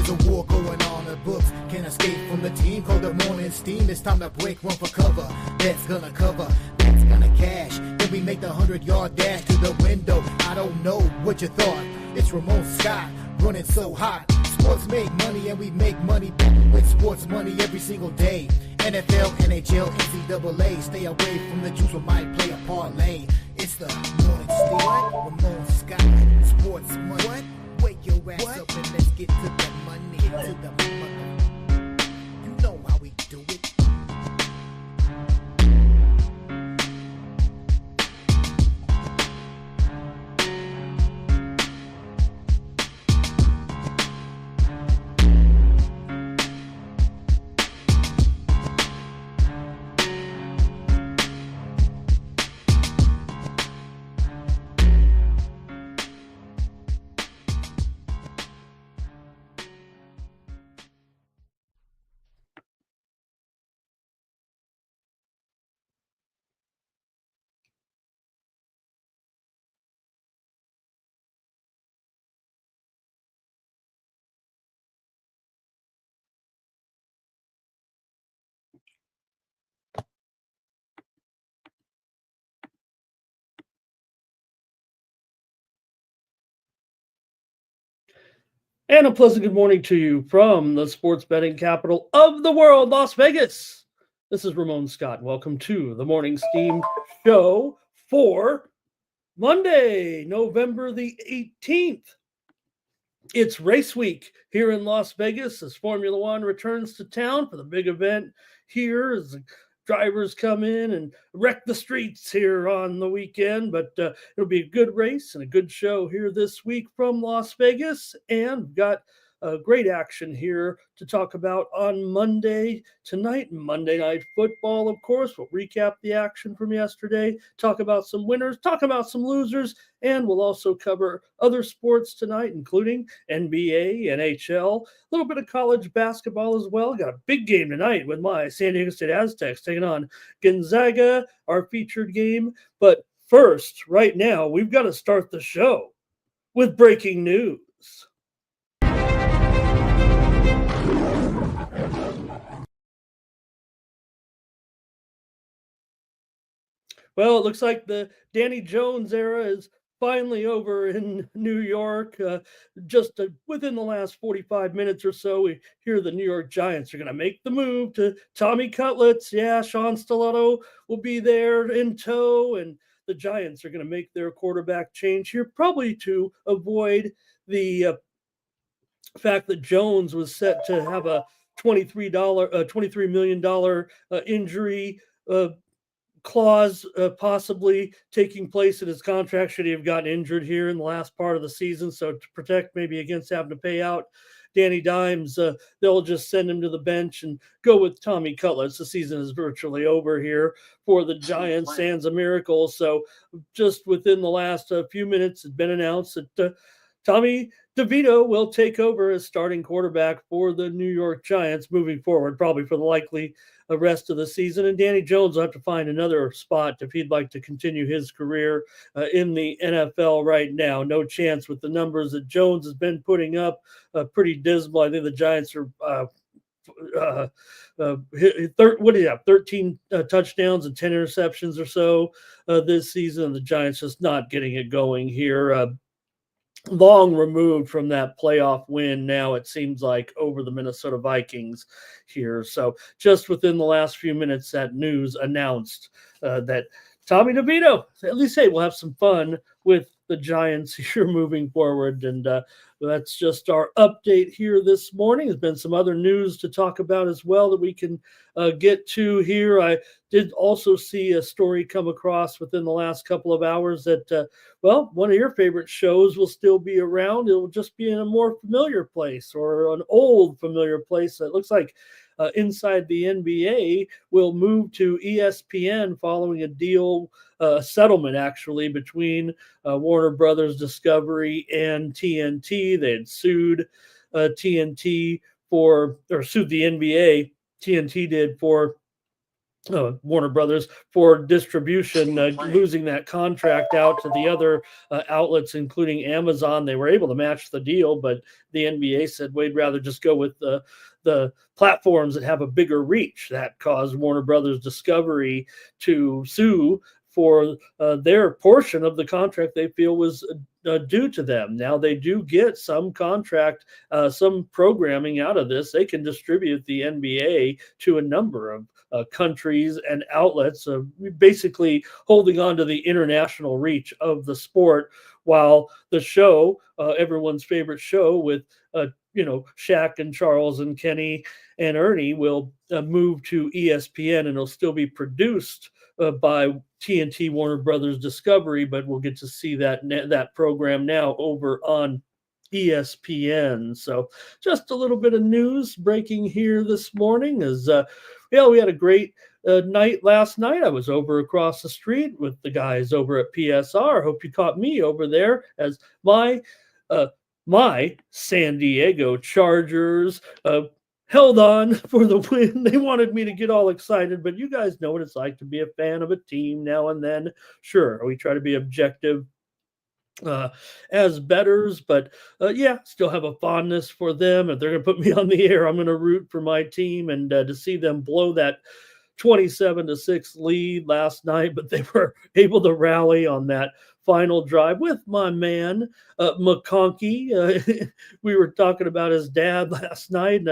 There's a war going on, the books can't escape from the team. Called the morning steam, it's time to break one for cover. That's gonna cover, that's gonna cash. Then we make the 100-yard dash to the window. I don't know what you thought. It's Ramon Scott, running so hot. Sports make money and we make money with sports money every single day. NFL, NHL, NCAA. Stay away from the juice, we might play a parlay. It's the morning steam, Ramon Scott, sports money. What? Wake your ass up and let's get to the money. Get to the money. You know how we do it. And a pleasant good morning to you from the sports betting capital of the world, Las Vegas. This is Ramon Scott. Welcome to the Morning Steam Show for Monday, November the 18th. It's race week here in Las Vegas as Formula One returns to town for the big event here as the drivers come in and wreck the streets here on the weekend. But it'll be a good race and a good show here this week from Las Vegas. And we've got great action here to talk about on Monday tonight. Monday Night Football, of course. We'll recap the action from yesterday, talk about some winners, talk about some losers, and we'll also cover other sports tonight, including NBA, NHL, a little bit of college basketball as well. Got a big game tonight with my San Diego State Aztecs taking on Gonzaga, our featured game. But first, right now, we've got to start the show with breaking news. Well, it looks like the Danny Jones era is finally over in New York. Just within the last 45 minutes or so, we hear the New York Giants are going to make the move to Tommy Cutlets. Yeah, Sean Stellato will be there in tow, and the Giants are going to make their quarterback change here, probably to avoid the fact that Jones was set to have a $23 million injury clause possibly taking place in his contract should he have gotten injured here in the last part of the season. So to protect maybe against having to pay out Danny Dimes, they'll just send him to the bench and go with Tommy Cutlets. The season is virtually over here for the Giants, sans a miracle. So just within the last few minutes, it's been announced that Tommy DeVito will take over as starting quarterback for the New York Giants moving forward, probably for the likely rest of the season. And Danny Jones will have to find another spot if he'd like to continue his career in the NFL right now. No chance with the numbers that Jones has been putting up, pretty dismal. I think the Giants are what do you have? 13 touchdowns and 10 interceptions or so this season. The Giants just not getting it going here. Long removed from that playoff win now, it seems like, over the Minnesota Vikings here. So just within the last few minutes, that news announced that Tommy DeVito, at least, hey, we'll have some fun with the Giants here moving forward. And that's just our update here this morning. There's been some other news to talk about as well that we can get to here. I did also see a story come across within the last couple of hours that, one of your favorite shows will still be around. It will just be in a more familiar place or an old familiar place. It looks like Inside the NBA will move to ESPN following a deal, settlement actually, between Warner Brothers Discovery and TNT. They had sued TNT sued the NBA. TNT did for Warner Brothers for distribution, losing that contract out to the other outlets, including Amazon. They were able to match the deal, but the NBA said we'd rather just go with the platforms that have a bigger reach. That caused Warner Brothers Discovery to sue for their portion of the contract they feel was due to them. Now they do get some contract, some programming out of this. They can distribute the NBA to a number of countries and outlets, basically holding on to the international reach of the sport, while the show, everyone's favorite show with Shaq and Charles and Kenny and Ernie, will move to ESPN, and it'll still be produced by TNT Warner Brothers Discovery, but we'll get to see that program now over on ESPN. So just a little bit of news breaking here this morning is we had a great night last night. I was over across the street with the guys over at PSR. Hope you caught me over there as uh, my San Diego Chargers held on for the win. They wanted me to get all excited, but you guys know what it's like to be a fan of a team now and then. Sure, we try to be objective as betters, but still have a fondness for them. If they're going to put me on the air, I'm going to root for my team, and to see them blow that 27-6 lead last night, but they were able to rally on that final drive with my man McConkey. We were talking about his dad last night,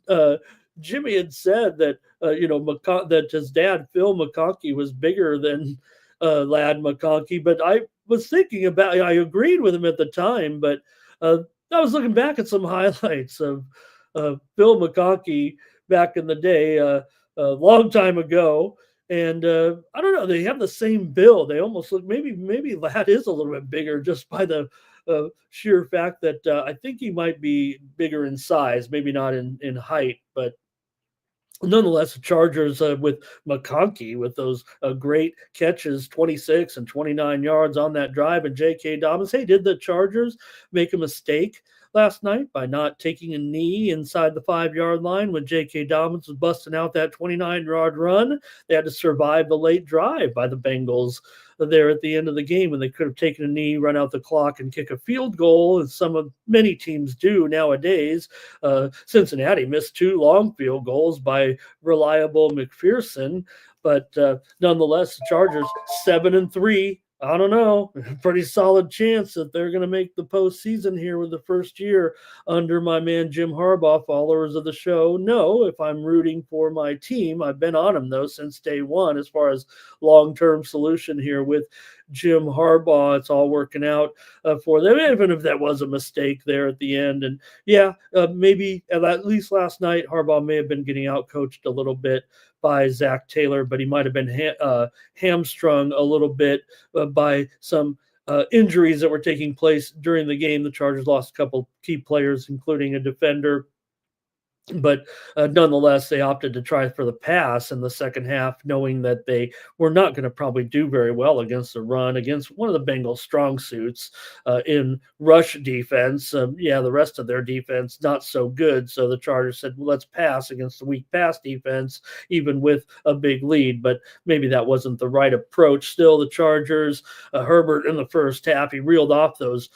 and Jimmy had said that that his dad Phil McConkey was bigger than Lad McConkey, but I was thinking about, I agreed with him at the time, but I was looking back at some highlights of Phil McConkey back in the day, a long time ago. And I don't know, they have the same build. They almost look, maybe Lad is a little bit bigger just by the sheer fact that I think he might be bigger in size, maybe not in height, but nonetheless, the Chargers with McConkey with those great catches, 26 and 29 yards on that drive, and J.K. Dobbins. Hey, did the Chargers make a mistake last night by not taking a knee inside the 5-yard line when J.K. Dobbins was busting out that 29-yard run? They had to survive the late drive by the Bengals there at the end of the game when they could have taken a knee, run out the clock, and kick a field goal, as many teams do nowadays. Cincinnati missed 2 long field goals by reliable McPherson, but nonetheless, the Chargers 7-3. I don't know, pretty solid chance that they're going to make the postseason here with the first year under my man Jim Harbaugh. Followers of the show know if I'm rooting for my team. I've been on him though since day one as far as long-term solution here with Jim Harbaugh. It's all working out for them, even if that was a mistake there at the end. And maybe at least last night Harbaugh may have been getting out coached a little bit by Zach Taylor, but he might have been hamstrung a little bit by some injuries that were taking place during the game. The Chargers lost a couple key players, including a defender. But nonetheless, they opted to try for the pass in the second half, knowing that they were not going to probably do very well against the run, against one of the Bengals' strong suits in rush defense. The rest of their defense, not so good. So the Chargers said, well, let's pass against the weak pass defense, even with a big lead. But maybe that wasn't the right approach. Still, the Chargers, Herbert in the first half, he reeled off those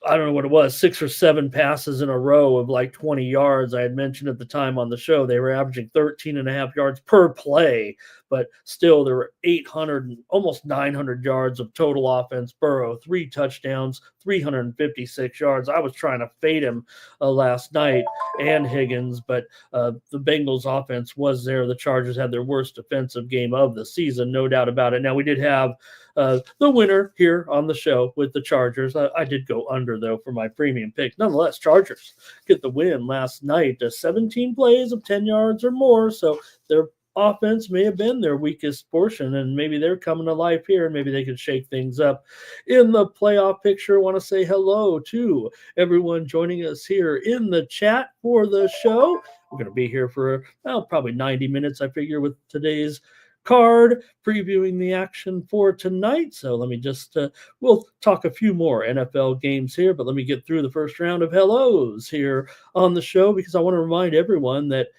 I don't know what it was, 6 or 7 passes in a row of like 20 yards. I had mentioned at the time on the show, they were averaging 13.5 yards per play, but still there were 800 and almost 900 yards of total offense. Burrow, 3 touchdowns, 356 yards. I was trying to fade him last night, and Higgins, but the Bengals offense was there. The Chargers had their worst defensive game of the season, no doubt about it. Now, we did have the winner here on the show with the Chargers. I did go under, though, for my premium pick. Nonetheless, Chargers get the win last night. 17 plays of 10 yards or more, so their offense may have been their weakest portion, and maybe they're coming to life here, and maybe they could shake things up in the playoff picture. I want to say hello to everyone joining us here in the chat for the show. We're going to be here for probably 90 minutes, I figure, with today's card previewing the action for tonight. So let me just we'll talk a few more NFL games here, but let me get through the first round of hellos here on the show, because I want to remind everyone that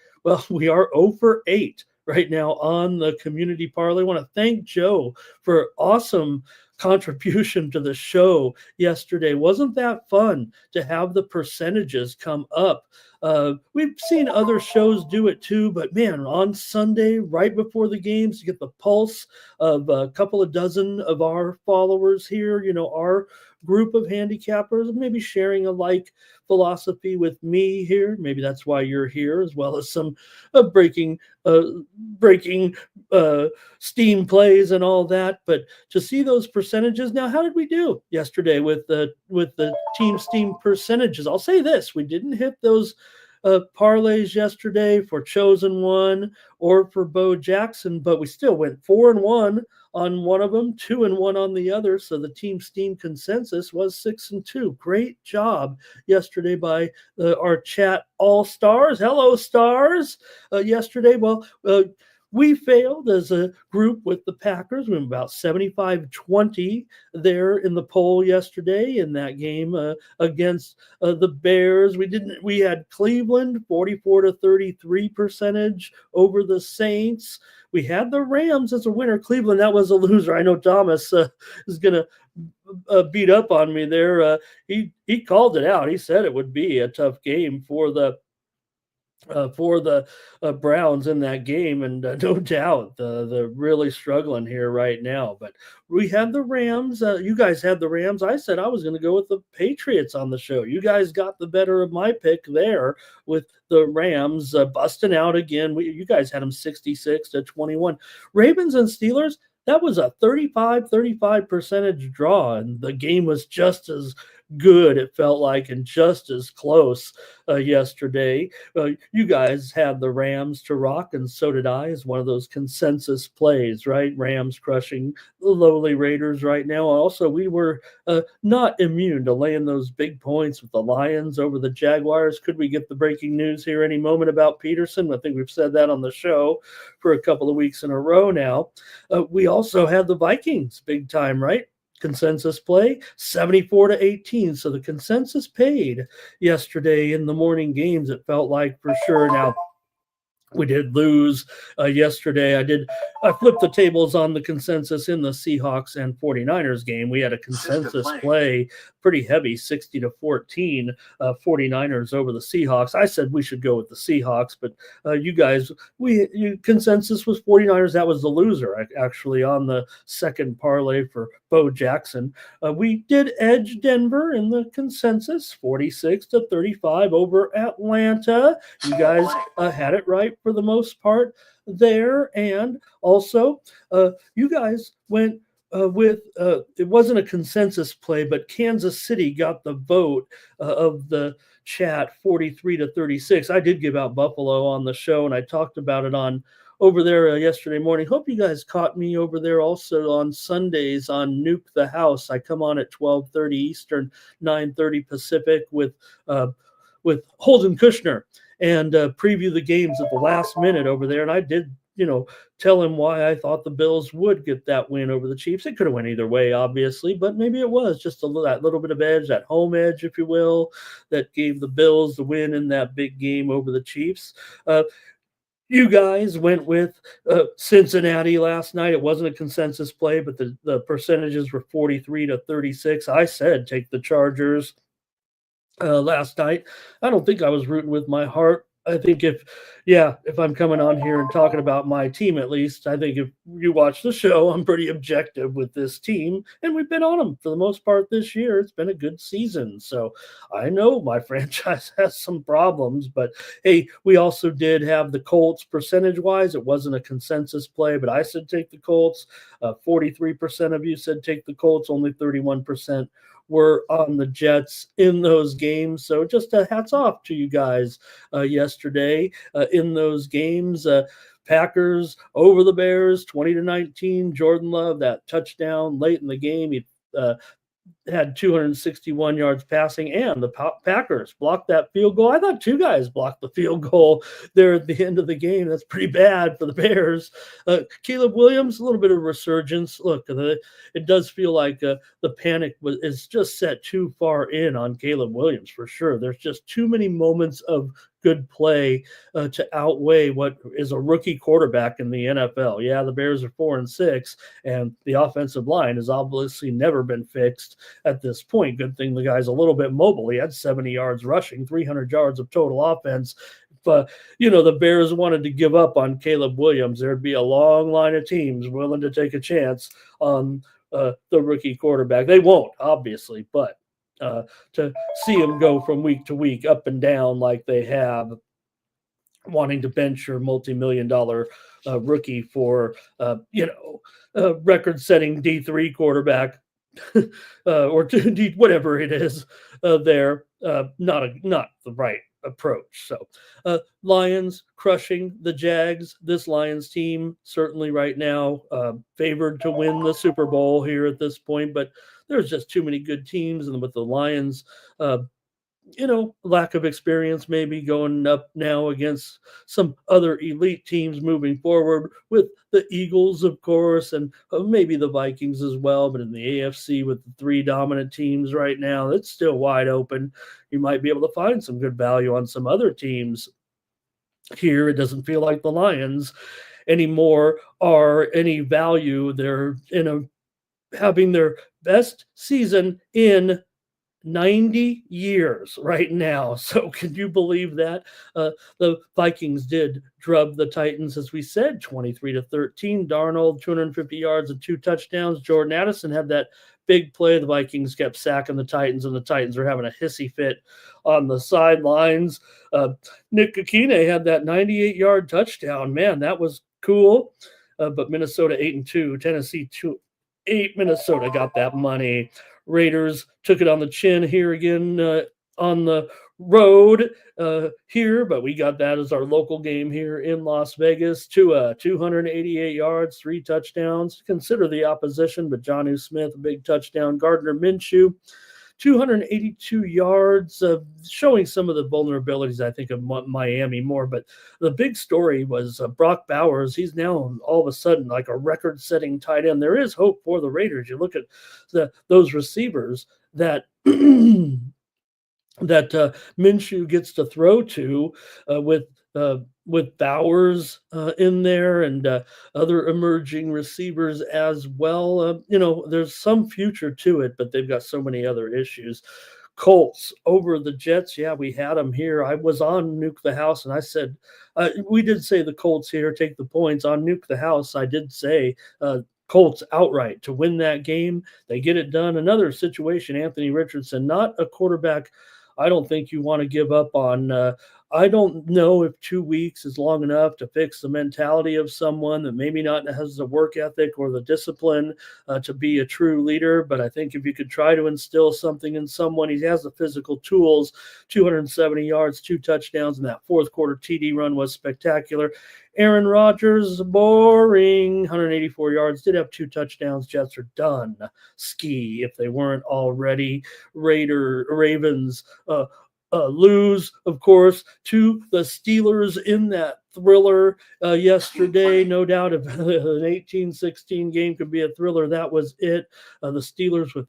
we are 0 for 8 right now on the community parlay. I want to thank Joe for awesome contribution to the show yesterday. Wasn't that fun to have the percentages come up? We've seen other shows do it too, but man, on Sunday, right before the games, you get the pulse of a couple of dozen of our followers here, our group of handicappers, maybe sharing a like philosophy with me here. Maybe that's why you're here, as well as some breaking uh, breaking steam plays and all that. But to see those percentages now, how did we do yesterday with the team steam percentages? I'll say this: we didn't hit those parlays yesterday for Chosen One or for Bo Jackson, but we still went 4-1 on one of them, 2-1 on the other. So the team steam consensus was 6-2. Great job yesterday by our chat all stars. Hello, stars. Yesterday, well, we failed as a group with the Packers. We were about 75-20 there in the poll yesterday in that game against the Bears. We had Cleveland 44-33 percentage over the Saints. We had the Rams as a winner. Cleveland, that was a loser. I know Thomas is going to beat up on me there. He called it out. He said it would be a tough game for the Browns in that game, and no doubt they're really struggling here right now. But we had the Rams. You guys had the Rams. I said I was going to go with the Patriots on the show. You guys got the better of my pick there with the Rams busting out again. You guys had them 66-21. Ravens and Steelers. That was a 35 percentage draw, and the game was just as good, it felt like, and just as close yesterday. You guys had the Rams to rock, and so did I, as one of those consensus plays, right? Rams crushing the lowly Raiders right now. Also, we were not immune to laying those big points with the Lions over the Jaguars. Could we get the breaking news here any moment about Peterson? I think we've said that on the show for a couple of weeks in a row now. We also had the Vikings big time, right? Consensus play 74-18. So the consensus paid yesterday in the morning games, it felt like, for sure. Now, we did lose yesterday. I flipped the tables on the consensus in the Seahawks and 49ers game. We had a consensus play pretty heavy, 60-14, 49ers over the Seahawks. I said we should go with the Seahawks, but you guys, consensus was 49ers. That was the loser, actually, on the second parlay for Bo Jackson. We did edge Denver in the consensus, 46-35 over Atlanta. You guys had it right for the most part there. And also, you guys went with it wasn't a consensus play, but Kansas City got the vote of the chat 43-36. I did give out Buffalo on the show, and I talked about it on over there yesterday morning. Hope you guys caught me over there also on Sundays on Nuke the House. I come on at 12:30 Eastern, 9:30 Pacific with Holden Kushner and preview the games at the last minute over there. And I did, tell him why I thought the Bills would get that win over the Chiefs. It could have went either way, obviously, but maybe it was just that little bit of edge, that home edge, if you will, that gave the Bills the win in that big game over the Chiefs. You guys went with Cincinnati last night. It wasn't a consensus play, but the percentages were 43-36. I said take the Chargers last night. I don't think I was rooting with my heart. I think if I'm coming on here and talking about my team, at least, I think if you watch the show, I'm pretty objective with this team, and we've been on them for the most part this year. It's been a good season. So I know my franchise has some problems, but hey, we also did have the Colts percentage-wise. It wasn't a consensus play, but I said take the Colts. 43% of you said take the Colts, only 31% were on the Jets in those games. So just hats off to you guys yesterday in those games. Packers over the Bears, 20-19. Jordan Love, that touchdown late in the game. He had 261 yards passing, and the Packers blocked that field goal. I thought two guys blocked the field goal there at the end of the game. That's pretty bad for the Bears. Caleb Williams, a little bit of resurgence. Look, it does feel like the panic is just set too far in on Caleb Williams for sure. There's just too many moments of good play to outweigh what is a rookie quarterback in the NFL. Yeah, the Bears are 4-6, and the offensive line has obviously never been fixed at this point. Good thing the guy's a little bit mobile. He had 70 yards rushing, 300 yards of total offense. But, the Bears wanted to give up on Caleb Williams, there'd be a long line of teams willing to take a chance on the rookie quarterback. They won't, obviously, but to see him go from week to week up and down like they have, wanting to bench your multi-million-dollar rookie for record-setting D3 quarterback or D, whatever it is there, not the right approach. So Lions crushing the Jags. This Lions team certainly right now favored to win the Super Bowl here at this point, but there's just too many good teams, and with the Lions lack of experience maybe going up now against some other elite teams moving forward, with the Eagles, of course, and maybe the Vikings as well. But in the AFC, with the three dominant teams right now, it's still wide open. You might be able to find some good value on some other teams here. It doesn't feel like the Lions anymore are any value. They're having their best season in 90 years right now. So can you believe that? The Vikings did drub the Titans, as we said, 23-13. Darnold, 250 yards and 2 touchdowns. Jordan Addison had that big play. The Vikings kept sacking the Titans, and the Titans were having a hissy fit on the sidelines. Nick Akine had that 98-yard touchdown. Man, that was cool. But Minnesota 8-2, Tennessee 2-8. Minnesota got that money. Raiders took it on the chin here again on the road here, but we got that as our local game here in Las Vegas. 288 yards, 3 touchdowns. Consider the opposition, but Jonnu Smith, a big touchdown. Gardner Minshew, 282 yards, showing some of the vulnerabilities, I think, of Miami more. But the big story was Brock Bowers. He's now all of a sudden like a record-setting tight end. There is hope for the Raiders. You look at those receivers that that Minshew gets to throw to with Bowers in there, and other emerging receivers as well. There's some future to it, but they've got so many other issues. Colts over the Jets. Yeah, we had them here. I was on Nuke the House, and I said, we did say the Colts here take the points. On Nuke the House, I did say Colts outright to win that game. They get it done. Another situation, Anthony Richardson, not a quarterback I don't think you want to give up on. I don't know if 2 weeks is long enough to fix the mentality of someone that maybe not has the work ethic or the discipline to be a true leader. But I think if you could try to instill something in someone, he has the physical tools. 270 yards, 2 touchdowns, and that fourth quarter TD run was spectacular. Aaron Rodgers, boring, 184 yards, did have 2 touchdowns. Jets are done. Ski, if they weren't already. Ravens lose, of course, to the Steelers in that thriller yesterday. No doubt if an 18-16 game could be a thriller, that was it. The Steelers with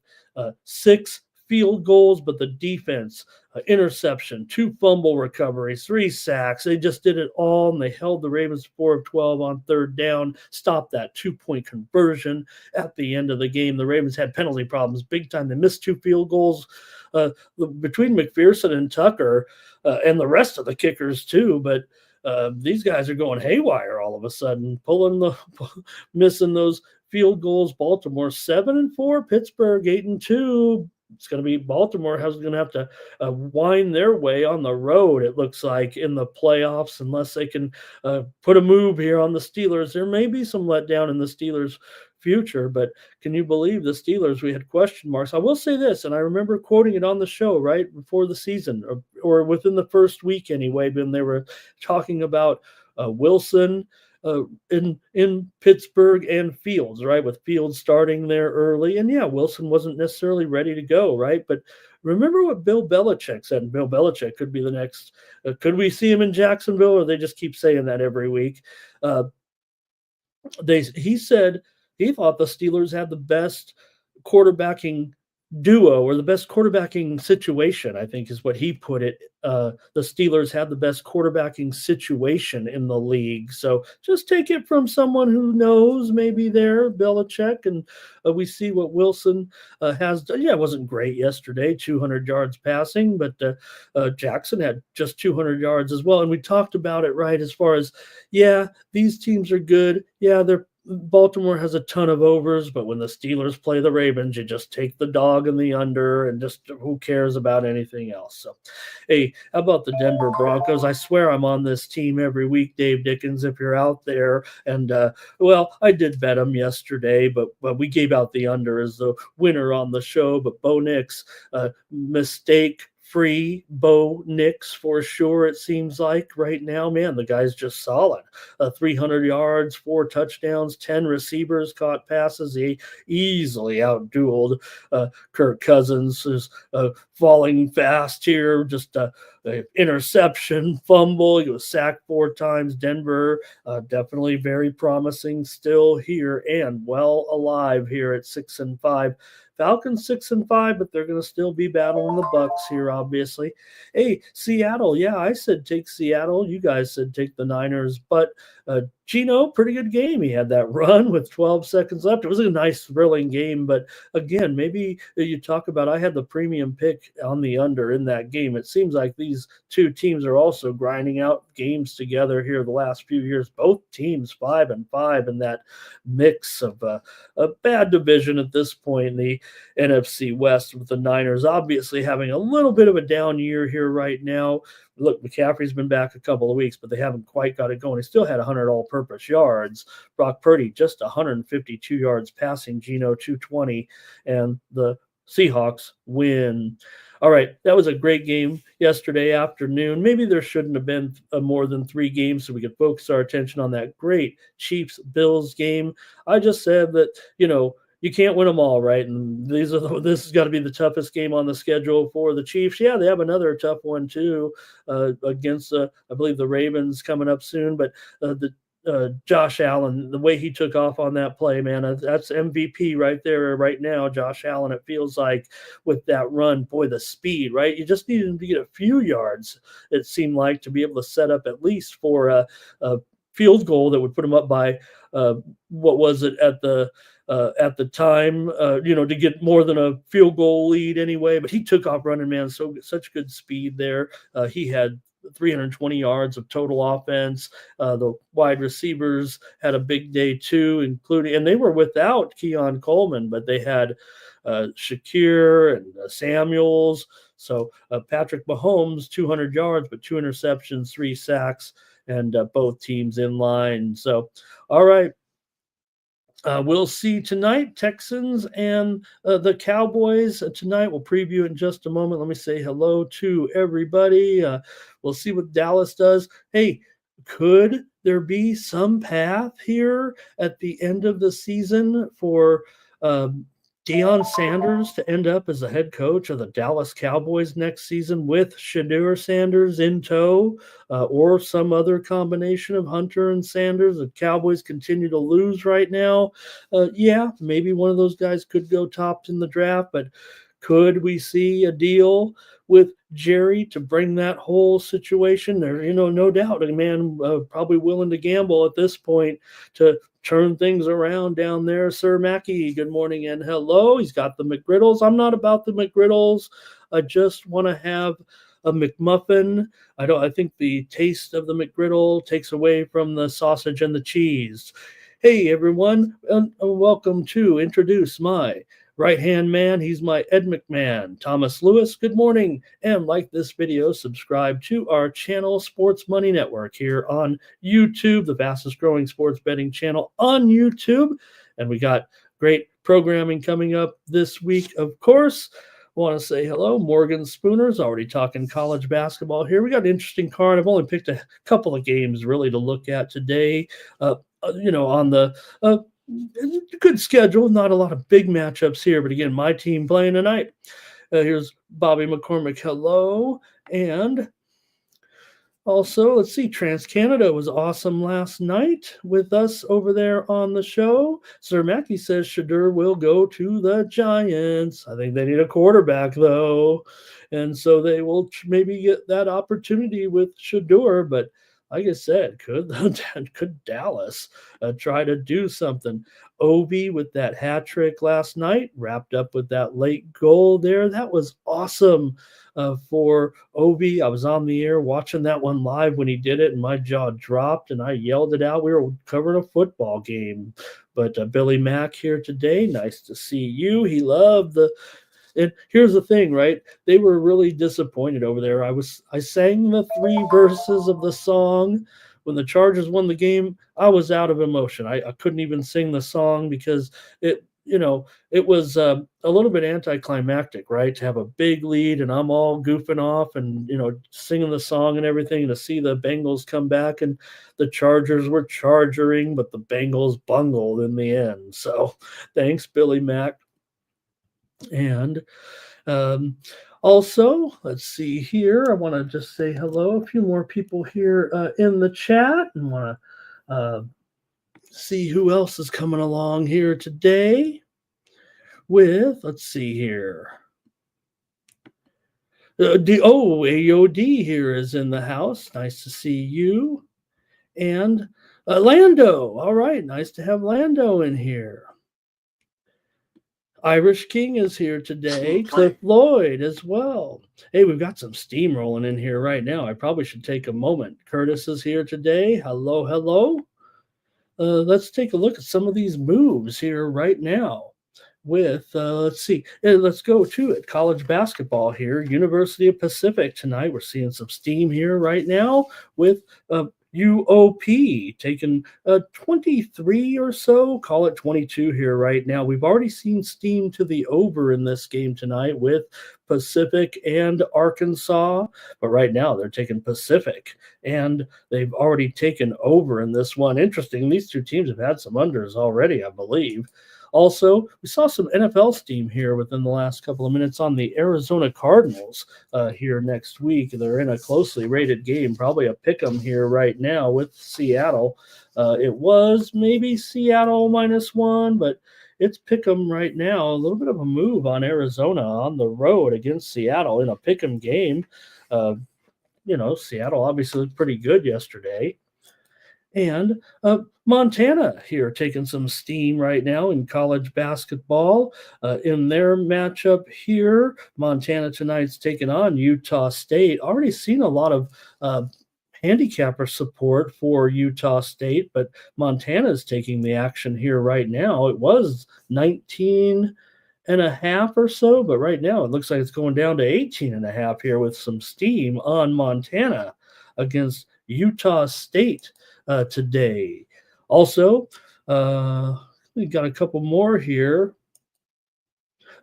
6 field goals, but the defense, interception, 2 fumble recoveries, 3 sacks. They just did it all, and they held the Ravens 4 of 12 on third down, stopped that 2-point conversion at the end of the game. The Ravens had penalty problems big time. They missed 2 field goals between McPherson and Tucker and the rest of the kickers too, but these guys are going haywire all of a sudden, missing those field goals. Baltimore 7-4, Pittsburgh 8-2. It's going to be Baltimore going to have to wind their way on the road, it looks like, in the playoffs, unless they can put a move here on the Steelers. There may be some letdown in the Steelers' future, but can you believe the Steelers? We had question marks. I will say this, and I remember quoting it on the show right before the season, or within the first week anyway, when they were talking about Wilson in Pittsburgh and Fields, right? With Fields starting there early, and yeah, Wilson wasn't necessarily ready to go, right? But remember what Bill Belichick said. And Bill Belichick could be the next. Could we see him in Jacksonville, or they just keep saying that every week? Uh, he said he thought the Steelers had the best quarterbacking duo or the best quarterbacking situation, I think is what he put it. The Steelers had the best quarterbacking situation in the league. So just take it from someone who knows, maybe there, Belichick, and we see what Wilson has done. Yeah, it wasn't great yesterday, 200 yards passing, but Jackson had just 200 yards as well. And we talked about it, right, as far as, yeah, these teams are good. Yeah, Baltimore has a ton of overs, but when the Steelers play the Ravens, you just take the dog and the under, and just who cares about anything else? So, hey, how about the Denver Broncos? I swear I'm on this team every week, Dave Dickens, if you're out there. And, well, I did bet them yesterday, but we gave out the under as the winner on the show. But Bo Nix, mistake free Bo Nix for sure, it seems like right now. Man, the guy's just solid. 300 yards, 4 touchdowns, 10 receivers caught passes. He easily outdueled Kirk Cousins, who's falling fast here. Just a interception, fumble. He was sacked 4 times. Denver, definitely very promising still here and well alive here at 6-5. Falcons 6-5, but they're going to still be battling the Bucks here, obviously. Hey, Seattle, yeah, I said take Seattle. You guys said take the Niners, but Gino, pretty good game. He had that run with 12 seconds left. It was a nice, thrilling game, but again, maybe you talk about, I had the premium pick on the under in that game. It seems like these two teams are also grinding out games together here the last few years. Both teams 5-5 in that mix of a bad division at this point in the NFC West, with the Niners obviously having a little bit of a down year here right now. Look, McCaffrey's been back a couple of weeks, but they haven't quite got it going. He still had 100 all-purpose yards. Brock Purdy just 152 yards passing. Geno 220, and the Seahawks win. All right, that was a great game yesterday afternoon. Maybe there shouldn't have been more than 3 games, so we could focus our attention on that great Chiefs-Bills game. I just said that, you can't win them all, right? And this has got to be the toughest game on the schedule for the Chiefs. Yeah, they have another tough one too against, I believe, the Ravens coming up soon. But Josh Allen, the way he took off on that play, man, that's MVP right there, right now. Josh Allen, it feels like, with that run, boy, the speed, right? You just needed him to get a few yards, it seemed like, to be able to set up at least for a field goal that would put him up by what was it at the time, to get more than a field goal lead anyway. But he took off running, man. Such good speed there. He had 320 yards of total offense. The wide receivers had a big day too, and they were without Keon Coleman, but they had Shakir and Samuels. So Patrick Mahomes, 200 yards, but 2 interceptions, 3 sacks, and both teams in line. So, all right. We'll see tonight, Texans and the Cowboys tonight. We'll preview it in just a moment. Let me say hello to everybody. We'll see what Dallas does. Hey, could there be some path here at the end of the season for Deion Sanders to end up as the head coach of the Dallas Cowboys next season with Shedeur Sanders in tow, or some other combination of Hunter and Sanders? The Cowboys continue to lose right now. Yeah, maybe one of those guys could go topped in the draft, but could we see a deal with Jerry to bring that whole situation there? No doubt, a man probably willing to gamble at this point to turn things around down there. Sir Mackey, good morning and hello. He's got the McGriddles. I'm not about the McGriddles. I just want to have a McMuffin. I think the taste of the McGriddle takes away from the sausage and the cheese. Hey, everyone, and welcome to introduce my right-hand man. He's my Ed McMahon, Thomas Lewis. Good morning, and like this video, subscribe to our channel, Sports Money Network, here on YouTube, the fastest growing sports betting channel on YouTube. And we got great programming coming up this week, of course. Want to say hello. Morgan Spooner's already talking college basketball here. We got an interesting card. I've only picked a couple of games really to look at today. On the good schedule, not a lot of big matchups here. But again, my team playing tonight. Here's Bobby McCormick. Hello. And also, let's see, Trans Canada was awesome last night with us over there on the show. Sir Mackey says Shadur will go to the Giants. I think they need a quarterback, though. And so they will maybe get that opportunity with Shadur. But like I said, could Dallas try to do something? Obi with that hat trick last night, wrapped up with that late goal there. That was awesome for Obi. I was on the air watching that one live when he did it, and my jaw dropped, and I yelled it out. We were covering a football game. But Billy Mack here today. Nice to see you. He loved the. And here's the thing, right? They were really disappointed over there. I sang the three verses of the song when the Chargers won the game. I was out of emotion. I couldn't even sing the song because it was a little bit anticlimactic, right? To have a big lead and I'm all goofing off and singing the song and everything, to see the Bengals come back and the Chargers were charging, but the Bengals bungled in the end. So thanks, Billy Mack. And also, let's see here. I want to just say hello. A few more people here in the chat, and want to see who else is coming along here today with, let's see here. AOD here is in the house. Nice to see you. And Lando. All right. Nice to have Lando in here. Irish King is here today. Cliff Lloyd as well. Hey, we've got some steam rolling in here right now. I probably should take a moment. Curtis is here today. Hello, hello. Let's take a look at some of these moves here right now. With, let's see, let's go to it. College basketball here. University of Pacific tonight. We're seeing some steam here right now with UOP taking 23 or so, call it 22 here right now. We've already seen steam to the over in this game tonight with Pacific and Arkansas, but right now they're taking Pacific and they've already taken over in this one. Interesting, these two teams have had some unders already, I believe. Also, we saw some NFL steam here within the last couple of minutes on the Arizona Cardinals here next week. They're in a closely rated game, probably a pick 'em here right now with Seattle. It was maybe Seattle -1, but it's pick 'em right now. A little bit of a move on Arizona on the road against Seattle in a pick 'em game. Seattle obviously looked pretty good yesterday. And Montana here taking some steam right now in college basketball. In their matchup here, Montana tonight's taking on Utah State. Already seen a lot of handicapper support for Utah State, but Montana's taking the action here right now. It was 19 and a half or so, but right now it looks like it's going down to 18 and a half here with some steam on Montana against Utah State today. Also, we got a couple more here.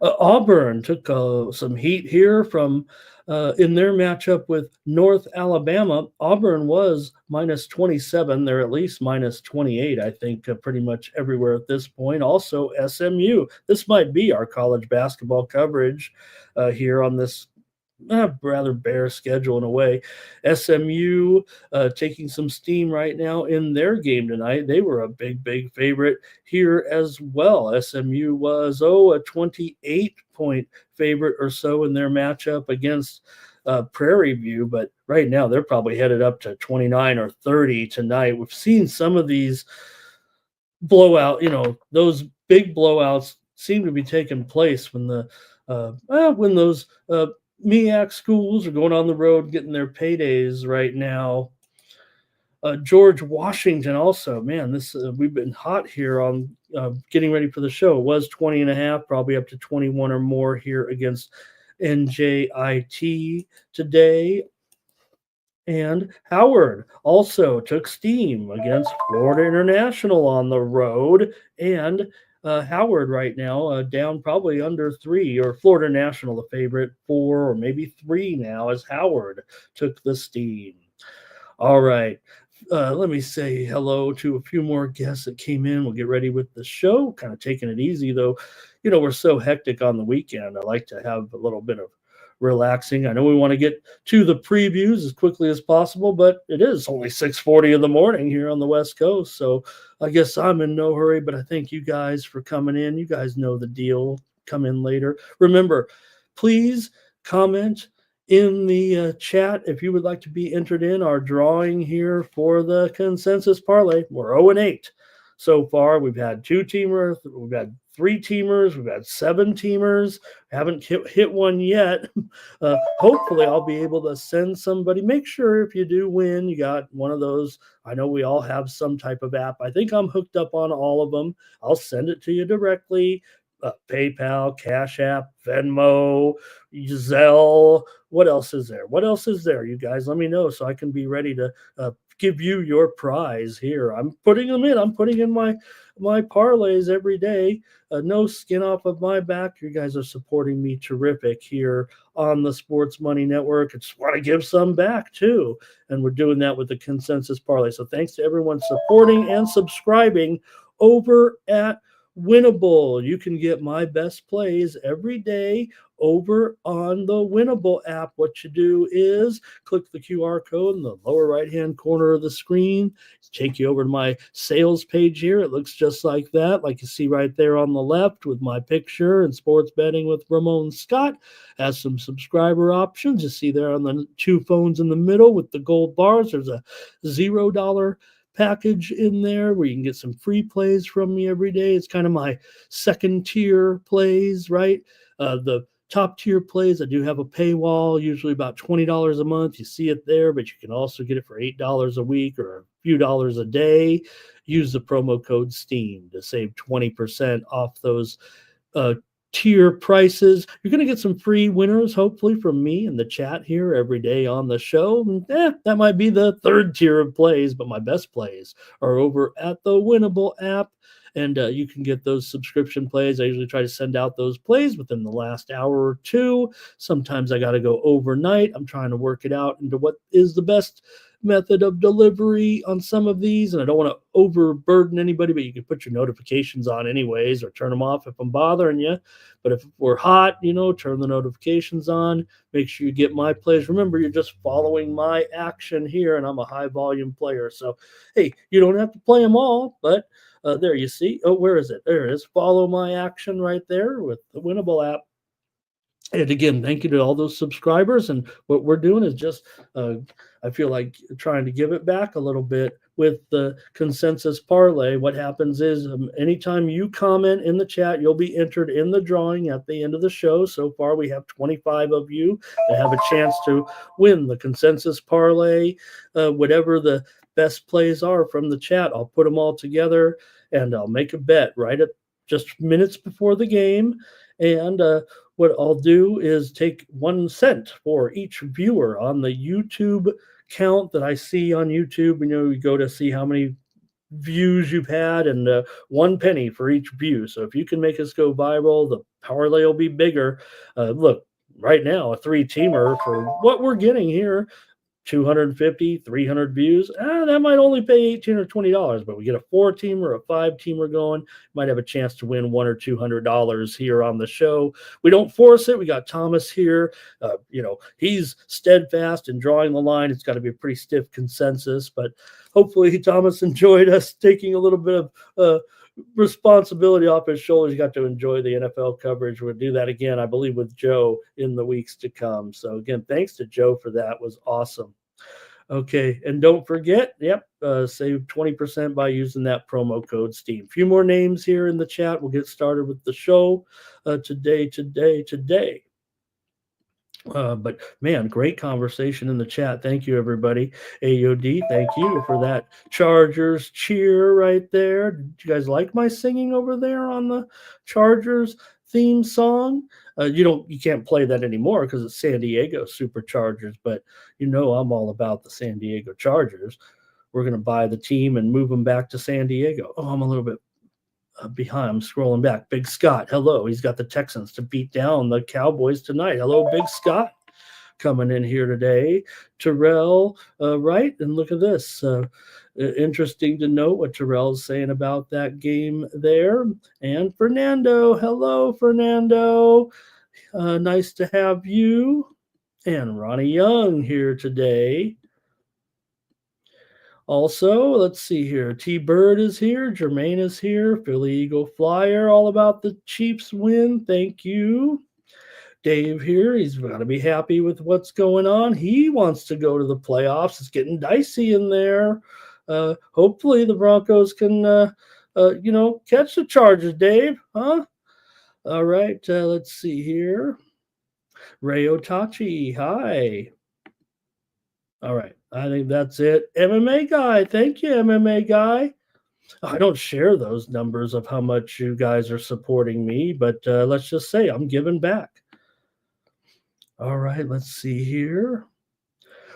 Auburn took some heat here from in their matchup with North Alabama. Auburn was -27. They're at least -28, I think, pretty much everywhere at this point. Also, SMU. This might be our college basketball coverage here on this rather bare schedule in a way. SMU taking some steam right now in their game tonight. They were a big favorite here as well. SMU was a 28-point favorite or so in their matchup against Prairie View, but right now they're probably headed up to 29 or 30 tonight. We've seen some of these blowout, those big blowouts seem to be taking place when those MEAC schools are going on the road getting their paydays right now. George Washington also, man, we've been hot here on getting ready for the show. It was 20 and a half, probably up to 21 or more here against NJIT today. And Howard also took steam against Florida International on the road. And Howard right now, down probably under 3, or Florida National, the favorite, 4 or maybe 3 now, as Howard took the steam. All right. Let me say hello to a few more guests that came in. We'll get ready with the show. Kind of taking it easy, though. We're so hectic on the weekend. I like to have a little bit of relaxing. I know we want to get to the previews as quickly as possible, but it is only 6:40 in the morning here on the West Coast. So I guess I'm in no hurry, but I thank you guys for coming in. You guys know the deal. Come in later. Remember, please comment in the chat if you would like to be entered in our drawing here for the consensus parlay. We're 0-8 so far. We've had 2-teamers, we've had 3-teamers, we've had 7-teamers. Haven't hit one yet. Hopefully I'll be able to send somebody. Make sure if you do win, you got one of those. I know we all have some type of app. I think I'm hooked up on all of them. I'll send it to you directly. PayPal, Cash App, Venmo, Zelle. What else is there? What else is there? You guys let me know so I can be ready to give you your prize here. I'm putting them in. I'm putting in my parlays every day. No skin off of my back. You guys are supporting me terrific here on the Sports Money Network. I just want to give some back too. And we're doing that with the consensus parlay. So thanks to everyone supporting and subscribing over at Winnable. You can get my best plays every day over on the Winnable app. What you do is click the QR code in the lower right-hand corner of the screen. Take you over to my sales page here. It looks just like that, like you see right there on the left with my picture and sports betting with Ramon Scott. Has some subscriber options. You see there on the 2 phones in the middle with the gold bars. There's a $0 package in there where you can get some free plays from me every day. It's kind of my second tier plays, right? The top tier plays, I do have a paywall, usually about $20 a month. You see it there, but you can also get it for $8 a week or a few dollars a day. Use the promo code STEAM to save 20% off those tier prices. You're going to get some free winners, hopefully, from me in the chat here every day on the show. And, that might be the 3rd tier of plays, but my best plays are over at the Winnable app. And you can get those subscription plays. I usually try to send out those plays within the last hour or 2. Sometimes I got to go overnight. I'm trying to work it out into what is the best method of delivery on some of these, and I don't want to overburden anybody, but you can put your notifications on anyways or turn them off if I'm bothering you. But if we're hot, turn the notifications on. Make sure you get my plays. Remember, you're just following my action here, and I'm a high volume player, so hey, you don't have to play them all, but there you see. Oh, where is it? There it is. Follow my action right there with the Winnable app. And again, thank you to all those subscribers. And what we're doing is just, I feel like trying to give it back a little bit with the consensus parlay. What happens is anytime you comment in the chat, you'll be entered in the drawing at the end of the show. So far, we have 25 of you that have a chance to win the consensus parlay, whatever the best plays are from the chat. I'll put them all together and I'll make a bet right at just minutes before the game. And what I'll do is take 1 cent for each viewer on the YouTube count that I see on YouTube. You go to see how many views you've had, and 1 penny for each view. So if you can make us go viral, the parlay will be bigger. Look, right now, a 3-teamer for what we're getting here, 250, 300 views, that might only pay $18 or $20, but we get a 4-teamer, a 5-teamer going, might have a chance to win $100 or $200 here on the show. We don't force it. We got Thomas here. He's steadfast in drawing the line. It's got to be a pretty stiff consensus, but hopefully Thomas enjoyed us taking a little bit of responsibility off his shoulders. You got to enjoy the NFL coverage. We'll do that again, I believe, with Joe in the weeks to come. So again, thanks to Joe for that. It was awesome. Okay, and don't forget, save 20% by using that promo code STEAM. A few more names here in the chat. We'll get started with the show today. But man, great conversation in the chat. Thank you, everybody. AOD, thank you for that Chargers cheer right there. Did you guys like my singing over there on the Chargers theme song? You can't play that anymore because it's San Diego Superchargers, but I'm all about the San Diego Chargers. We're going to buy the team and move them back to San Diego. Oh, I'm a little bit behind. I'm scrolling back. Big Scott, hello. He's got the Texans to beat down the Cowboys tonight. Hello, Big Scott, coming in here today. Terrell, right? And look at this. Interesting to note what Terrell's saying about that game there. And Fernando, hello, Fernando. Nice to have you. And Ronnie Young here today. Also, let's see here. T Bird is here. Jermaine is here. Philly Eagle Flyer, all about the Chiefs win. Thank you. Dave here. He's got to be happy with what's going on. He wants to go to the playoffs. It's getting dicey in there. Hopefully the Broncos can, catch the Chargers, Dave. Huh? All right. Let's see here. Ray Otachi. Hi. All right. I think that's it. MMA guy. Thank you, MMA guy. I don't share those numbers of how much you guys are supporting me, but let's just say I'm giving back. All right. Let's see here.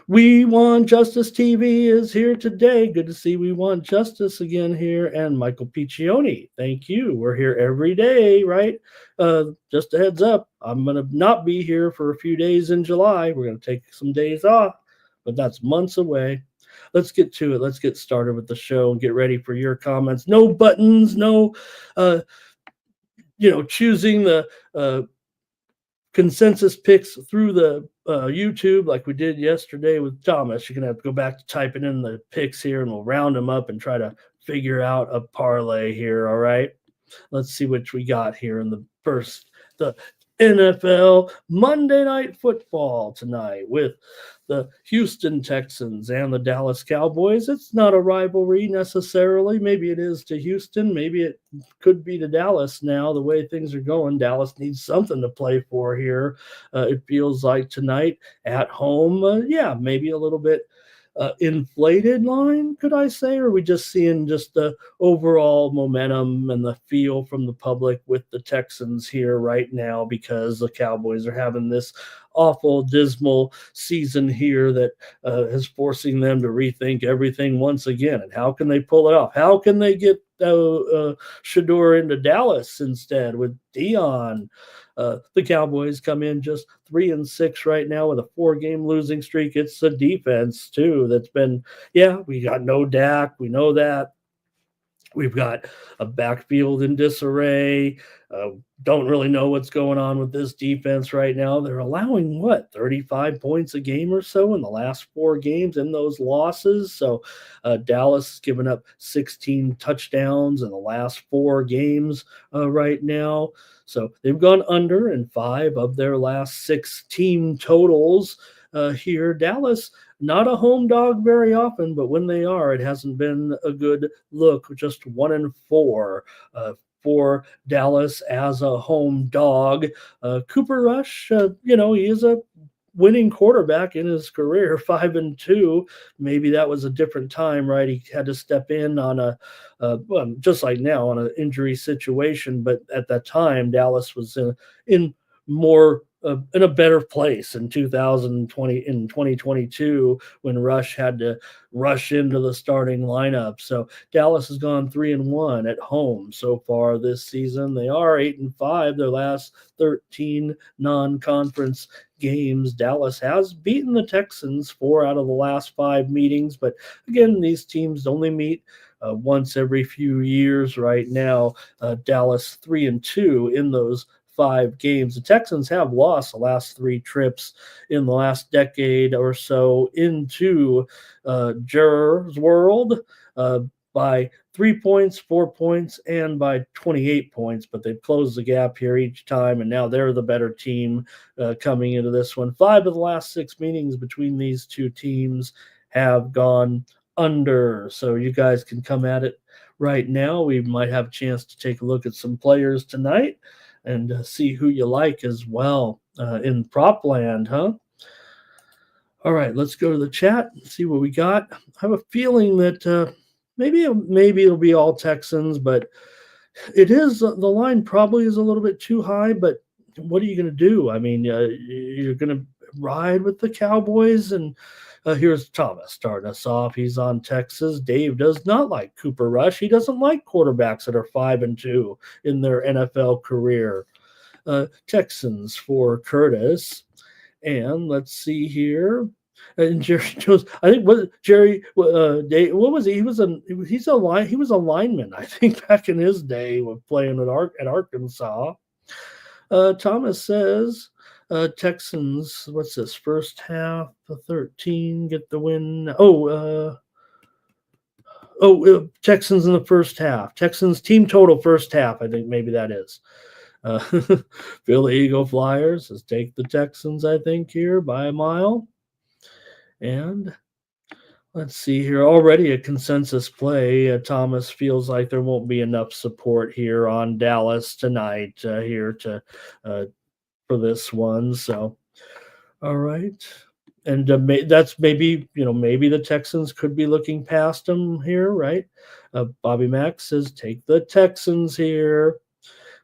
We Want Justice TV is here today. Good to see We Want Justice again here. And Michael Piccioni, thank you. We're here every day, right? Just a heads up, I'm going to not be here for a few days in July. We're going to take some days off, but that's months away. Let's get to it. Let's get started with the show and get ready for your comments. No buttons, no, choosing the consensus picks through the YouTube like we did yesterday with Thomas. You're going to have to go back to typing in the picks here and we'll round them up and try to figure out a parlay here. All right. Let's see what we got here in the NFL Monday Night Football tonight with the Houston Texans and the Dallas Cowboys. It's not a rivalry necessarily. Maybe it is to Houston. Maybe it could be to Dallas now, the way things are going. Dallas needs something to play for here. It feels like tonight at home, maybe a little bit inflated line, could I say? Or are we just seeing just the overall momentum and the feel from the public with the Texans here right now because the Cowboys are having this awful, dismal season here that is forcing them to rethink everything once again? And how can they pull it off? How can they get Shador into Dallas instead with Dion? The Cowboys come in just 3-6 right now with a 4-game losing streak. It's the defense too that's been, we got no Dak. We know that. We've got a backfield in disarray. Don't really know what's going on with this defense right now. They're allowing 35 points a game or so in the last 4 games in those losses. So Dallas has given up 16 touchdowns in the last 4 games right now. So they've gone under in 5 of their last 6 team totals here. Dallas, not a home dog very often, but when they are, it hasn't been a good look. Just 1-4 for Dallas as a home dog. Cooper Rush, he is a winning quarterback in his career, 5-2. Maybe that was a different time, right? He had to step in on just like now, on an injury situation. But at that time, Dallas was in a better place in 2022 when Rush had to rush into the starting lineup. So Dallas has gone 3-1 at home so far this season. They are 8-5 their last 13 non-conference games. Dallas has beaten the Texans 4 out of the last 5 meetings, but again, these teams only meet once every few years right now. Dallas 3-2 in those 5 games. The Texans have lost the last 3 trips in the last decade or so into Juror's World by 3 points, 4 points, and by 28 points, but they've closed the gap here each time, and now they're the better team coming into this one. 5 of the last 6 meetings between these 2 teams have gone under, so you guys can come at it right now. We might have a chance to take a look at some players tonight and see who you like as well in prop land, huh? All right, let's go to the chat and see what we got. I have a feeling that maybe it'll be all Texans, but it is, the line probably is a little bit too high, but what are you going to do? I mean, you're going to ride with the Cowboys and Here's Thomas starting us off. He's on Texas. Dave does not like Cooper Rush. He doesn't like quarterbacks that are 5-2 in their NFL career. Texans for Curtis. And let's see here. And Jerry Jones, I think what Jerry, what was he? He was a lineman, I think, back in his day with playing at Arkansas. Thomas says Texans. What's this? First half, 13 get the win. Texans in the first half. Texans team total first half. I think maybe that is. Uh, Philly Eagle Flyers says take the Texans. I think here by a mile. And let's see here. Already a consensus play. Thomas feels like there won't be enough support here on Dallas tonight here to for this one. So, all right. And that's maybe maybe the Texans could be looking past them here, right? Bobby Mack says take the Texans here.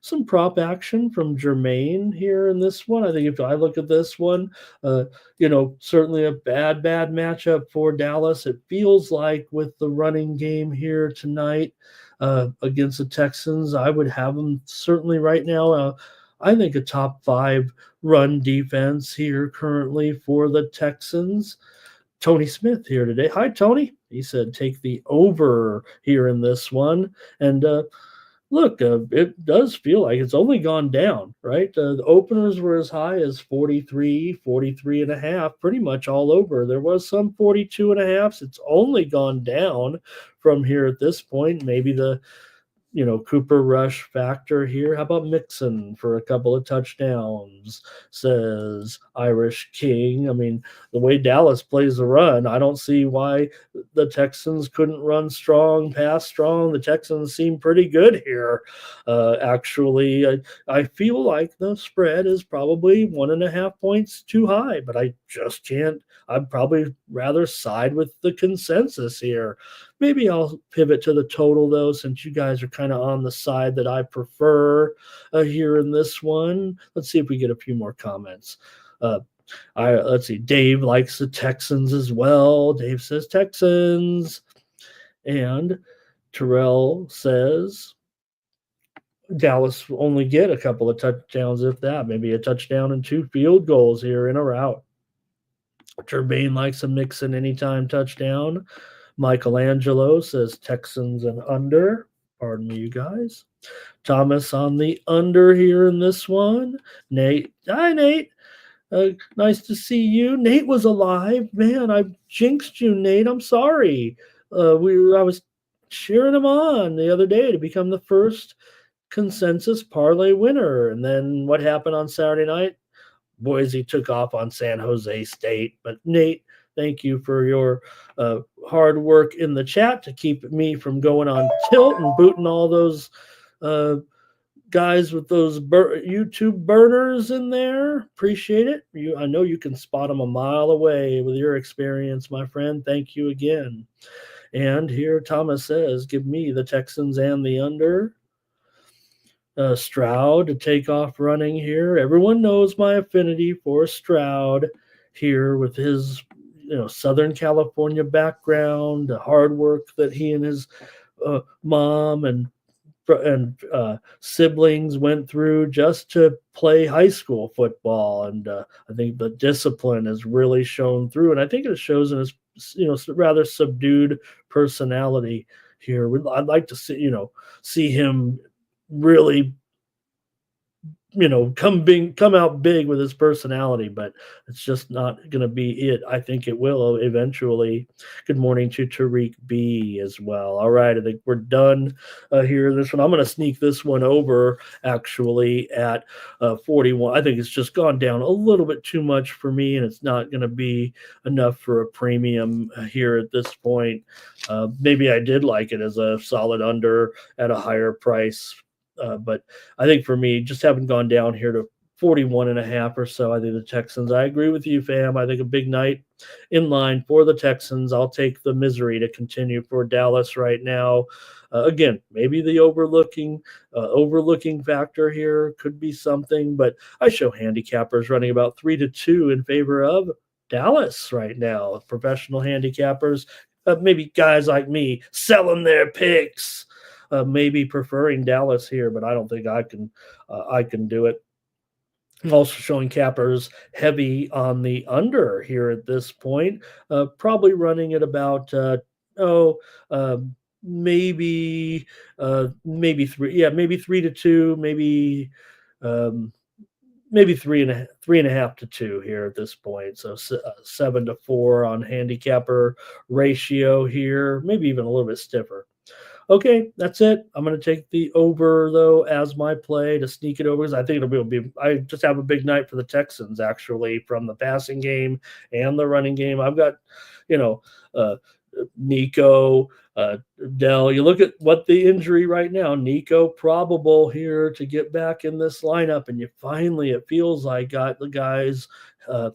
Some prop action from Jermaine here in this one. I think if I look at this one, certainly a bad matchup for Dallas. It feels like with the running game here tonight against the Texans, I would have them certainly right now. I think a top 5 run defense here currently for the Texans. Tony Smith here today. Hi, Tony. He said take the over here in this one. And look, it does feel like it's only gone down, right? The openers were as high as 43 and a half, pretty much all over. There was some 42 and a half. It's only gone down from here at this point. Maybe the Cooper Rush factor here. How about Mixon for a couple of touchdowns, says Irish King. I mean, the way Dallas plays the run, I don't see why the Texans couldn't run strong, pass strong. The Texans seem pretty good here. Actually, I feel like the spread is probably 1.5 points too high, but I just can't. I'd probably rather side with the consensus here. Maybe I'll pivot to the total, though, since you guys are kind of on the side that I prefer here in this one. Let's see if we get a few more comments. Let's see. Dave likes the Texans as well. Dave says Texans. And Terrell says Dallas will only get a couple of touchdowns, if that. Maybe a touchdown and 2 field goals here in a rout. Turbane likes a Mixon anytime touchdown. Michelangelo says Texans and under. Pardon me, you guys. Thomas on the under here in this one. Nate. Hi, Nate. Nice to see you. Nate was alive. Man, I jinxed you, Nate. I'm sorry. I was cheering him on the other day to become the first consensus parlay winner. And then what happened on Saturday night? Boise took off on San Jose State. But Nate, thank you for your hard work in the chat to keep me from going on tilt and booting all those guys with those YouTube burners in there. Appreciate it. I know you can spot them a mile away with your experience, my friend. Thank you again. And here Thomas says, give me the Texans and the under. Stroud to take off running here. Everyone knows my affinity for Stroud here with his Southern California background, the hard work that he and his mom and siblings went through just to play high school football. And I think the discipline has really shown through. And I think it shows in his rather subdued personality here. I'd like to see him really come out big with his personality, but it's just not going to be it. I think it will eventually. Good morning to Tariq B as well. All right, I think we're done here. This one, I'm going to sneak this one over actually at 41. I think it's just gone down a little bit too much for me, and it's not going to be enough for a premium here at this point. Maybe I did like it as a solid under at a higher price. But I think for me, just having gone down here to 41.5 or so, I think the Texans, I agree with you, fam. I think a big night in line for the Texans. I'll take the misery to continue for Dallas right now. Again, maybe the overlooking factor here could be something, but I show handicappers running about 3-2 in favor of Dallas right now. Professional handicappers, maybe guys like me selling their picks, maybe preferring Dallas here, but I don't think I can do it. I'm also showing cappers heavy on the under here at this point, probably running at about oh uh, maybe maybe three, yeah, maybe 3 to 2, um, maybe 3.5 to 2 here at this point. So 7 to 4 on handicapper ratio here, maybe even a little bit stiffer. Okay, that's it. I'm going to take the over though as my play to sneak it over because I think it'll be. I just have a big night for the Texans actually from the passing game and the running game. I've got, you know, uh, Nico, uh, Dell. You look at what the injury right now. Nico probable here to get back in this lineup, and you finally it feels like got the guys. Uh,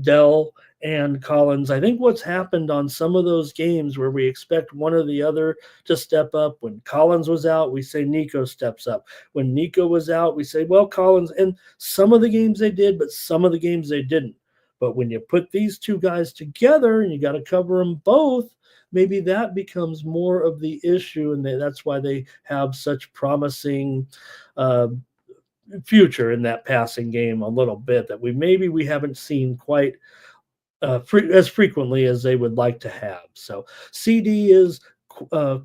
Dell and Collins. I think what's happened on some of those games where we expect one or the other to step up. When Collins was out, we say Nico steps up. When Nico was out, we say, well, Collins. And some of the games they did, but some of the games they didn't. But when you put these two guys together and you got to cover them both, maybe that becomes more of the issue. And that's why they have such promising uh, future in that passing game a little bit that we haven't seen quite as frequently as they would like to have. So CD is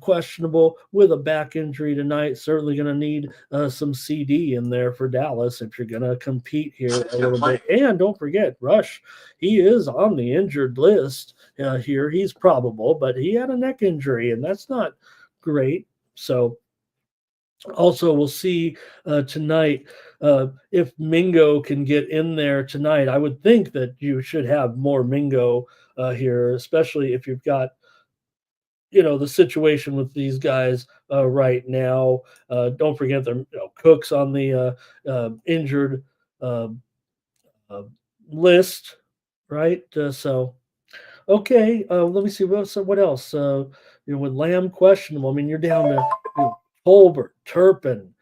questionable with a back injury tonight. Certainly going to need some CD in there for Dallas if you're going to compete here a little bit. And don't forget, Rush, he is on the injured list here. He's probable, but he had a neck injury, and that's not great. So also, we'll see tonight if Mingo can get in there tonight. I would think that you should have more Mingo here, especially if you've got the situation with these guys right now. Don't forget their Cooks on the injured uh, uh, list, right? So okay, let me see what else. With Lamb questionable, I mean, you're down to Colbert, Turpin.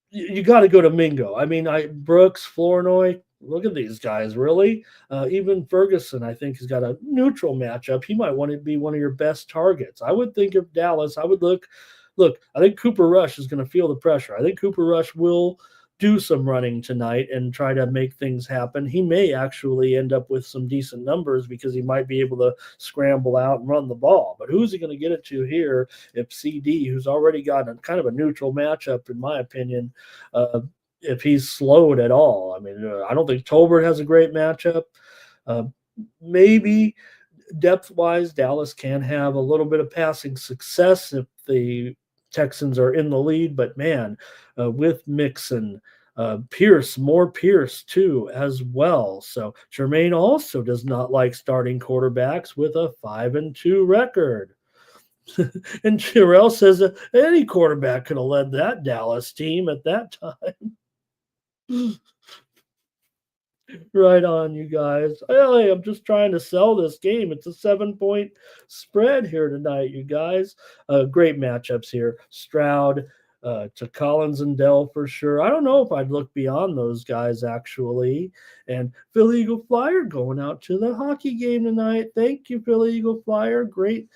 You got to go to Mingo. I mean, Brooks, Flournoy. Look at these guys, really. Even Ferguson, I think, has got a neutral matchup. He might want to be one of your best targets. I would think of Dallas. I would look. I think Cooper Rush is going to feel the pressure. I think Cooper Rush will do some running tonight and try to make things happen. He may actually end up with some decent numbers because he might be able to scramble out and run the ball. But who's he going to get it to here if CD, who's already got a kind of a neutral matchup, in my opinion, if he's slowed at all? I mean, I don't think Tolbert has a great matchup. Maybe depth-wise, Dallas can have a little bit of passing success if the Texans are in the lead, but man, with Mixon, more Pierce too as well. So Jermaine also does not like starting quarterbacks with a 5-2 record. And Terrell says any quarterback could have led that Dallas team at that time. Right on, you guys. Hey, I'm just trying to sell this game. It's a 7-point spread here tonight, you guys. Great matchups here. Stroud to Collins and Dell for sure. I don't know if I'd look beyond those guys, actually. And Philly Eagle Flyer going out to the hockey game tonight. Thank you, Philly Eagle Flyer. Great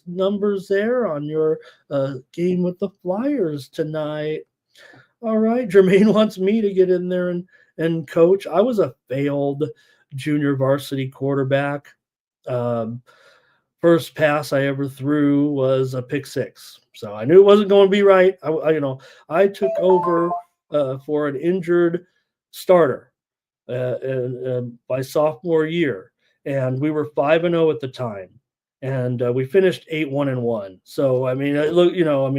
numbers there on your game with the Flyers tonight. All right. Jermaine wants me to get in there and coach. I was a failed junior varsity quarterback. First pass I ever threw was a pick six. So I knew it wasn't going to be right. I took over for an injured starter by sophomore year, and we were 5-0 at the time. And we finished 8-1-1. So I mean,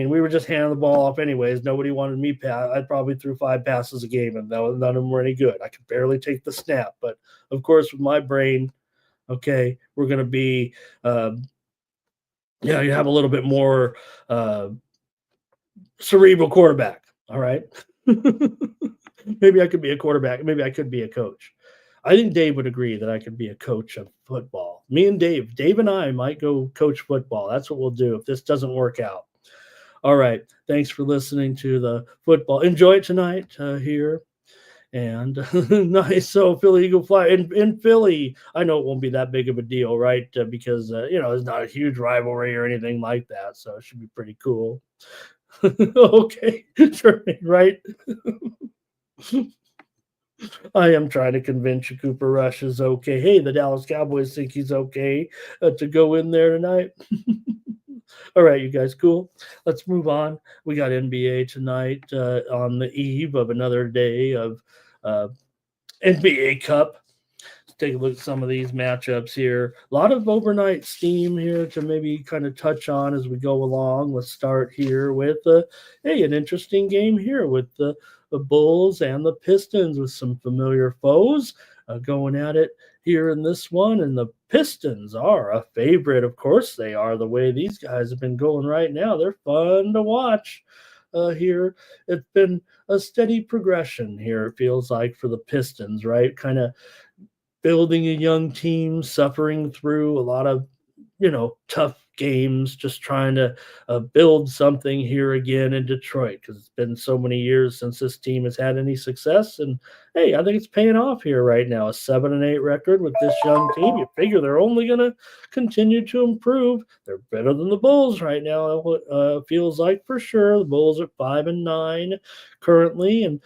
we were just handing the ball off anyways. Nobody wanted me pass. I probably threw 5 passes a game, and none of them were any good. I could barely take the snap. But of course, with my brain, okay, we're going to be, you have a little bit more cerebral quarterback. All right, maybe I could be a quarterback. Maybe I could be a coach. I think Dave would agree that I could be a coach of football. Me and Dave and I might go coach football. That's what we'll do if this doesn't work out. All right. Thanks for listening to the football. Enjoy it tonight here. And nice. So Philly Eagle fly in Philly. I know it won't be that big of a deal, right? Because it's not a huge rivalry or anything like that, so it should be pretty cool. Okay, sure, right. I am trying to convince you Cooper Rush is okay. Hey, the Dallas Cowboys think he's okay to go in there tonight. All right, you guys, cool. Let's move on. We got NBA tonight on the eve of another day of uh, NBA Cup. Let's take a look at some of these matchups here. A lot of overnight steam here to maybe kind of touch on as we go along. Let's start here with an interesting game here with the Bulls and the Pistons with some familiar foes going at it here in this one. And the Pistons are a favorite. Of course, they are. The way these guys have been going right now, they're fun to watch. Here, it's been a steady progression here. It feels like for the Pistons, right? Kind of building a young team, suffering through a lot of, tough games, just trying to build something here again in Detroit because it's been so many years since this team has had any success. And hey, I think it's paying off here right now. A 7-8 record with this young team. You figure they're only going to continue to improve. They're better than the Bulls right now. Feels like for sure. The Bulls are 5-9 currently, and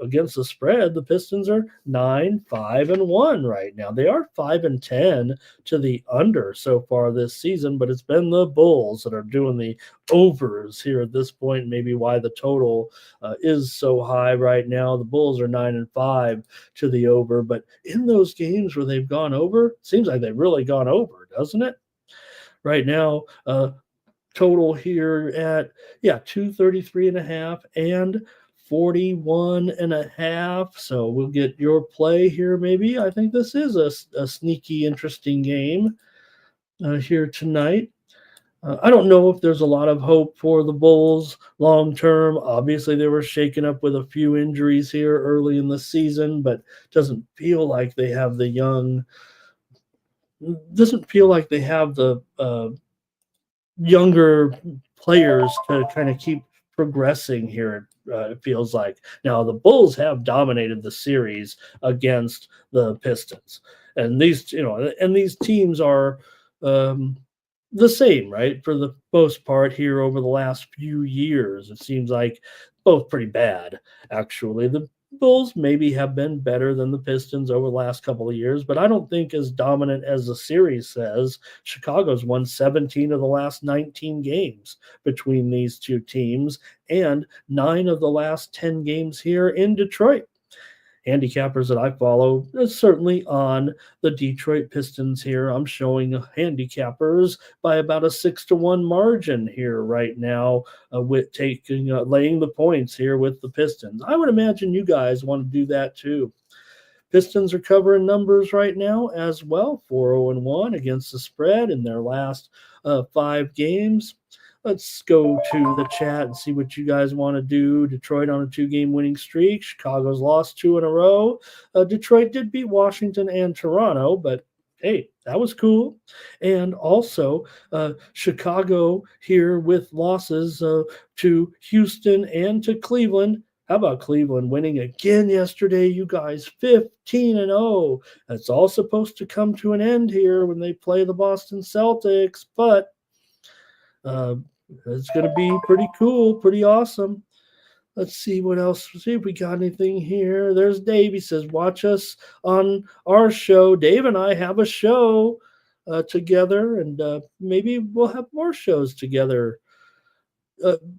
against the spread, the Pistons are 9-5-1 right now. They are 5-10 to the under so far this season, but it's been the Bulls that are doing the overs here at this point. Maybe why the total is so high right now. The Bulls are 9-5 to the over, but in those games where they've gone over, seems like they've really gone over, doesn't it? Right now, total here at 233.5 and 41.5. So we'll get your play here. Maybe I think this is a sneaky, interesting game here tonight. I don't know if there's a lot of hope for the Bulls long term. Obviously, they were shaken up with a few injuries here early in the season, but doesn't feel like they have the young. Doesn't feel like they have the younger players to kind of keep progressing here. It feels like now the Bulls have dominated the series against the Pistons, and these teams are um, the same, right? For the most part here over the last few years, it seems like both pretty bad. Actually, the Bulls maybe have been better than the Pistons over the last couple of years, but I don't think as dominant as the series says. Chicago's won 17 of the last 19 games between these two teams and 9 of the last 10 games here in Detroit. Handicappers that I follow is certainly on the Detroit Pistons here. I'm showing handicappers by about a 6-1 margin here right now, with laying the points here with the Pistons. I would imagine you guys want to do that too. Pistons are covering numbers right now as well, 4-0-1 against the spread in their last 5 games. Let's go to the chat and see what you guys want to do. Detroit on a 2-game winning streak. Chicago's lost 2 in a row. Detroit did beat Washington and Toronto, but hey, that was cool. And also, Chicago here with losses to Houston and to Cleveland. How about Cleveland winning again yesterday, you guys? 15-0. It's all supposed to come to an end here when they play the Boston Celtics, but it's going to be pretty cool, pretty awesome. Let's see what else. See if we got anything here. There's Dave. He says, watch us on our show. Dave and I have a show together, and maybe we'll have more shows together.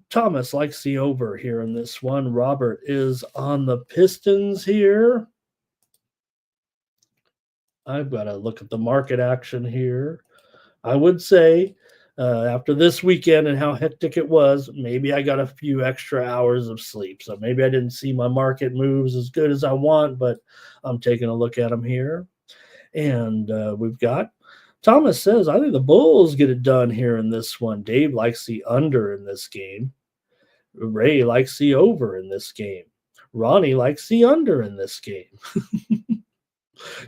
Thomas likes the over here in this one. Robert is on the Pistons here. I've got to look at the market action here. I would say after this weekend and how hectic it was, maybe I got a few extra hours of sleep. So maybe I didn't see my market moves as good as I want, but I'm taking a look at them here. And we've got Thomas says, I think the Bulls get it done here in this one. Dave likes the under in this game. Ray likes the over in this game. Ronnie likes the under in this game.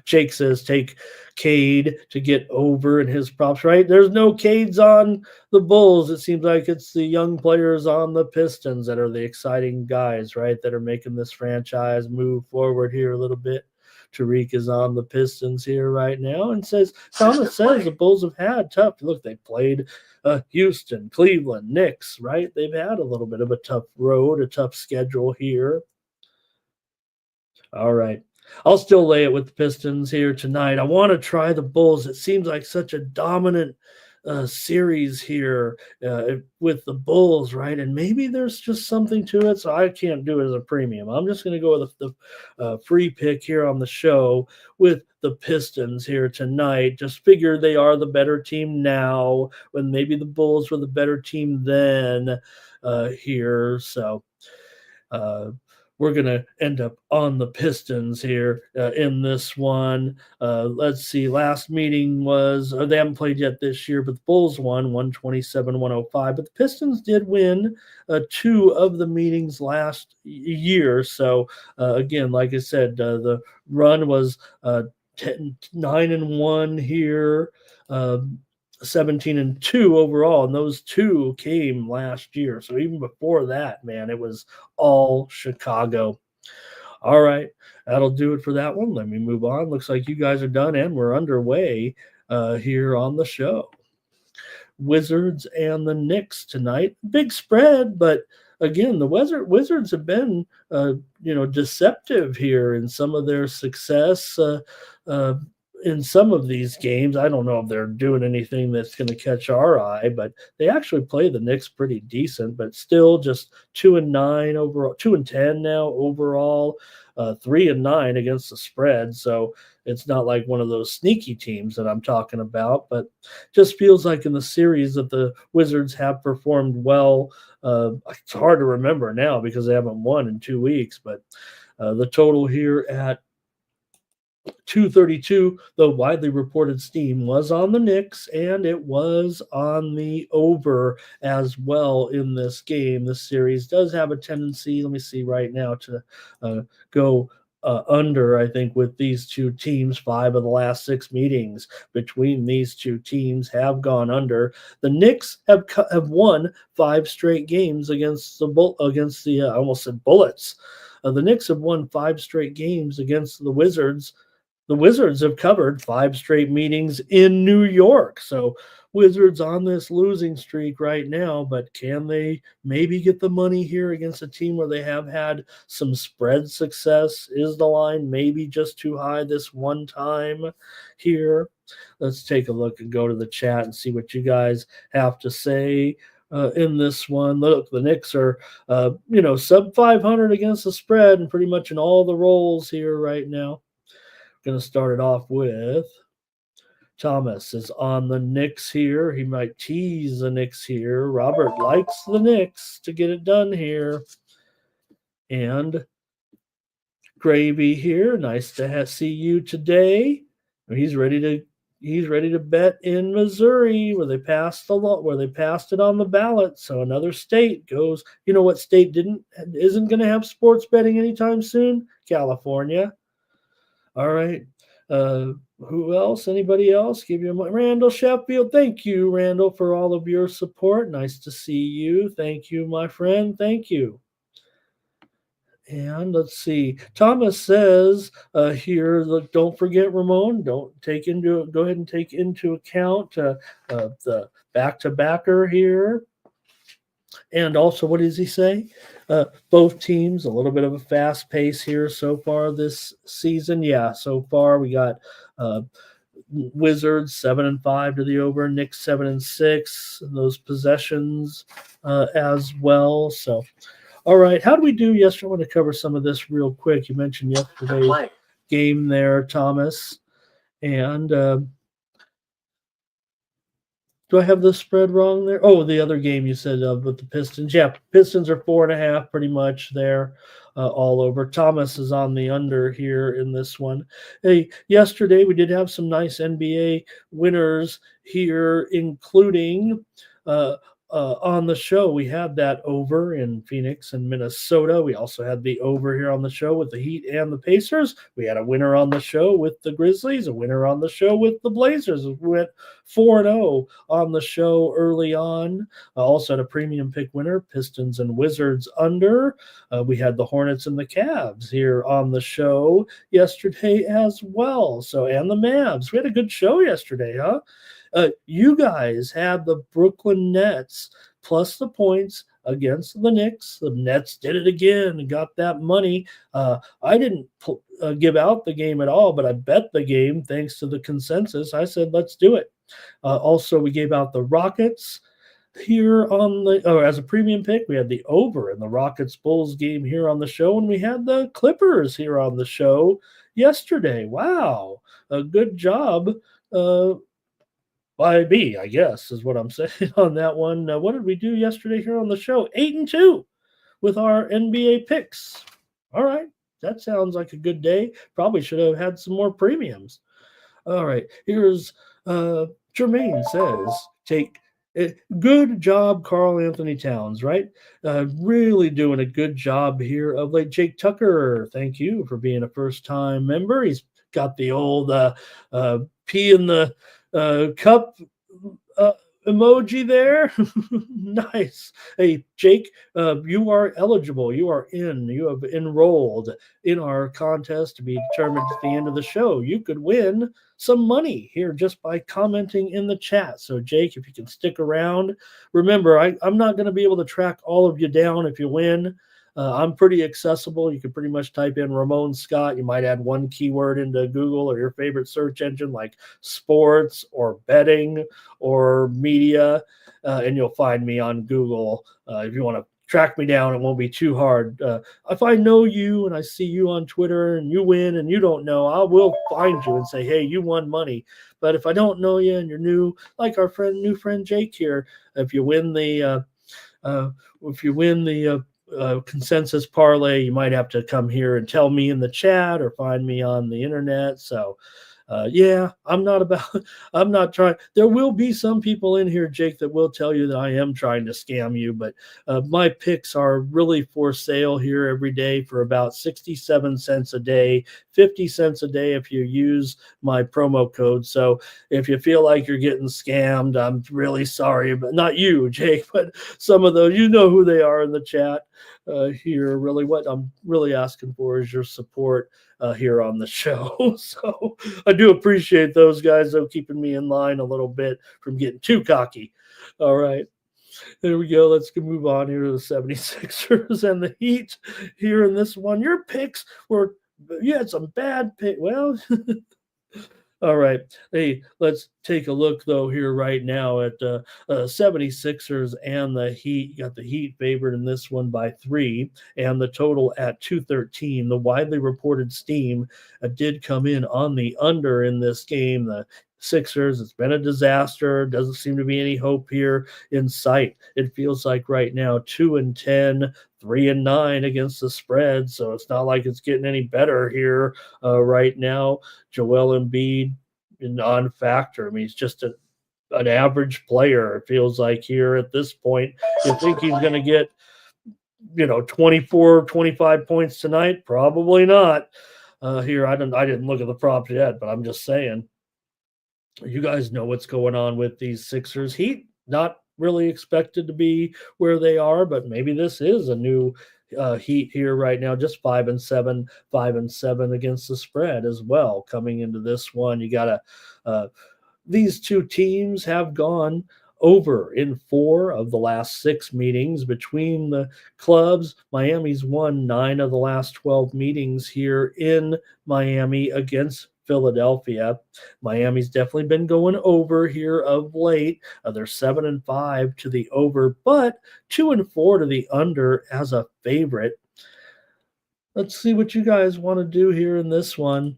Jake says take Cade to get over in his props, right? There's no Cades on the Bulls. It seems like it's the young players on the Pistons that are the exciting guys, right? That are making this franchise move forward here a little bit. Tariq is on the Pistons here right now and Thomas says the Bulls have had tough. Look, they played Houston, Cleveland, Knicks, right? They've had a little bit of a tough road, a tough schedule here. All right. I'll still lay it with the Pistons here tonight. I want to try the Bulls. It seems like such a dominant series here with the Bulls, right? And maybe there's just something to it, so I can't do it as a premium. I'm just going to go with the free pick here on the show with the Pistons here tonight. Just figure they are the better team now, when maybe the Bulls were the better team then here. So we're going to end up on the Pistons here in this one. Let's see. Last meeting was, they haven't played yet this year, but the Bulls won 127-105. But the Pistons did win 2 of the meetings last year. So, again, like I said, the run was 9-1 here. 17-2 overall, and those 2 came last year. So even before that, man, it was all Chicago. All right, that'll do it for that one. Let me move on. Looks like you guys are done, and we're underway here on the show. Wizards and the Knicks tonight. Big spread, but again, the Wizards have been, deceptive here in some of their success. In some of these games, I don't know if they're doing anything that's going to catch our eye, but they actually play the Knicks pretty decent, but still just 2-9 overall, 2-10 now overall, 3-9 against the spread. So it's not like one of those sneaky teams that I'm talking about, but just feels like in the series that the Wizards have performed well. It's hard to remember now because they haven't won in 2 weeks, but the total here at 232, the widely reported steam was on the Knicks, and it was on the over as well in this game. This series does have a tendency, let me see right now, to go under, I think, with these 2 teams. 5 of the last 6 meetings between these 2 teams have gone under. The Knicks have won 5 straight games against the I almost said Bullets. The Knicks have won 5 straight games against the Wizards. The Wizards have covered 5 straight meetings in New York. So Wizards on this losing streak right now, but can they maybe get the money here against a team where they have had some spread success? Is the line maybe just too high this one time here? Let's take a look and go to the chat and see what you guys have to say. In this one, look, the Knicks are, sub 500 against the spread and pretty much in all the roles here right now. Going to start it off with Thomas is on the Knicks here. He might tease the Knicks here. Robert likes the Knicks to get it done here. And Gravy here. Nice to see you today. He's ready to bet in Missouri where they passed it on the ballot. So another state goes. You know what state isn't going to have sports betting anytime soon? California. All right. Who else? Anybody else? Give you Randall Sheffield. Thank you, Randall, for all of your support. Nice to see you. Thank you, my friend. Thank you. And let's see. Thomas says here, look, don't forget Ramon. Go ahead and take into account the back-to-backer here. And also, what does he say? Both teams, a little bit of a fast pace here so far this season. Yeah, so far we got Wizards 7-5 to the over, Knicks 7-6. Those possessions as well. So, all right, how do we do yesterday? I want to cover some of this real quick. You mentioned yesterday's game there, Thomas, and. Do I have the spread wrong there? Oh, the other game you said with the Pistons. Yeah, Pistons are 4.5 pretty much there all over. Thomas is on the under here in this one. Hey, yesterday we did have some nice NBA winners here, including on the show, we had that over in Phoenix and Minnesota. We also had the over here on the show with the Heat and the Pacers. We had a winner on the show with the Grizzlies, a winner on the show with the Blazers. We went 4-0 on the show early on. Also had a premium pick winner, Pistons and Wizards under. We had the Hornets and the Cavs here on the show yesterday as well. So, and the Mavs. We had a good show yesterday, huh? You guys had the Brooklyn Nets plus the points against the Knicks. The Nets did it again and got that money. I didn't give out the game at all, but I bet the game thanks to the consensus. I said, let's do it. Also, we gave out the Rockets here on the, or as a premium pick. We had the over in the Rockets Bulls game here on the show, and we had the Clippers here on the show yesterday. Wow, a good job. By me, I guess, is what I'm saying on that one. What did we do yesterday here on the show? 8-2 with our NBA picks. All right, that sounds like a good day. Probably should have had some more premiums. All right, here's Jermaine says, take good job, Carl Anthony Towns, right? Really doing a good job here of late. Jake Tucker, thank you for being a first-time member. He's got the old pee in the cup emoji there. Nice. Hey, Jake, you are eligible. You have enrolled in our contest to be determined at the end of the show. You could win some money here just by commenting in the chat. So, Jake, if you can stick around, remember, I'm not going to be able to track all of you down if you win. I'm pretty accessible. You can pretty much type in Ramon Scott. You might add one keyword into Google or your favorite search engine like sports or betting or media, and you'll find me on Google. If you want to track me down, it won't be too hard. If I know you and I see you on Twitter and you win and you don't know, I will find you and say, hey, you won money. But if I don't know you and you're new, like our new friend Jake here, if you win the consensus parlay, you might have to come here and tell me in the chat or find me on the internet. So I'm not trying. There will be some people in here, Jake, that will tell you that I am trying to scam you, but my picks are really for sale here every day for about 67 cents a day, 50 cents a day if you use my promo code. So if you feel like you're getting scammed, I'm really sorry, but not you, Jake, but some of those, you know who they are in the chat here. Really, what I'm really asking for is your support here on the show. So I do appreciate those guys, though, keeping me in line a little bit from getting too cocky. All right. There we go. Let's move on here to the 76ers and the Heat here in this one. Your picks were, you had some bad picks. Well, all right. Hey, let's take a look, though, here right now at 76ers and the Heat. You got the Heat favored in this one by 3, and the total at 213. The widely reported steam did come in on the under in this game. The Sixers, it's been a disaster. Doesn't seem to be any hope here in sight. It feels like right now 2-10, 3-9 against the spread. So it's not like it's getting any better here right now. Joel Embiid, non-factor. I mean, he's just an average player. It feels like here at this point. You think he's going to get 24, 25 points tonight? Probably not. Here, I didn't look at the props yet, but I'm just saying. You guys know what's going on with these Sixers. Heat not really expected to be where they are, but maybe this is a new Heat here right now. Just 5-7, 5-7 against the spread as well. Coming into this one, you got these two teams have gone over in 4 of the last 6 meetings between the clubs. Miami's won 9 of the last 12 meetings here in Miami against Philadelphia. Miami's definitely been going over here of late. They're 7-5 to the over, but 2-4 to the under as a favorite. Let's see what you guys want to do here in this one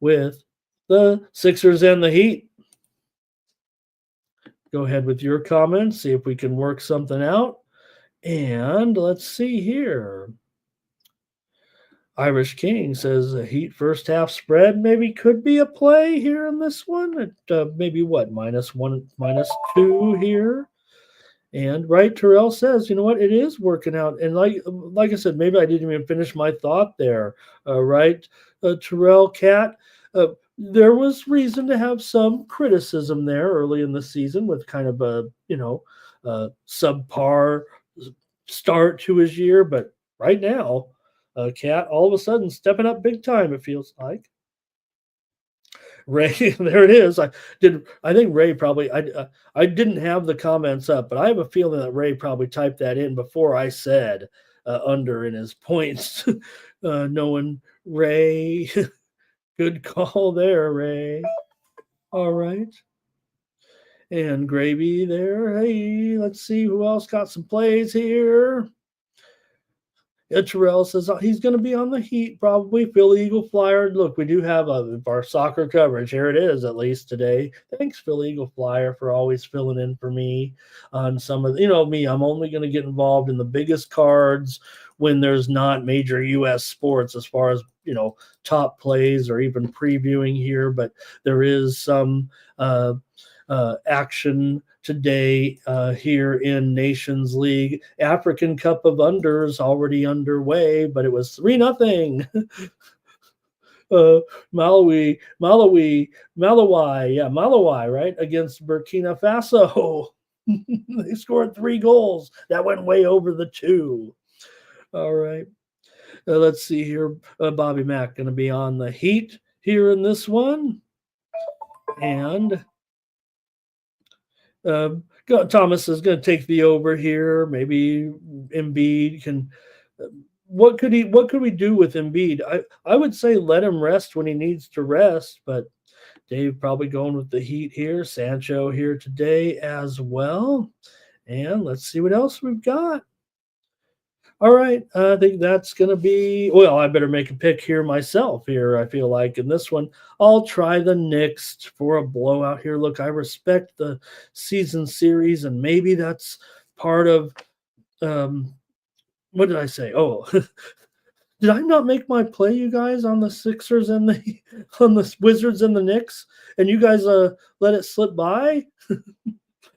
with the Sixers and the Heat. Go ahead with your comments, see if we can work something out. And let's see here. Irish King says a Heat first half spread maybe could be a play here in this one. At maybe what, -1, -2 here. And right, Terrell says, you know what, it is working out. And like I said, maybe I didn't even finish my thought there. Right, Terrell, Cat. There was reason to have some criticism there early in the season with kind of a subpar start to his year, but right now, Cat all of a sudden stepping up big time. It feels like. Ray, there it is. I think Ray probably. I didn't have the comments up, but I have a feeling that Ray probably typed that in before I said under in his points. Knowing Ray, good call there, Ray. All right, and Gravy there. Hey, let's see who else got some plays here. Terrell says he's going to be on the Heat, probably. Philly Eagle Flyer. Look, we do have our soccer coverage. Here it is, at least today. Thanks, Philly Eagle Flyer, for always filling in for me on some of me. I'm only going to get involved in the biggest cards when there's not major U.S. sports as far as, top plays or even previewing here. But there is some action today here in Nations League. African Cup of Unders already underway, but it was 3-0. Malawi, right, against Burkina Faso. They scored 3 goals. That went way over the 2. All right. Let's see here. Bobby Mack going to be on the Heat here in this one. And Thomas is going to take the over here. Maybe Embiid can. What could we do with Embiid? I would say let him rest when he needs to rest, but Dave probably going with the Heat here. Sancho here today as well. And let's see what else we've got. All right, I think that's going to be, well, I better make a pick here myself here, I feel like. In this one, I'll try the Knicks for a blowout here. Look, I respect the season series, and maybe that's part of, what did I say? Oh, did I not make my play, you guys, on the Sixers and on the Wizards and the Knicks? And you guys let it slip by?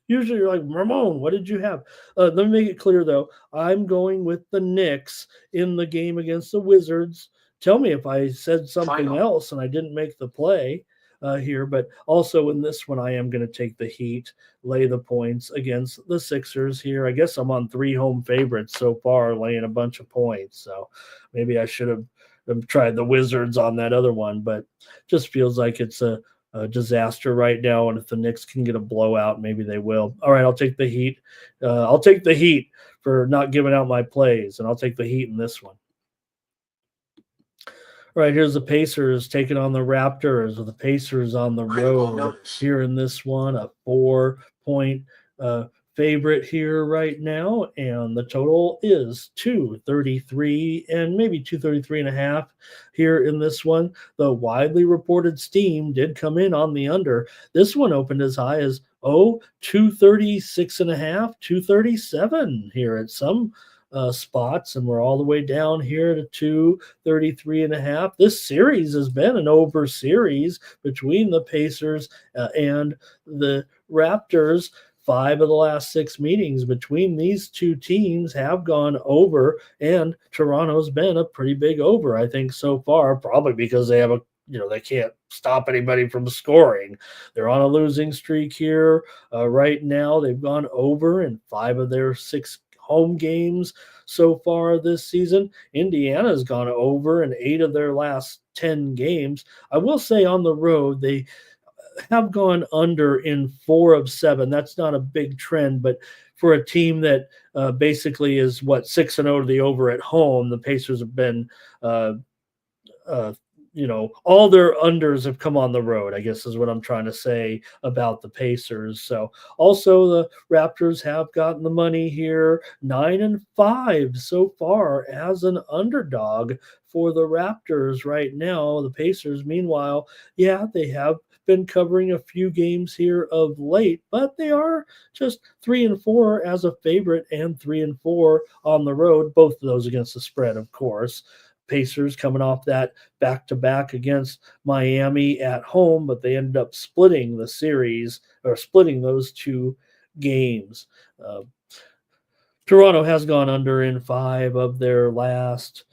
Usually you're like, Ramon, what did you have? Let me make it clear, though. I'm going with the Knicks in the game against the Wizards. Tell me if I said something else and I didn't make the play here. But also in this one, I am going to take the Heat, lay the points against the Sixers here. I guess I'm on 3 home favorites so far, laying a bunch of points. So maybe I should have tried the Wizards on that other one. But just feels like it's a disaster right now, and if the Knicks can get a blowout, maybe they will. All right, I'll take the Heat. I'll take the Heat for not giving out my plays, and I'll take the Heat in this one. All right, here's the Pacers taking on the Raptors, with the Pacers on the road here in this one, a 4-point favorite here right now, and the total is 233 and maybe 233.5 here in this one. The widely reported steam did come in on the under. This one opened as high as 236.5, 237 here at some spots, and we're all the way down here to 233.5. This series has been an over series between the Pacers and the Raptors. 5 of the last 6 meetings between these two teams have gone over, and Toronto's been a pretty big over, I think, so far, probably because they have they can't stop anybody from scoring. They're on a losing streak here. Right now, they've gone over in 5 of their 6 home games so far this season. Indiana's gone over in 8 of their last 10 games. I will say on the road, they have gone under in 4 of 7. That's not a big trend, but for a team that basically is 6-0 to the over at home, the Pacers have been all their unders have come on the road, I guess is what I'm trying to say about the Pacers. So also the Raptors have gotten the money here, 9-5 so far as an underdog for the Raptors right now. The Pacers, meanwhile, they have been covering a few games here of late, but they are just 3-4 as a favorite and 3-4 on the road, both of those against the spread, of course. Pacers coming off that back-to-back against Miami at home, but they ended up splitting the series, or splitting those 2 games. Toronto has gone under in 5 of their last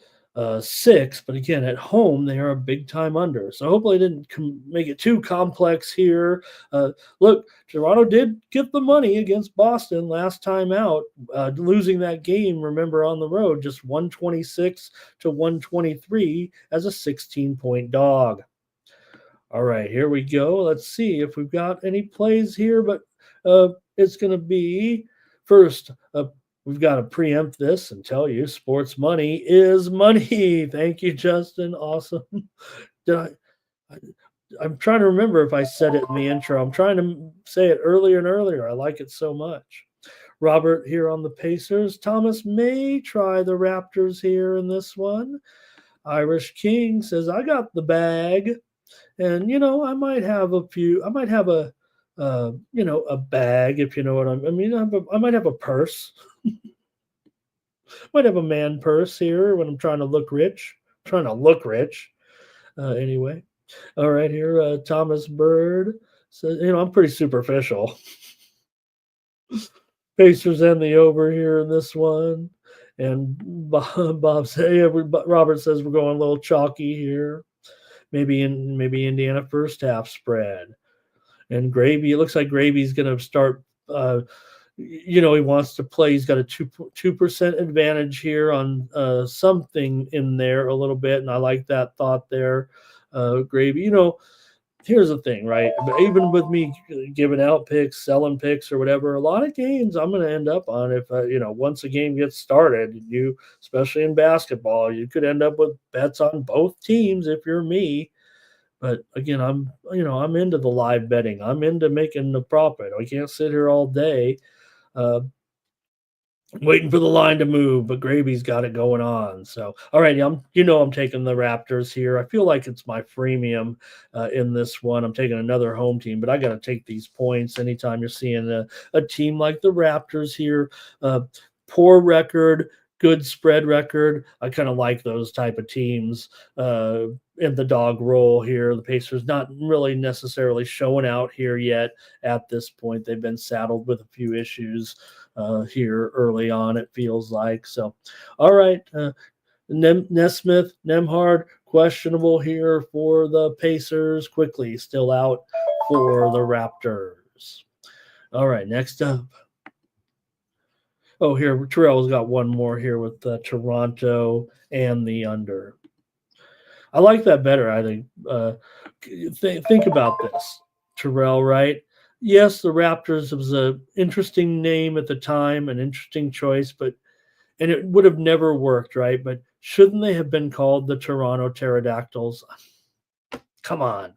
6, but again, at home, they are a big time under. So hopefully, I didn't make it too complex here. Uh, Look, Toronto did get the money against Boston last time out, losing that game, remember, on the road, just 126 to 123 as a 16-point dog. All right, here we go. Let's see if we've got any plays here, but it's going to be first. We've got to preempt this and tell you sports money is money. Thank you, Justin. Awesome. Did I, I'm trying to remember if I said it in the intro. I'm trying to say it earlier and earlier. I like it so much. Robert here on the Pacers. Thomas may try the Raptors here in this one. Irish King says, I got the bag. And I might have a few. I might have a bag, if you know what I mean. I might have a purse. Might have a man purse here when I'm trying to look rich. Trying to look rich. Anyway, all right. Here, Thomas Bird says, I'm pretty superficial. Pacers and the over here in this one. And Bob said, yeah, Robert says we're going a little chalky here. Maybe Indiana first half spread. And Gravy, it looks like Gravy's going to start. He wants to play. He's got a 2% advantage here on something in there a little bit, and I like that thought there. Gravy, here's the thing, right? Even with me giving out picks, selling picks, or whatever, a lot of games I'm going to end up on if once a game gets started. Especially in basketball, you could end up with bets on both teams if you're me. But again, I'm into the live betting. I'm into making the profit. I can't sit here all day uh, waiting for the line to move, but Gravy's got it going on. So, all right, I'm taking the Raptors here. I feel like it's my freemium in this one. I'm taking another home team, but I got to take these points anytime you're seeing a team like the Raptors here. Poor record, good spread record. I kind of like those type of teams in the dog role here. The Pacers not really necessarily showing out here yet at this point. They've been saddled with a few issues here early on, it feels like. So, all right. Nesmith, Nemhard, questionable here for the Pacers. Quickly, still out for the Raptors. All right, next up. Oh, here, Terrell's got one more here with Toronto and the under. I like that better, I think. Think about this, Terrell, right? Yes, the Raptors was an interesting name at the time, an interesting choice, and it would have never worked, right? But shouldn't they have been called the Toronto Pterodactyls? Come on.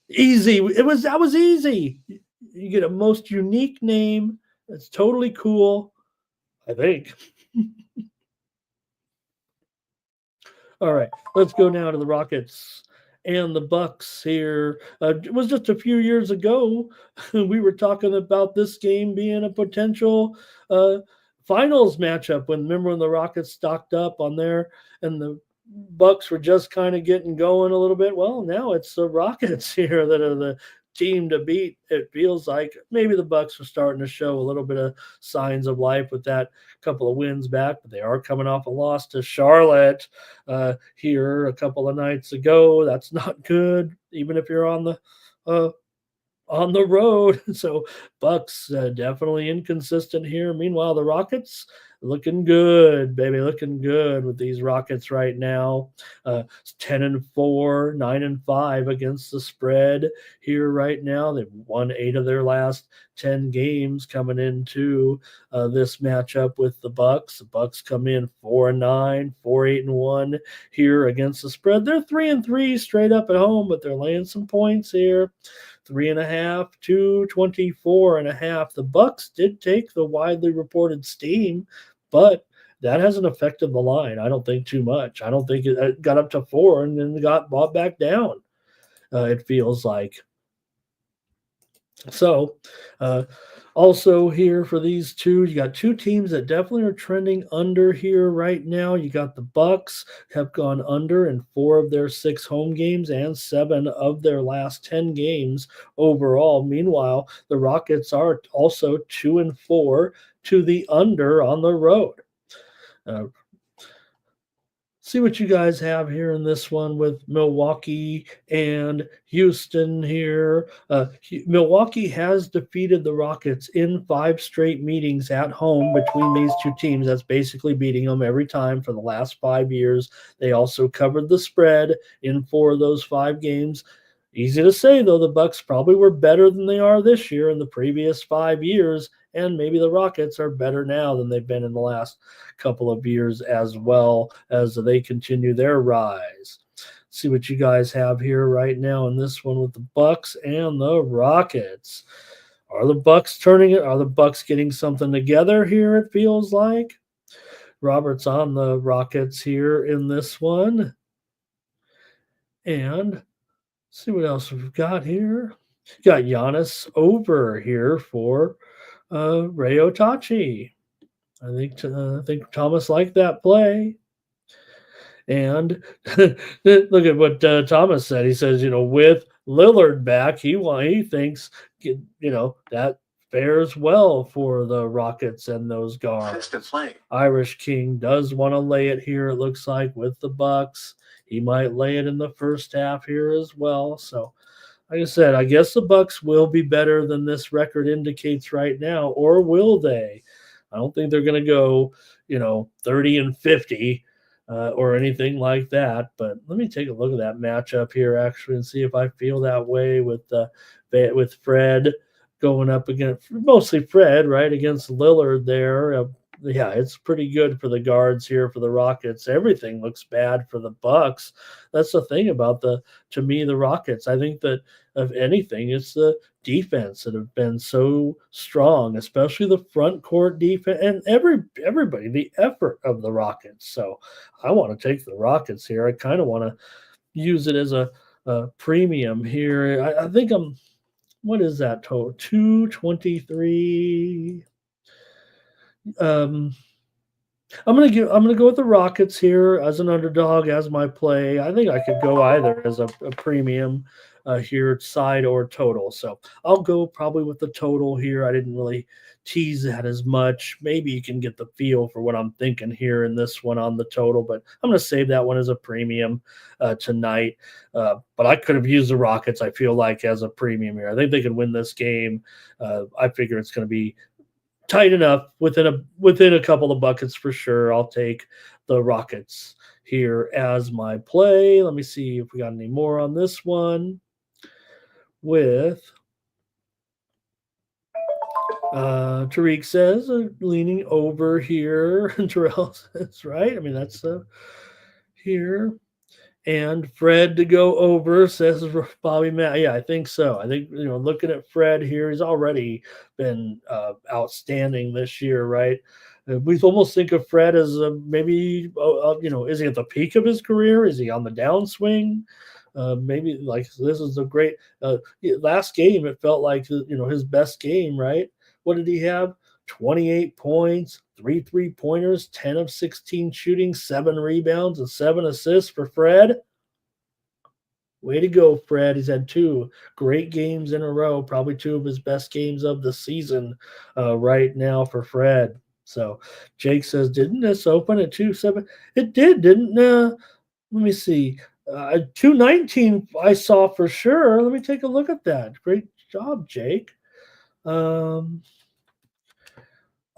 Easy. That was easy. You get a most unique name. It's totally cool, I think. All right, let's go now to the Rockets and the Bucks here. It was just a few years ago we were talking about this game being a potential finals matchup. Remember when the Rockets stocked up on there and the Bucks were just kind of getting going a little bit? Well, now it's the Rockets here that are the team to beat. It feels like maybe the Bucks are starting to show a little bit of signs of life with that couple of wins back, but they are coming off a loss to Charlotte here a couple of nights ago. That's not good, even if you're on the road. So Bucks definitely inconsistent here. Meanwhile, the Rockets looking good, baby, looking good with these Rockets right now. 10-4, 9-5 against the spread here right now. They've won 8 of their last 10 games coming into this matchup with the Bucks. The Bucks come in 4-9, 4-8-1 here against the spread. They're 3-3 straight up at home, but they're laying some points here. 3.5 to 24.5. The Bucks did take the widely reported steam, but that hasn't affected the line. I don't think too much. I don't think it got up to 4 and then got bought back down. It feels like. So, also here for these two, you got two teams that definitely are trending under here right now. You got the Bucks have gone under in 4 of their 6 home games and 7 of their last 10 games overall. Meanwhile, the Rockets are also 2-4 to the under on the road. Uh, see what you guys have here in this one with Milwaukee and Houston here. Milwaukee has defeated the Rockets in 5 straight meetings at home between these two teams. That's basically beating them every time for the last 5 years. They also covered the spread in 4 of those 5 games. Easy to say though, the Bucks probably were better than they are this year in the previous 5 years, and maybe the Rockets are better now than they've been in the last couple of years as well as they continue their rise. See what you guys have here right now in this one with the Bucks and the Rockets. Are the Bucks turning it? Are the Bucks getting something together here? It feels like Robert's on the Rockets here in this one, and see what else we've got here. Got Giannis over here for Ray Otachi. I think Thomas liked that play. And look at what Thomas said. He says, with Lillard back, he thinks, that fares well for the Rockets and those guards. Irish King does want to lay it here. It looks like with the Bucks, he might lay it in the first half here as well. So, like I said, I guess the Bucks will be better than this record indicates right now, or will they? I don't think they're going to go, 30-50 or anything like that. But let me take a look at that matchup here actually and see if I feel that way with Fred going up against mostly Fred right against Lillard there. Yeah, it's pretty good for the guards here for the Rockets. Everything looks bad for the Bucks. That's the thing about to me the Rockets. I think that if anything, it's the defense that have been so strong, especially the front court defense and everybody, the effort of the Rockets. So I want to take the Rockets here. I kind of want to use it as a premium here. I think what is that total? 223. I'm gonna go with the Rockets here as an underdog as my play. I think I could go either as a premium here, side or total. So I'll go probably with the total here. I didn't really tease that as much. Maybe you can get the feel for what I'm thinking here in this one on the total, but I'm gonna save that one as a premium tonight. But I could have used the Rockets. I feel like as a premium here. I think they could win this game. I figure it's going to be tight enough within a couple of buckets for sure. I'll take the Rockets here as my play. Let me see if we got any more on this one with Tariq says leaning over here. Terrell says right. I mean that's here. And Fred to go over, says Bobby Matt. Yeah, I think so. I think, looking at Fred here, he's already been outstanding this year, right? We almost think of Fred as maybe, is he at the peak of his career? Is he on the downswing? Maybe like this is a great last game. It felt like, his best game, right? What did he have? 28 points, 3 3-pointers, 10 of 16 shooting, 7 rebounds, and 7 assists for Fred. Way to go, Fred. He's had 2 great games in a row, probably 2 of his best games of the season right now for Fred. So Jake says, didn't this open at 2-7? It did, didn't let me see. 219 I saw for sure. Let me take a look at that. Great job, Jake.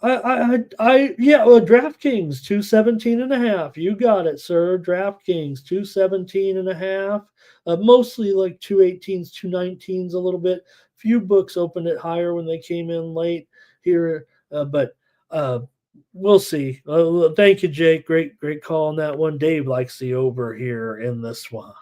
Yeah, well, DraftKings 217.5. You got it, sir. DraftKings 217.5. Mostly like 218s, 219s, a little bit. Few books opened it higher when they came in late here, but we'll see. Thank you, Jake. Great call on that one. Dave likes the over here in this one.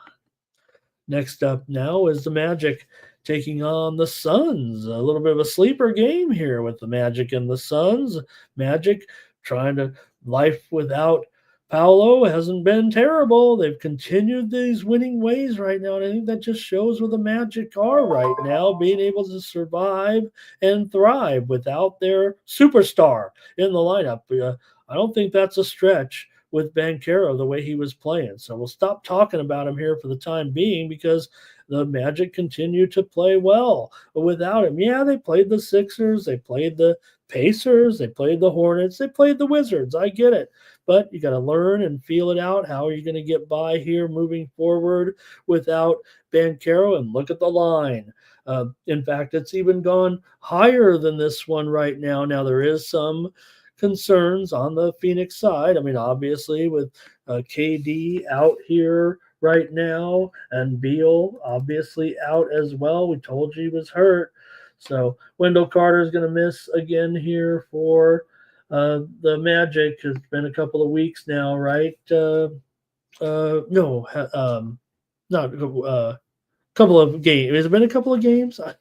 Next up now is the Magic taking on the Suns. A little bit of a sleeper game here with the Magic and the Suns. Magic trying to life without Paolo hasn't been terrible. They've continued these winning ways right now. And I think that just shows where the Magic are right now, being able to survive and thrive without their superstar in the lineup. I don't think that's a stretch with Bancaro the way he was playing. So we'll stop talking about him here for the time being because the Magic continue to play well without him. Yeah, they played the Sixers, they played the Pacers, they played the Hornets, they played the Wizards. I get it, but you got to learn and feel it out. How are you going to get by here moving forward without Bancaro? And look at the line. In fact, it's even gone higher than this one right now. Now, there is some concerns on the Phoenix side. I mean, obviously, with KD out here right now and Beal obviously out as well. We told you he was hurt. So Wendell Carter is going to miss again here for the Magic. It's been a couple of weeks now, right? No, not a couple of games. Has it been a couple of games? I'm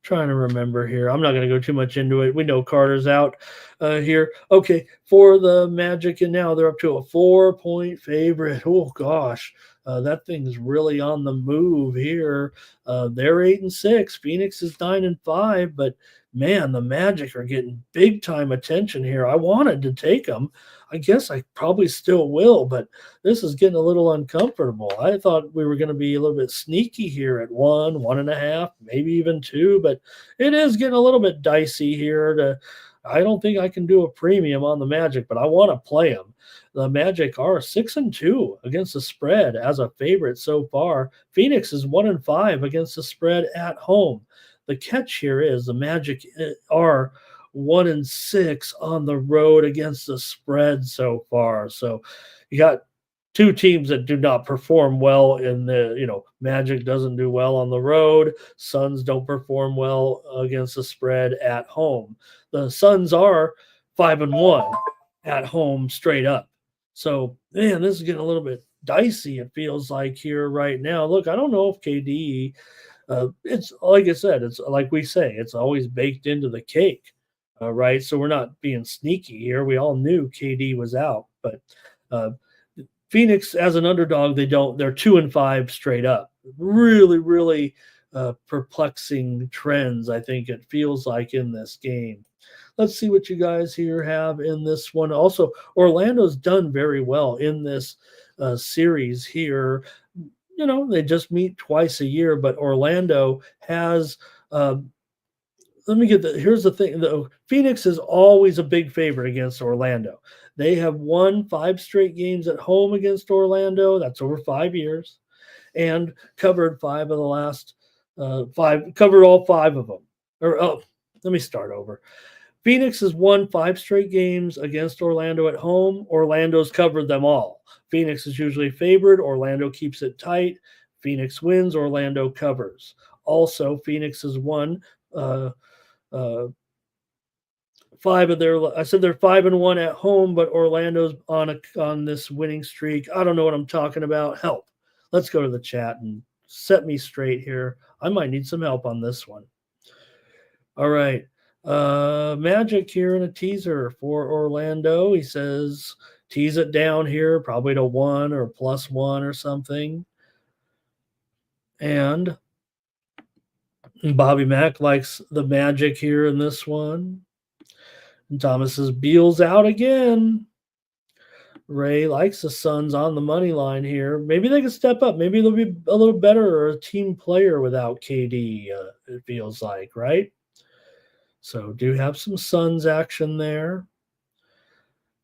trying to remember here. I'm not going to go too much into it. We know Carter's out here. Okay, for the Magic, and now they're up to a 4-point favorite. Oh gosh, that thing's really on the move here. They're 8-6. Phoenix is 9-5, but man, the Magic are getting big time attention here. I wanted to take them. I guess I probably still will, but this is getting a little uncomfortable. I thought we were going to be a little bit sneaky here at 1.5, maybe even 2, but it is getting a little bit dicey here. I don't think I can do a premium on the Magic, but I want to play them. The Magic are 6-2 against the spread as a favorite so far. Phoenix is 1-5 against the spread at home. The catch here is the Magic are 1-6 on the road against the spread so far. So you got two teams that do not perform well in Magic doesn't do well on the road. Suns don't perform well against the spread at home. The Suns are 5-1 at home straight up. So man, this is getting a little bit dicey. It feels like here right now. Look, I don't know if KD. It's like I said. It's like we say. It's always baked into the cake, right? So we're not being sneaky here. We all knew KD was out, but uh, Phoenix as an underdog, they're 2-5 straight up. Really, really perplexing trends, I think it feels like in this game. Let's see what you guys here have in this one. Also, Orlando's done very well in this series here. They just meet twice a year, but Orlando has here's the thing though. Phoenix is always a big favorite against Orlando. They have won 5 straight games at home against Orlando. That's over 5 years, and covered 5 of the last 5. Covered all 5 of them. Let me start over. Phoenix has won 5 straight games against Orlando at home. Orlando's covered them all. Phoenix is usually favored. Orlando keeps it tight. Phoenix wins. Orlando covers. Also, Phoenix has won 5 of their. I said they're 5-1 at home, but Orlando's on this winning streak. I don't know what I'm talking about. Help. Let's go to the chat and set me straight here. I might need some help on this one. All right. Magic here in a teaser for Orlando. He says tease it down here, probably to 1 or +1 or something. And Bobby Mack likes the Magic here in this one. And Thomas says Beal's out again. Ray likes the Suns on the money line here. Maybe they can step up. Maybe they'll be a little better or a team player without KD, it feels like, right? So do have some Suns action there.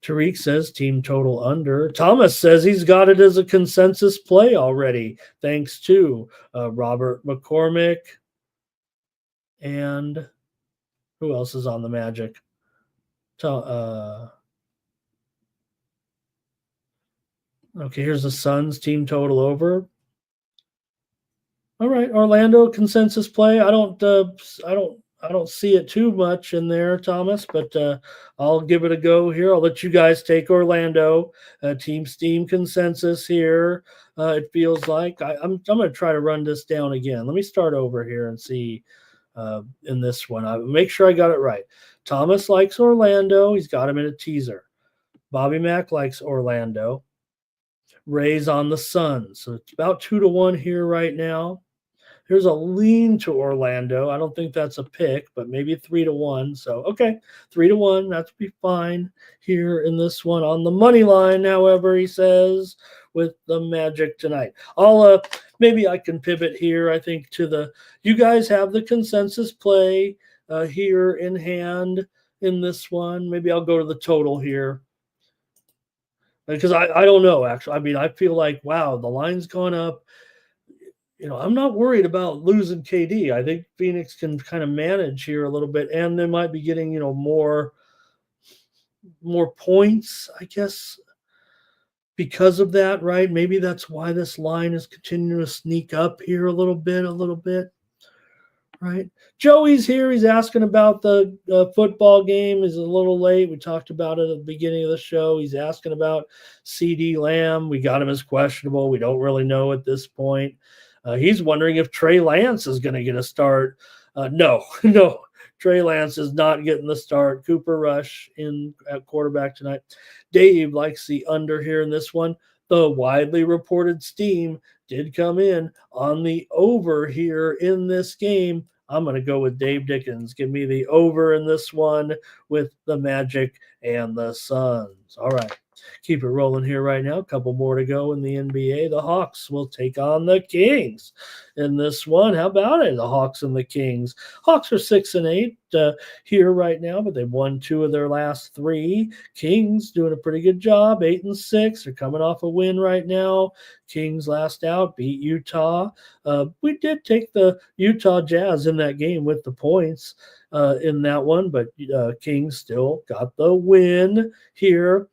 Tariq says team total under. Thomas says he's got it as a consensus play already, thanks to Robert McCormick. And who else is on the Magic? Okay, here's the Suns team total over. All right, Orlando consensus play. I don't see it too much in there, Thomas, but I'll give it a go here. I'll let you guys take Orlando. Team Steam consensus here. It feels like I'm going to try to run this down again. Let me start over here and see in this one. I'll make sure I got it right. Thomas likes Orlando. He's got him in a teaser. Bobby Mack likes Orlando. Rays on the Suns. So it's about 2-1 here right now. Here's a lean to Orlando. I don't think that's a pick, but maybe 3-1. So, okay, 3-1. That would be fine here in this one. On the money line, however, he says, with the Magic tonight. Maybe I can pivot here, I think, you guys have the consensus play here in hand in this one. Maybe I'll go to the total here. Because I don't know, actually. I mean, I feel like, wow, the line's gone up. I'm not worried about losing KD. I think Phoenix can kind of manage here a little bit, and they might be getting, more points, I guess, because of that, right? Maybe that's why this line is continuing to sneak up here a little bit. Right. Joey's here. He's asking about the football game. He's a little late. We talked about it at the beginning of the show. He's asking about CD Lamb. We got him as questionable. We don't really know at this point. He's wondering if Trey Lance is going to get a start. No. Trey Lance is not getting the start. Cooper Rush in at quarterback tonight. Dave likes the under here in this one. The widely reported steam did come in on the over here in this game. I'm going to go with Dave Dickens. Give me the over in this one with the Magic and the Suns. All right. Keep it rolling here right now. A couple more to go in the NBA. The Hawks will take on the Kings in this one. How about it? The Hawks and the Kings. Hawks are 6-8 here right now, but they've won 2 of their last 3. Kings doing a pretty good job, 8-6. They're coming off a win right now. Kings last out, beat Utah. We did take the Utah Jazz in that game with the points in that one, but Kings still got the win here.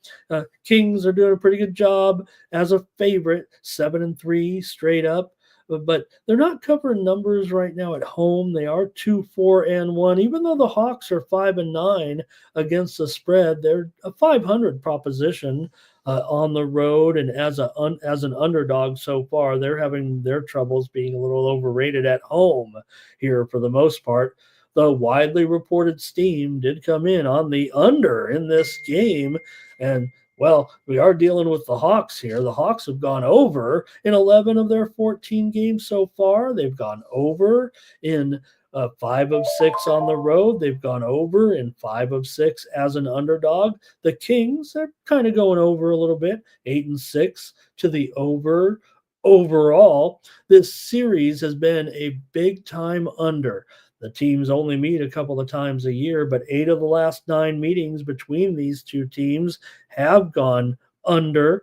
Kings are doing a pretty good job as a favorite, 7-3 straight up. But they're not covering numbers right now at home. They are 2-4-1. Even though the Hawks are 5-9 against the spread, they're a 500 proposition on the road, and as an underdog so far, they're having their troubles being a little overrated at home here for the most part. The widely reported steam did come in on the under in this game, and well, we are dealing with the Hawks here. The Hawks have gone over in 11 of their 14 games so far. They've gone over in 5 of 6 on the road. They've gone over in 5 of 6 as an underdog. The Kings are kind of going over a little bit, 8-6 to the over. Overall, this series has been a big time under. The teams only meet a couple of times a year, but 8 of the last 9 meetings between these two teams have gone under.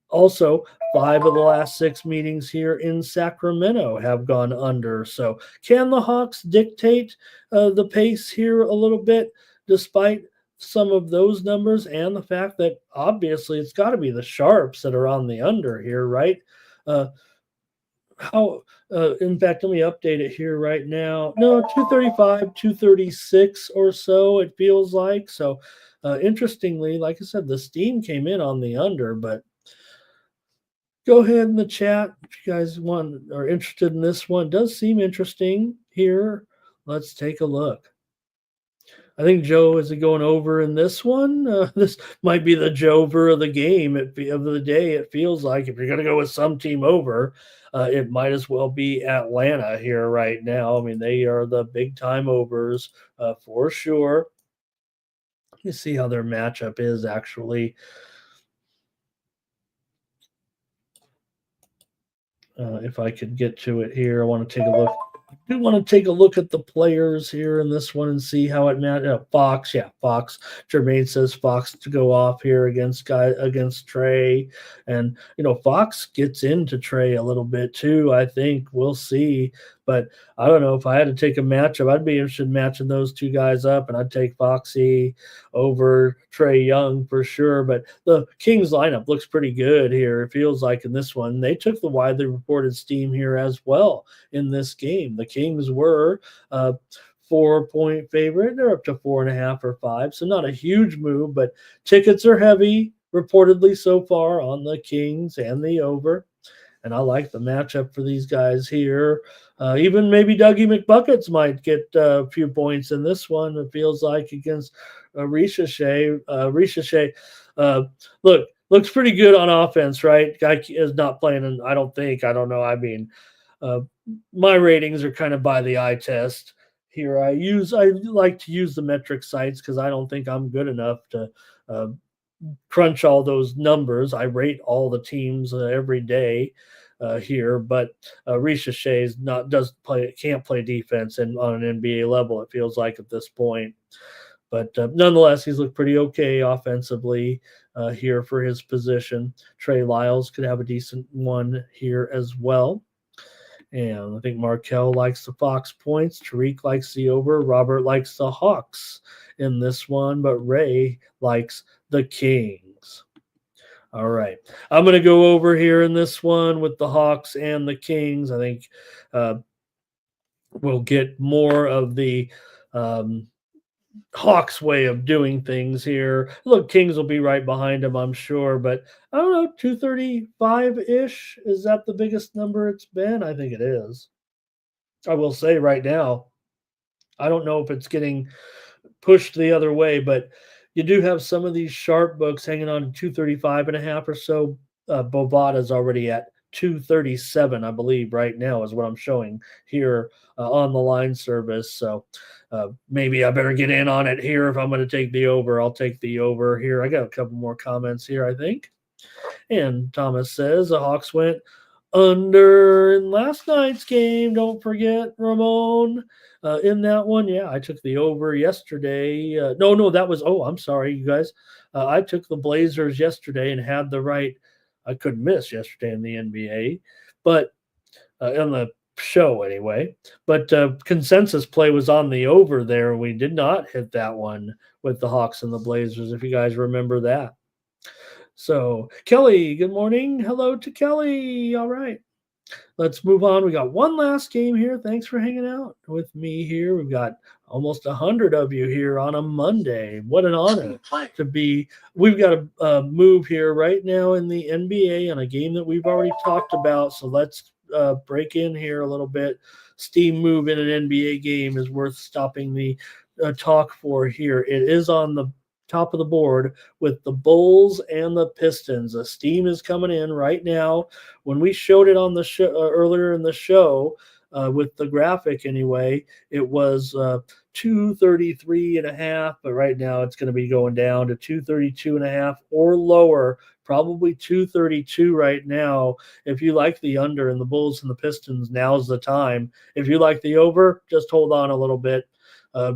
Also, 5 of the last 6 meetings here in Sacramento have gone under. So can the Hawks dictate the pace here a little bit, despite some of those numbers and the fact that obviously it's got to be the Sharps that are on the under here, right? In fact, let me update it here right now. No, 235, 236 or so, it feels like. So, interestingly, like I said, the steam came in on the under, but go ahead in the chat if you guys are interested in this one. It does seem interesting here. Let's take a look. I think Joe is going over in this one. This might be the Jover of the game of the day. It feels like if you're going to go with some team over, it might as well be Atlanta here right now. I mean, they are the big time overs for sure. You see how their matchup is actually. If I could get to it here, I want to take a look. I do want to take a look at the players here in this one and see how it matches. Fox. Jermaine says Fox to go off here against Trey, and Fox gets into Trey a little bit too. I think we'll see, but I don't know if I had to take a matchup. I'd be interested in matching those two guys up, and I'd take Foxy over Trey Young for sure. But the Kings lineup looks pretty good here. It feels like in this one they took the widely reported steam here as well in this game. The Kings were 4-point favorite. They're up to 4.5 or 5, so not a huge move, but tickets are heavy reportedly so far on the Kings and the over. and I like the matchup for these guys here. Even maybe Dougie McBuckets might get a few points in this one. It feels like against Ricochet. Ricochet, look, looks pretty good on offense, right? Guy is not playing, and I don't think. I don't know. I mean, uh, my ratings are kind of by the eye test here. I like to use the metric sites because I don't think I'm good enough to uh, crunch all those numbers. I rate all the teams every day here, but Ricochet's not does play can't play defense and on an NBA level. It feels like at this point. But nonetheless, he's looked pretty okay offensively here for his position. Trey Lyles could have a decent one here as well. And I think Markel likes the Fox points. Tariq likes the over. Robert likes the Hawks in this one, but Ray likes the Kings. All right. I'm going to go over here in this one with the Hawks and the Kings. I think we'll get more of the Hawks way of doing things here. Look, Kings will be right behind him, I'm sure, but I don't know, 235 ish. Is that the biggest number it's been? I think it is. I will say right now, I don't know if it's getting pushed the other way, but you do have some of these sharp books hanging on to 235 and a half or so. Bovada's already at 237, I believe, right now is what I'm showing here on the line service. So maybe I better get in on it here. If I'm going to take the over, I'll take the over here. I got a couple more comments here, I think. And Thomas says the Hawks went under in last night's game. Don't forget, Ramon. In that one, yeah, I took the over yesterday. No, that was, I'm sorry, you guys. I took the Blazers yesterday and had the right. I couldn't miss yesterday in the NBA, but in the show anyway. But consensus play was on the over there. We did not hit that one with the Hawks and the Blazers, if you guys remember that. So, Kelly, good morning. Hello to Kelly. All right. Let's move on. We got one last game here. Thanks for hanging out with me here. We've got almost 100 of you here on a Monday. What an honor to be. We've got a move here right now in the NBA on a game that we've already talked about. So let's break in here a little bit. Steam move in an NBA game is worth stopping the talk for here. It is on the top of the board with the Bulls and the Pistons. The steam is coming in right now. When we showed it on the show earlier in the show with the graphic anyway, it was 233 and a half, but right now it's going to be going down to 232 and a half or lower, probably 232 right now. If you like the under in the Bulls and the Pistons, now's the time. If you like the over, just hold on a little bit.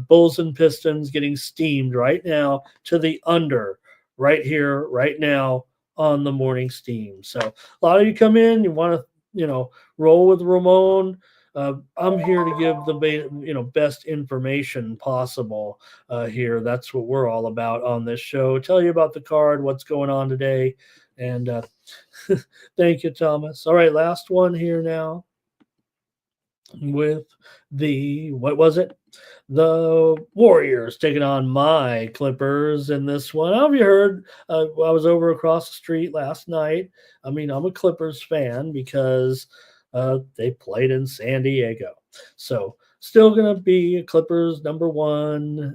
Bulls and Pistons getting steamed right now to the under right here, right now on the morning steam. So a lot of you come in, you want to, roll with Ramon. I'm here to give the best information possible here. That's what we're all about on this show. Tell you about the card, what's going on today, and thank you, Thomas. All right, last one here now with what was it? The Warriors taking on my Clippers in this one. Have you heard? I was over across the street last night. I mean, I'm a Clippers fan because they played in San Diego. So still going to be Clippers number one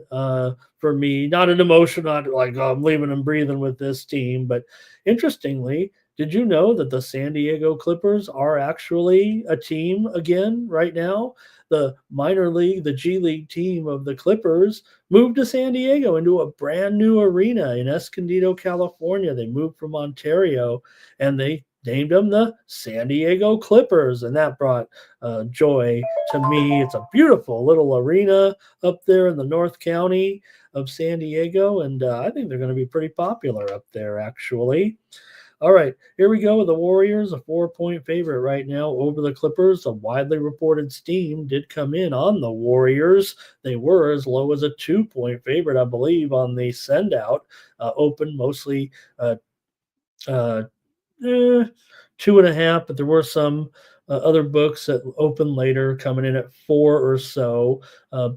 for me. Not an emotion, not like I'm leaving and breathing with this team. But interestingly, did you know that the San Diego Clippers are actually a team again right now? The minor league, the G League team of the Clippers moved to San Diego into a brand new arena in Escondido, California. They moved from Ontario and they named them the San Diego Clippers. And that brought joy to me. It's a beautiful little arena up there in the North County of San Diego. And I think they're going to be pretty popular up there, actually. All right, here we go with the Warriors, a 4-point favorite right now over the Clippers. A widely reported steam did come in on the Warriors. They were as low as a 2-point favorite, I believe, on the send-out. Open mostly 2.5, but there were some other books that open later, coming in at 4 or so.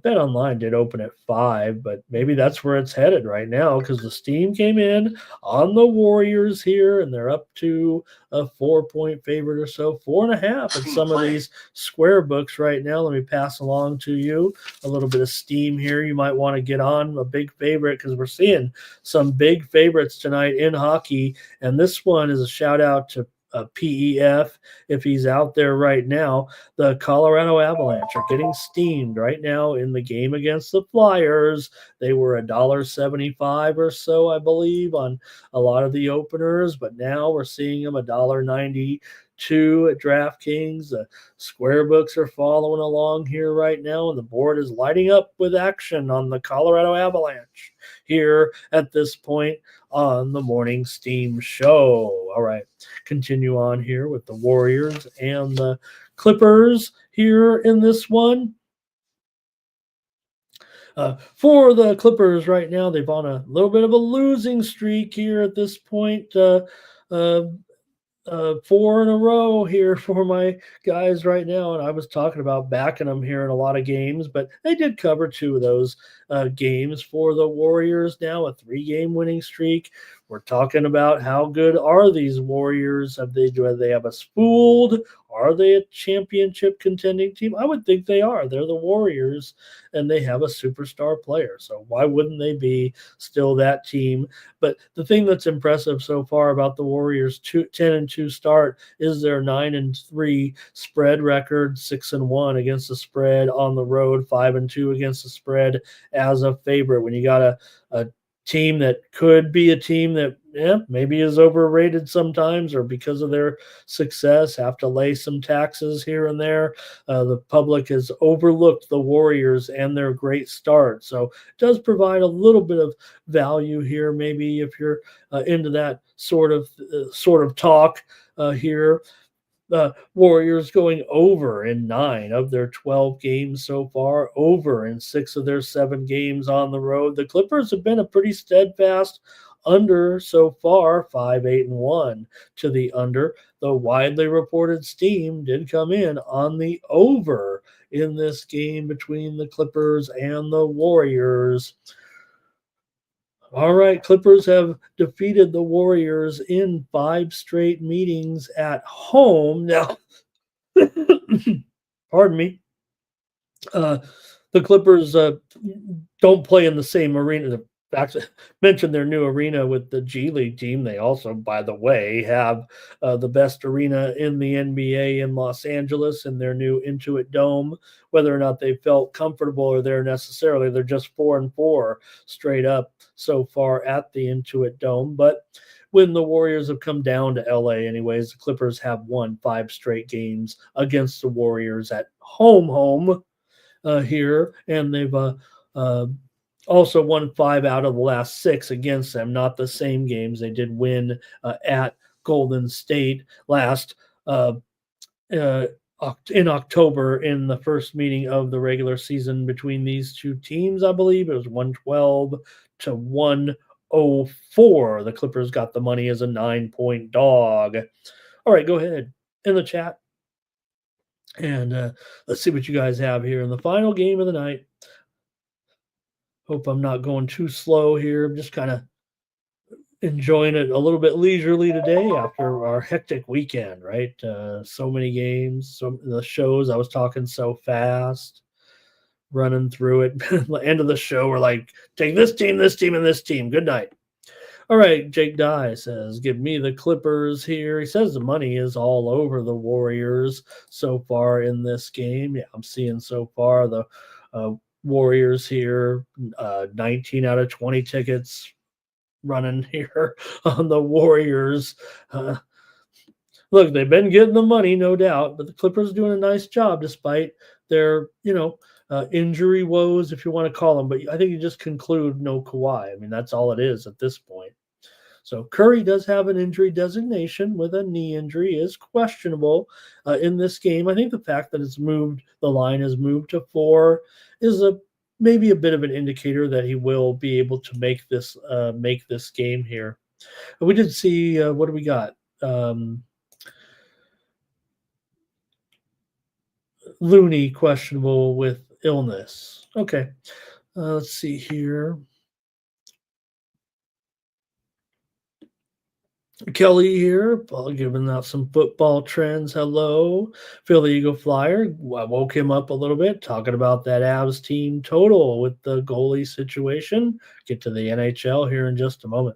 Bet Online did open at 5, but maybe that's where it's headed right now because the steam came in on the Warriors here, and they're up to a 4-point favorite or so, 4.5 in some of these square books right now. Let me pass along to you a little bit of steam here. You might want to get on a big favorite because we're seeing some big favorites tonight in hockey, and this one is a shout out to PEF if he's out there right now. The Colorado Avalanche are getting steamed right now in the game against the Flyers. They were $1.75 or so, I believe, on a lot of the openers, but now we're seeing them $1.92 at DraftKings. The square books are following along here right now, and the board is lighting up with action on the Colorado Avalanche here at this point on the Morning Steam Show. All right, continue on here with the Warriors and the Clippers here in this one. For the Clippers right now, they've on a little bit of a losing streak here at this point. 4 in a row here for my guys right now. And I was talking about backing them here in a lot of games, but they did cover 2 of those games for the Warriors now, a 3-game winning streak. We're talking about how good are these Warriors? Do they have us fooled? Are they a championship contending team? I would think they are. They're the Warriors, and they have a superstar player. So why wouldn't they be still that team? But the thing that's impressive so far about the Warriors' 10-2 start is their 9-3 spread record, 6-1 against the spread on the road, 5-2 against the spread as a favorite. When you got a team that could be a team that maybe is overrated sometimes, or because of their success have to lay some taxes here and there. The public has overlooked the Warriors and their great start. So it does provide a little bit of value here, maybe if you're into that sort of talk here. Warriors going over in 9 of their 12 games so far, over in 6 of their 7 games on the road. The Clippers have been a pretty steadfast under so far, 5-8-1 to the under. The widely reported steam did come in on the over in this game between the Clippers and the Warriors. All right, Clippers have defeated the Warriors in 5 straight meetings at home. Now, pardon me. The Clippers don't play in the same arena. Actually, mentioned their new arena with the G League team. They also, by the way, have the best arena in the NBA in Los Angeles in their new Intuit Dome. Whether or not they felt comfortable or there necessarily, they're just 4-4 straight up so far at the Intuit Dome. But when the Warriors have come down to LA, anyways, the Clippers have won 5 straight games against the Warriors at home here, and they've also won 5 out of the last 6 against them. Not the same games. They did win at Golden State last in October in the first meeting of the regular season between these 2 teams. I believe it was 112 to 104. The Clippers got the money as a 9-point dog. All right, go ahead in the chat. And let's see what you guys have here in the final game of the night. Hope I'm not going too slow here. I'm just kind of enjoying it a little bit leisurely today after our hectic weekend, right? So many games, the shows. I was talking so fast, running through it. The end of the show, we're like, take this team, and this team. Good night. All right, Jake Dye says, give me the Clippers here. He says the money is all over the Warriors so far in this game. Yeah, I'm seeing so far the Warriors here, 19 out of 20 tickets running here on the Warriors. Look, they've been getting the money, no doubt, but the Clippers doing a nice job despite their, injury woes, if you want to call them. But I think you just conclude no Kawhi. I mean, that's all it is at this point. So Curry does have an injury designation with a knee injury, is questionable in this game. I think the fact that the line has moved to 4 is maybe a bit of an indicator that he will be able to make this game here. We did see what do we got? Looney questionable with illness. Okay. Let's see here. Kelly here, giving out some football trends. Hello, Philly Eagle Flyer. I woke him up a little bit, talking about that Avs team total with the goalie situation. Get to the NHL here in just a moment.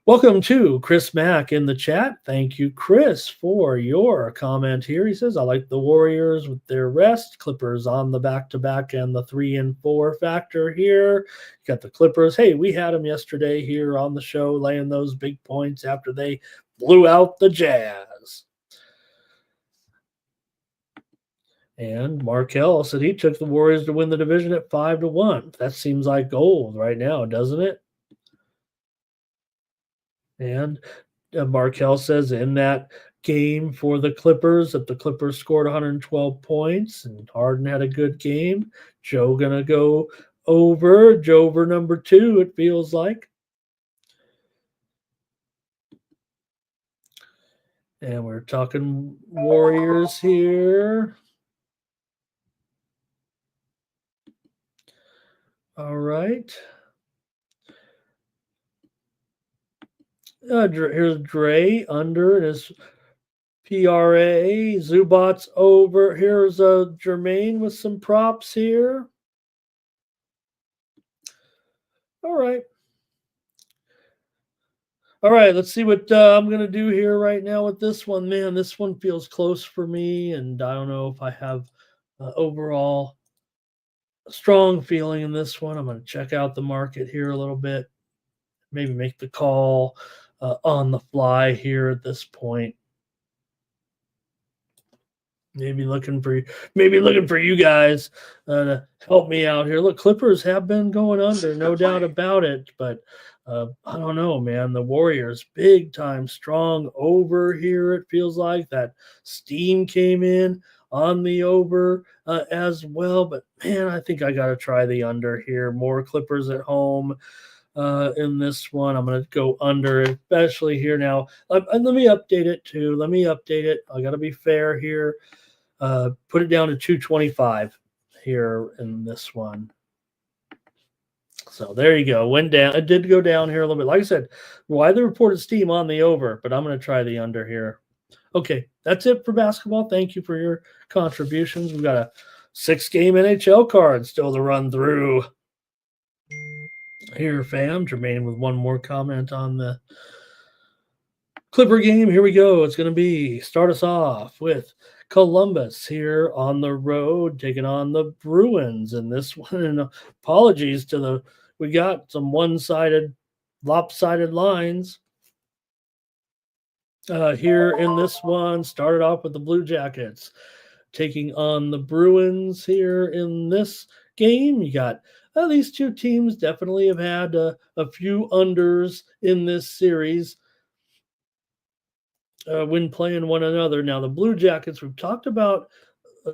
Welcome to Chris Mack in the chat. Thank you, Chris, for your comment here. He says, I like the Warriors with their rest. Clippers on the back-to-back and the 3 and 4 factor here. You got the Clippers. Hey, we had them yesterday here on the show, laying those big points after they blew out the Jazz. And Markel said he took the Warriors to win the division at 5-1. That seems like gold right now, doesn't it? And Markel says in that game for the Clippers that the Clippers scored 112 points and Harden had a good game. Joe gonna go over. Jover number 2, it feels like. And we're talking Warriors here. All right. Here's Dre under his PRA. Zubats over. Here's Jermaine with some props here. All right. All right, let's see what I'm going to do here right now with this one. Man, this one feels close for me, and I don't know if I have overall a strong feeling in this one. I'm going to check out the market here a little bit, maybe make the call on the fly here at this point. Maybe looking for you guys to help me out here. Look, Clippers have been going under, no doubt about it. But I don't know, man. The Warriors, big time strong over here. It feels like that steam came in on the over as well. But man, I think I got to try the under here. More Clippers at home. In this one, I'm going to go under, especially here now. And let me update it too. Let me update it. I got to be fair here. Put it down to 225 here in this one. So there you go. Went down. It did go down here a little bit. Like I said, why the reported steam on the over, but I'm going to try the under here. Okay, that's it for basketball. Thank you for your contributions. We've got a 6-game NHL card still to run through. Here, fam. Jermaine with one more comment on the Clipper game. Here we go. It's going to be start us off with Columbus here on the road taking on the Bruins. And this one, and apologies to we got some one-sided, lopsided lines here in this one. Started off with the Blue Jackets taking on the Bruins here in this game. You got these two teams definitely have had a few unders in this series. When playing one another. Now, the Blue Jackets, we've talked about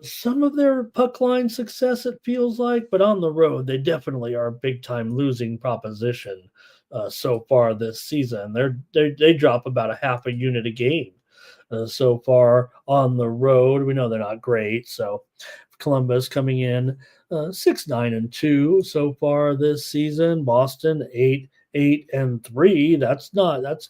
some of their puck line success, it feels like, but on the road, they definitely are a big-time losing proposition so far this season. They drop about a half a unit a game so far on the road. We know they're not great, so Columbus coming in 6-9-2 so far this season. Boston 8-8-3. That's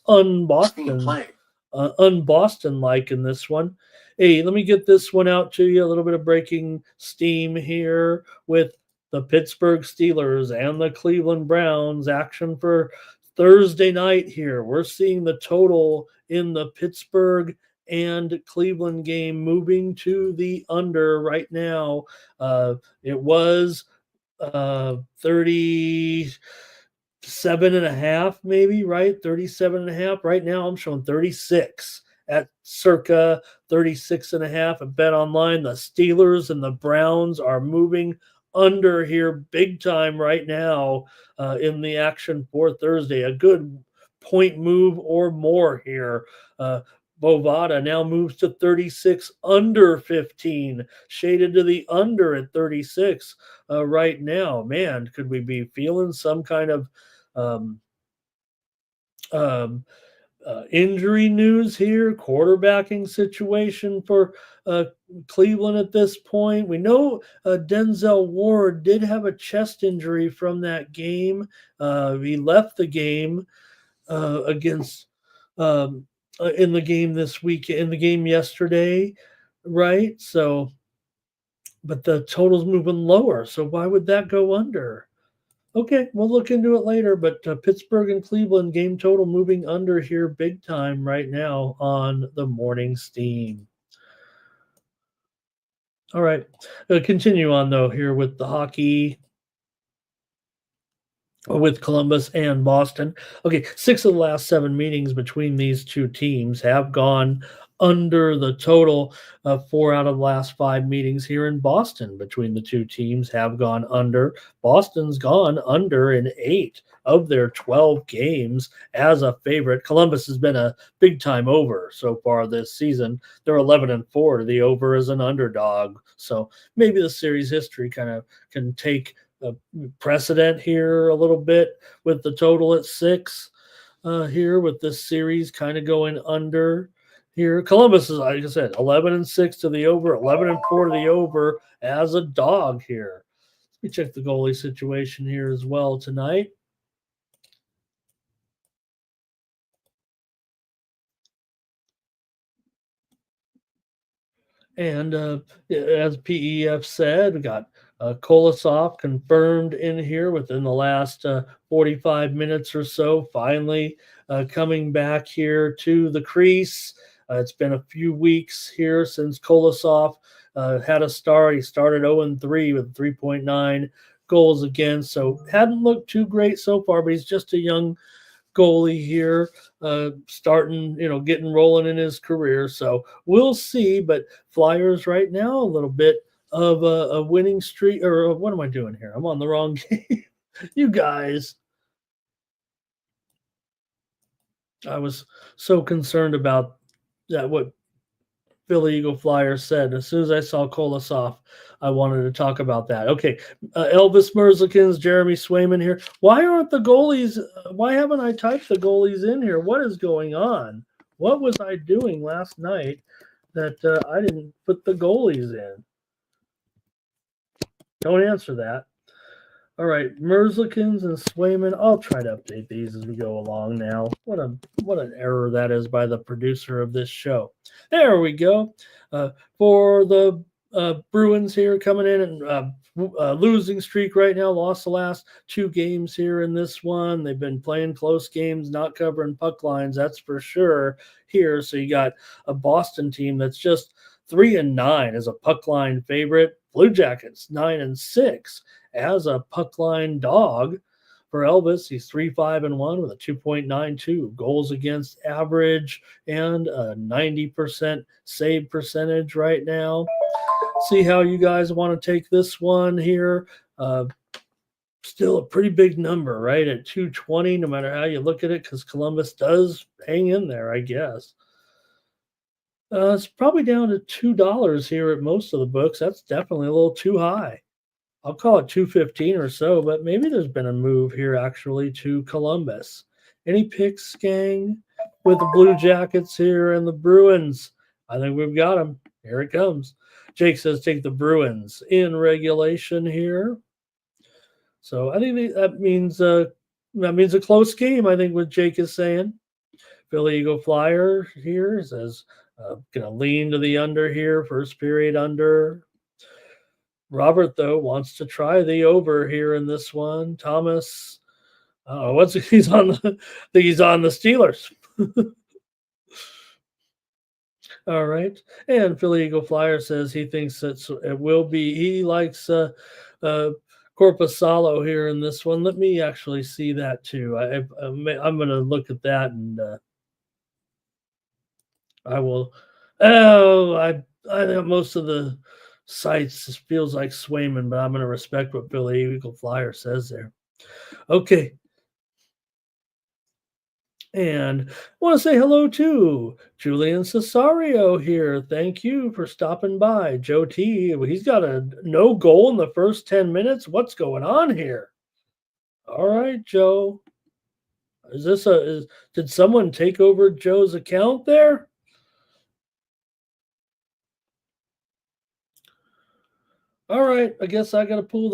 un-Boston. Un-Boston like in this one. Hey, let me get this one out to you. A little bit of breaking steam here with the Pittsburgh Steelers and the Cleveland Browns. Action for Thursday night here. We're seeing the total in the Pittsburgh and Cleveland game moving to the under right now. It was 37.5, maybe, right? 37.5. Right now I'm showing 36 at circa 36.5 at Bet Online. The Steelers and the Browns are moving under here big time right now in the action for Thursday. A good point move or more here. Bovada now moves to 36 under 15, shaded to the under at 36 right now. Man, could we be feeling some kind of Injury news here, quarterbacking situation for uh, Cleveland at this point. We know Denzel Ward did have a chest injury from that game. He left the game against in the game this week, in the game yesterday, right? So, but the total's moving lower. So why would that go under? Okay, we'll look into it later. But Pittsburgh and Cleveland game total moving under here big time right now on the morning steam. All right, continue on though here with the hockey with Columbus and Boston. Okay, 6 of the last 7 meetings between these two teams have gone under the total. 4 out of the last 5 meetings here in Boston between the two teams have gone under. Boston's gone under in 8 of their 12 games as a favorite. Columbus has been a big time over so far this season. They're 11-4. The over is an underdog. So maybe the series history kind of can take precedent here a little bit with the total at 6 here with this series kind of going under here. Columbus is, like I said, 11-6 to the over, 11-4 to the over as a dog here. Let me check the goalie situation here as well tonight. And as PEF said, we got Kolosov confirmed in here within the last 45 minutes or so, finally coming back here to the crease. It's been a few weeks here since Kolosov had a start. He started 0-3 with 3.9 goals against, so hadn't looked too great so far, but he's just a young goalie here, starting, getting rolling in his career. So we'll see. But Flyers right now, a little bit of a winning streak. Or what am I doing here? I'm on the wrong game. You guys. I was so concerned about that. What Philly Eagle Flyers said. As soon as I saw Kolosov, I wanted to talk about that. Okay, Elvis Merzlikins, Jeremy Swayman here. Why aren't the goalies? Why haven't I typed the goalies in here? What is going on? What was I doing last night that I didn't put the goalies in? Don't answer that. All right, Merzlikins and Swayman. I'll try to update these as we go along now. What an error that is by the producer of this show. There we go. For the Bruins here coming in and losing streak right now. Lost the last 2 games here in this one. They've been playing close games, not covering puck lines. That's for sure here. So you got a Boston team that's just 3-9 as a puck line favorite. Blue Jackets 9-6 as a puck line dog. For Elvis, he's 3-5-1 with a 2.92 goals against average and a 90% save percentage right now. See how you guys want to take this one here. Still a pretty big number, right? At 220, no matter how you look at it, because Columbus does hang in there, I guess. It's probably down to $2 here at most of the books. That's definitely a little too high. I'll call it 215 or so, but maybe there's been a move here actually to Columbus. Any picks, gang, with the Blue Jackets here and the Bruins? I think we've got them. Here it comes. Jake says take the Bruins in regulation here. So I think that means a close game, I think what Jake is saying. Philly Eagle Flyer here says going to lean to the under here, first period under. Robert, though, wants to try the over here in this one. Thomas, he's on the, I think he's on the Steelers. All right. And Philly Eagle Flyer says he thinks it will be. He likes Corpusalo here in this one. Let me actually see that too. I'm going to look at that and I will. Oh, I think most of the sites feels like Swayman, but I'm going to respect what Philly Eagle Flyer says there. Okay. And I want to say hello to Julian Cesario here. Thank you for stopping by. Joe T, he's got a no goal in the first 10 minutes. What's going on here? All right, Joe. Is this did someone take over Joe's account there? All right, I guess I gotta pull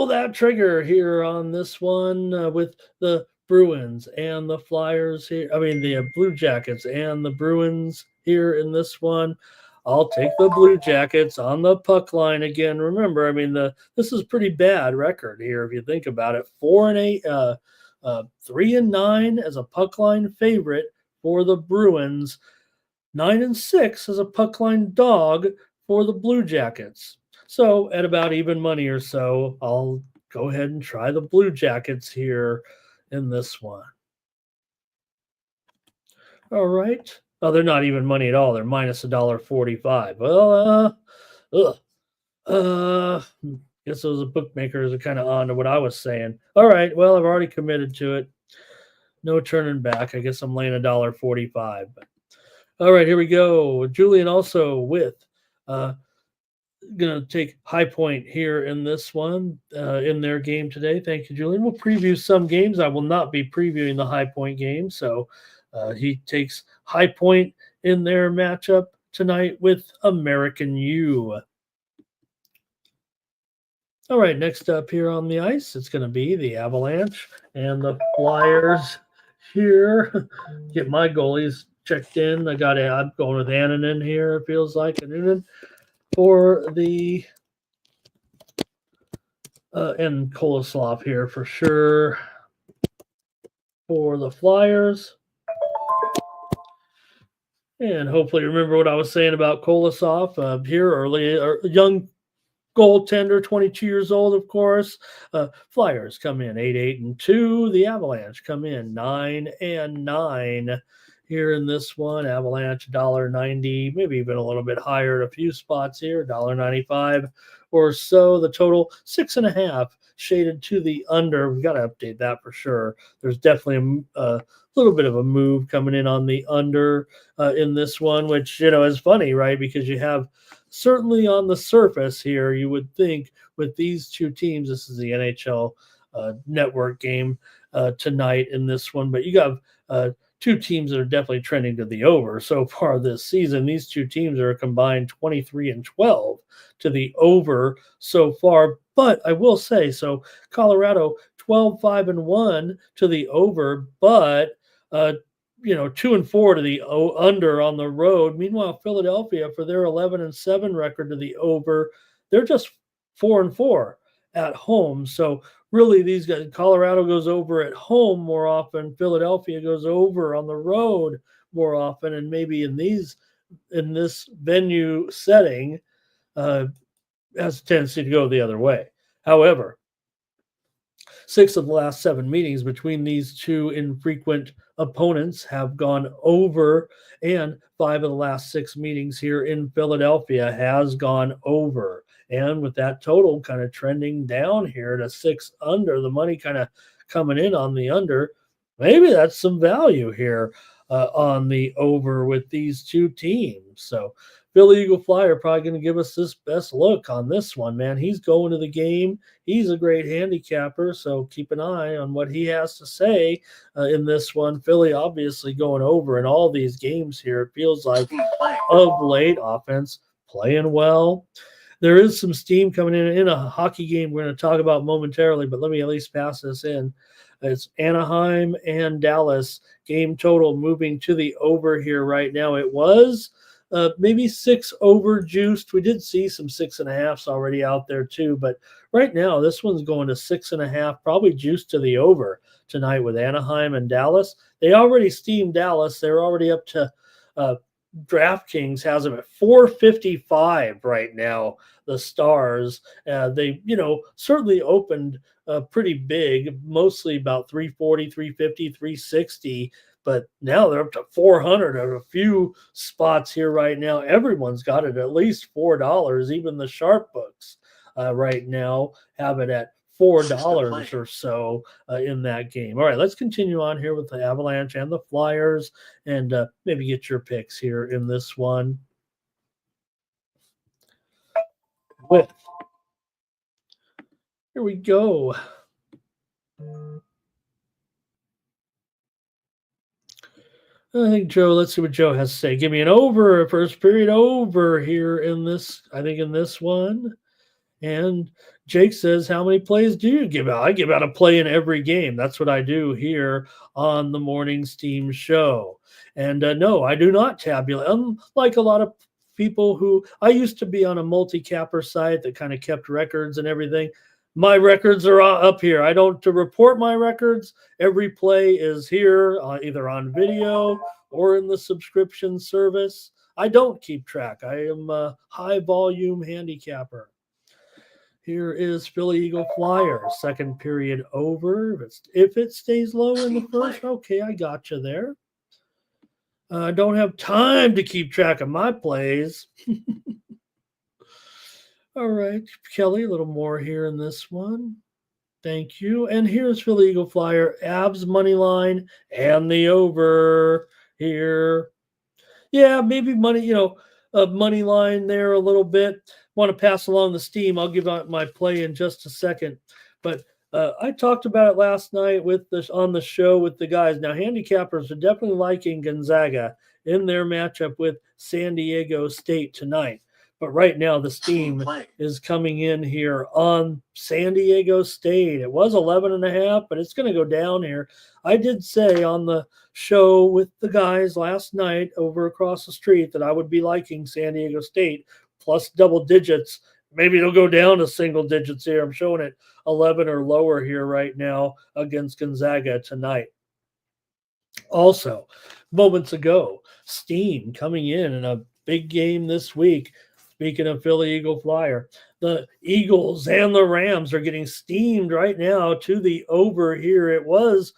that trigger here on this one with the Bruins and the Flyers here. I mean the Blue Jackets and the Bruins here in this one. I'll take the Blue Jackets on the puck line again. Remember, I mean this is pretty bad record here if you think about it. 4-8, 3-9 as a puck line favorite for the Bruins. 9-6 as a puck line dog for the Blue Jackets. So at about even money or so, I'll go ahead and try the Blue Jackets here in this one. All right. Oh, they're not even money at all. They're minus $1.45. Well, ugh. Uh, guess those bookmakers are kind of on to what I was saying. All right. Well, I've already committed to it. No turning back. I guess I'm laying $1.45. All right, here we go. Julian also with uh, going to take High Point here in this one in their game today. Thank you, Julian. We'll preview some games. I will not be previewing the High Point game. So he takes High Point in their matchup tonight with American U. All right, next up here on the ice, it's going to be the Avalanche and the Flyers here. Get my goalies checked in. I'm going with Annunen here, it feels like. Annunen for the and Koloslov here for sure for the Flyers. And hopefully remember what I was saying about Kolosov here early, young goaltender, 22 years old, of course. Flyers come in 8-8-2. The Avalanche come in 9-9 here in this one. Avalanche $1.90, maybe even a little bit higher at a few spots here, $1.95 or so. The total 6.5, shaded to the under. We've got to update that for sure. There's definitely a little bit of a move coming in on the under in this one, which is funny, right? Because you have certainly on the surface here, you would think with these two teams, this is the NHL network game tonight in this one, but you got two teams that are definitely trending to the over so far this season. These two teams are combined 23-12 to the over so far. But I will say, so Colorado 12-5-1 to the over, but 2-4 to the under on the road. Meanwhile, Philadelphia, for their 11-7 record to the over, they're just 4-4 at home. So really, these guys, Colorado goes over at home more often. Philadelphia goes over on the road more often, and maybe in this venue setting, has a tendency to go the other way. However, 6 of the last 7 meetings between these two infrequent opponents have gone over, and 5 of the last 6 meetings here in Philadelphia has gone over. And with that total kind of trending down here to 6 under, the money kind of coming in on the under, maybe that's some value here on the over with these two teams. So Philly Eagle Flyer probably going to give us this best look on this one, man. He's going to the game. He's a great handicapper, so keep an eye on what he has to say in this one. Philly obviously going over in all these games here. It feels like of late, offense playing well. There is some steam coming in a hockey game we're going to talk about momentarily, but let me at least pass this in. It's Anaheim and Dallas. Game total moving to the over here right now. It was maybe 6 over juiced. We did see some 6.5s already out there too, but right now this one's going to 6.5, probably juiced to the over tonight with Anaheim and Dallas. They already steamed Dallas. They're already up to DraftKings has them at 455 right now. The Stars, they certainly opened pretty big, mostly about 340, 350, 360. But now they're up to 400 at a few spots here right now. Everyone's got it at least $4. Even the sharp books right now have it at $4 or so in that game. All right, let's continue on here with the Avalanche and the Flyers, and maybe get your picks here in this one. Here we go. I think Joe, let's see what Joe has to say. Give me an over, first period over here in this, I think in this one. And Jake says, how many plays do you give out? I give out a play in every game. That's what I do here on the morning's team show. And no, I do not tabulate. Unlike a lot of people who I used to be on a multi-capper site that kind of kept records and everything. My records are up here. I don't to report my records. Every play is here, either on video or in the subscription service. I don't keep track. I am a high volume handicapper. Here is Philly Eagle Flyer. Second period over. If it stays low in the first, okay, I got you there. I don't have time to keep track of my plays. All right, Kelly, a little more here in this one. Thank you. And here's Philly Eagle Flyer, abs money line, and the over here. Yeah, maybe money, a money line there a little bit. Want to pass along the steam. I'll give out my play in just a second. But I talked about it last night with this on the show with the guys. Now, handicappers are definitely liking Gonzaga in their matchup with San Diego State tonight. But right now, the steam is coming in here on San Diego State. It was 11.5, but it's going to go down here. I did say on the show with the guys last night over across the street that I would be liking San Diego State plus double digits. Maybe it'll go down to single digits here. I'm showing it 11 or lower here right now against Gonzaga tonight. Also, moments ago, steam coming in a big game this week. Speaking of Philly Eagle Flyer, the Eagles and the Rams are getting steamed right now to the over here. It was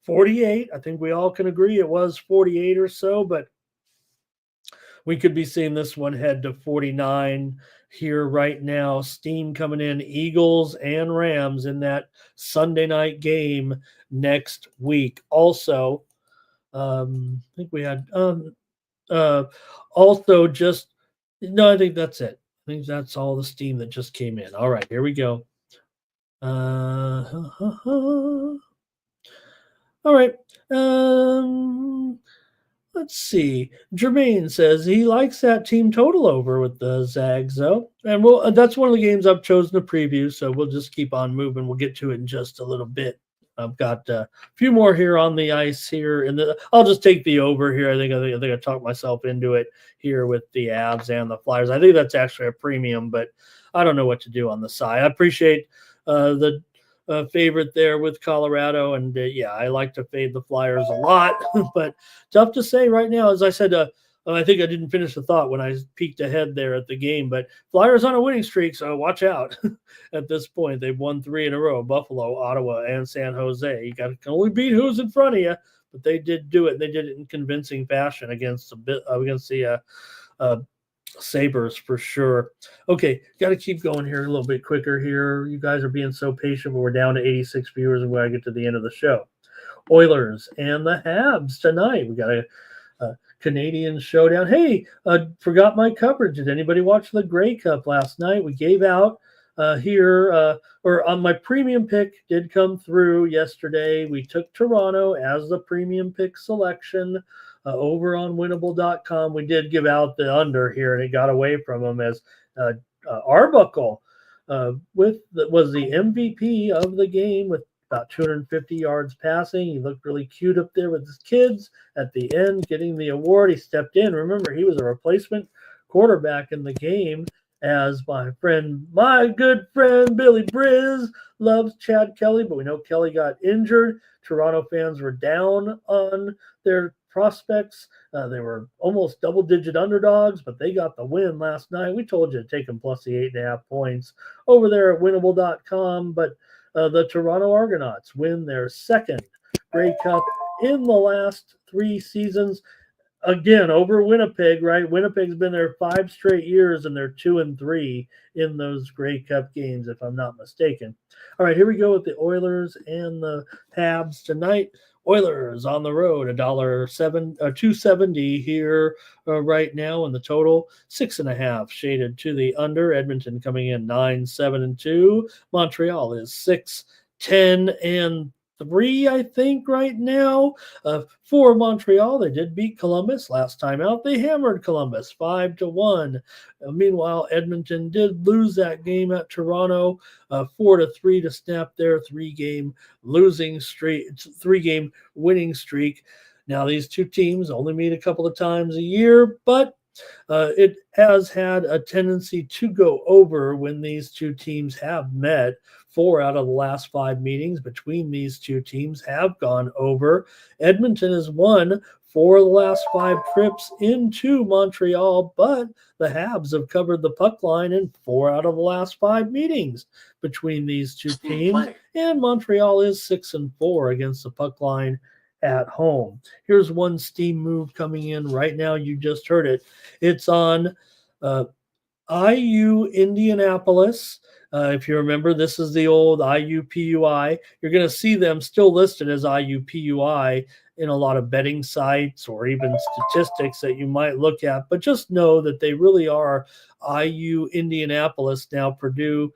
48. I think we all can agree it was 48 or so, but we could be seeing this one head to 49 here right now. Steam coming in, Eagles and Rams in that Sunday night game next week. Also, I think we had also just no, I think that's it. I think that's all the steam that just came in. All right, here we go. All right. Let's see. Jermaine says he likes that team total over with the Zags, though. And that's one of the games I've chosen to preview, so we'll just keep on moving. We'll get to it in just a little bit. I've got a few more here on the ice here, and I'll just take the over here. I think I talked myself into it here with the Avs and the Flyers. I think that's actually a premium, but I don't know what to do on the side. I appreciate the favorite there with Colorado, and yeah, I like to fade the Flyers a lot, but tough to say right now. As I said, I think I didn't finish the thought when I peeked ahead there at the game, but Flyers on a winning streak, so watch out. At this point, they've won 3 in a row: Buffalo, Ottawa, and San Jose. You can only beat who's in front of you, but they did do it. They did it in convincing fashion against the Sabres for sure. Okay, got to keep going here a little bit quicker here. You guys are being so patient, but we're down to 86 viewers and we got to get to the end of the show. Oilers and the Habs tonight. We got a Canadian showdown. Hey, forgot my coverage. Did anybody watch the Grey Cup last night? We gave out here, or on my premium pick did come through yesterday. We took Toronto as the premium pick selection. Over on winnable.com, we did give out the under here, and it got away from them as Arbuckle was the MVP of the game with about 250 yards passing. He looked really cute up there with his kids at the end, getting the award. He stepped in. Remember, he was a replacement quarterback in the game, as my good friend Billy Briz loves Chad Kelly, but we know Kelly got injured. Toronto fans were down on their prospects. They were almost double-digit underdogs, but they got the win last night. We told you to take them plus the 8.5 points over there at winnable.com, but the Toronto Argonauts win their second Grey Cup in the last 3 seasons. Again, over Winnipeg, right? Winnipeg's been there 5 straight years, and they're 2-3 in those Grey Cup games, if I'm not mistaken. All right, here we go with the Oilers and the Habs tonight. Oilers on the road, $2.70 here right now, and the total 6.5 shaded to the under. Edmonton coming in 9-7-2. Montreal is 6-10-3. 3, I think, right now. For Montreal, they did beat Columbus last time out. They hammered Columbus 5-1. Meanwhile, Edmonton did lose that game at Toronto 4-3 to snap their three-game winning streak. Now, these two teams only meet a couple of times a year, but it has had a tendency to go over when these two teams have met. 4 out of the last 5 meetings between these two teams have gone over. Edmonton has won 4 of the last 5 trips into Montreal, but the Habs have covered the puck line in 4 out of the last 5 meetings between these two teams. And Montreal is 6-4 against the puck line at home. Here's one steam move coming in right now. You just heard it. It's on IU Indianapolis. If you remember, this is the old IUPUI. You're going to see them still listed as IUPUI in a lot of betting sites or even statistics that you might look at. But just know that they really are IU Indianapolis. Now, Purdue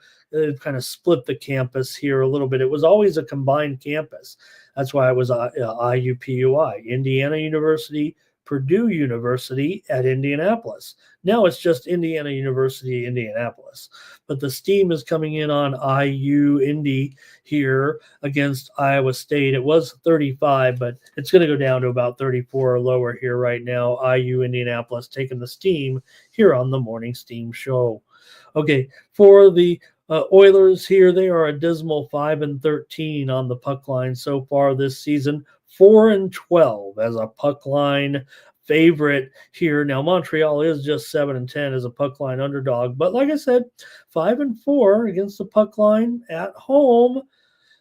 kind of split the campus here a little bit. It was always a combined campus. That's why it was IUPUI, Indiana University, Purdue University at Indianapolis. Now it's just Indiana University, Indianapolis. But the steam is coming in on IU Indy here against Iowa State. It was 35, but it's going to go down to about 34 or lower here right now. IU Indianapolis taking the steam here on the Morning Steam Show. Okay, for the Oilers here, they are a dismal 5-13 on the puck line so far this season. 4-12 as a puck line favorite here. Now, Montreal is just 7-10 as a puck line underdog, but like I said, 5-4 against the puck line at home.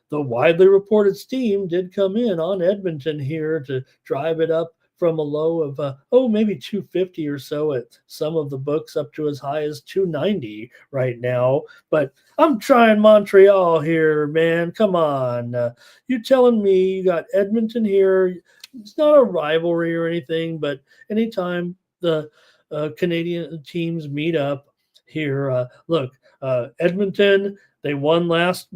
The widely reported steam did come in on Edmonton here to drive it up from a low of maybe 250 or so at some of the books, up to as high as 290 right now. But I'm trying Montreal here, man. Come on. You telling me you got Edmonton here? It's not a rivalry or anything, but anytime the Canadian teams meet up here, look, Edmonton, they won last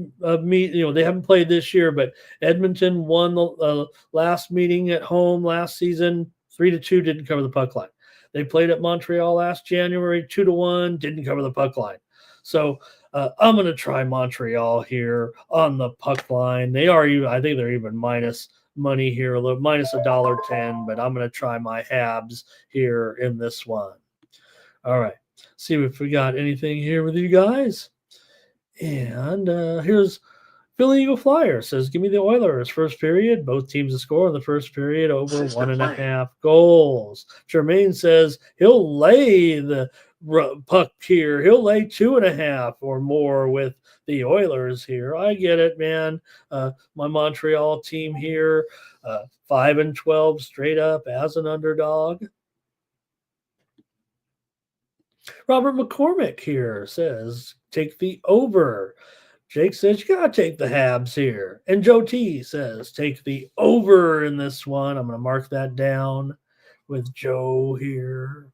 meet. They haven't played this year, but Edmonton won the last meeting at home last season, 3-2. Didn't cover the puck line. They played at Montreal last January, 2-1. Didn't cover the puck line. So I'm going to try Montreal here on the puck line. They are, I think they're even minus money here, a little minus $1.10, but I'm going to try my Habs here in this one. All right, see if we got anything here with you guys. And here's Philly Eagle Flyer says, give me the Oilers first period. Both teams to score in the first period over 1.5 goals. Jermaine says he'll lay the puck here. He'll lay 2.5 or more with the Oilers here. I get it, man. My Montreal team here, 5-12 straight up as an underdog. Robert McCormick here says, take the over. Jake says, you got to take the Habs here. And Joe T says, take the over in this one. I'm going to mark that down with Joe here.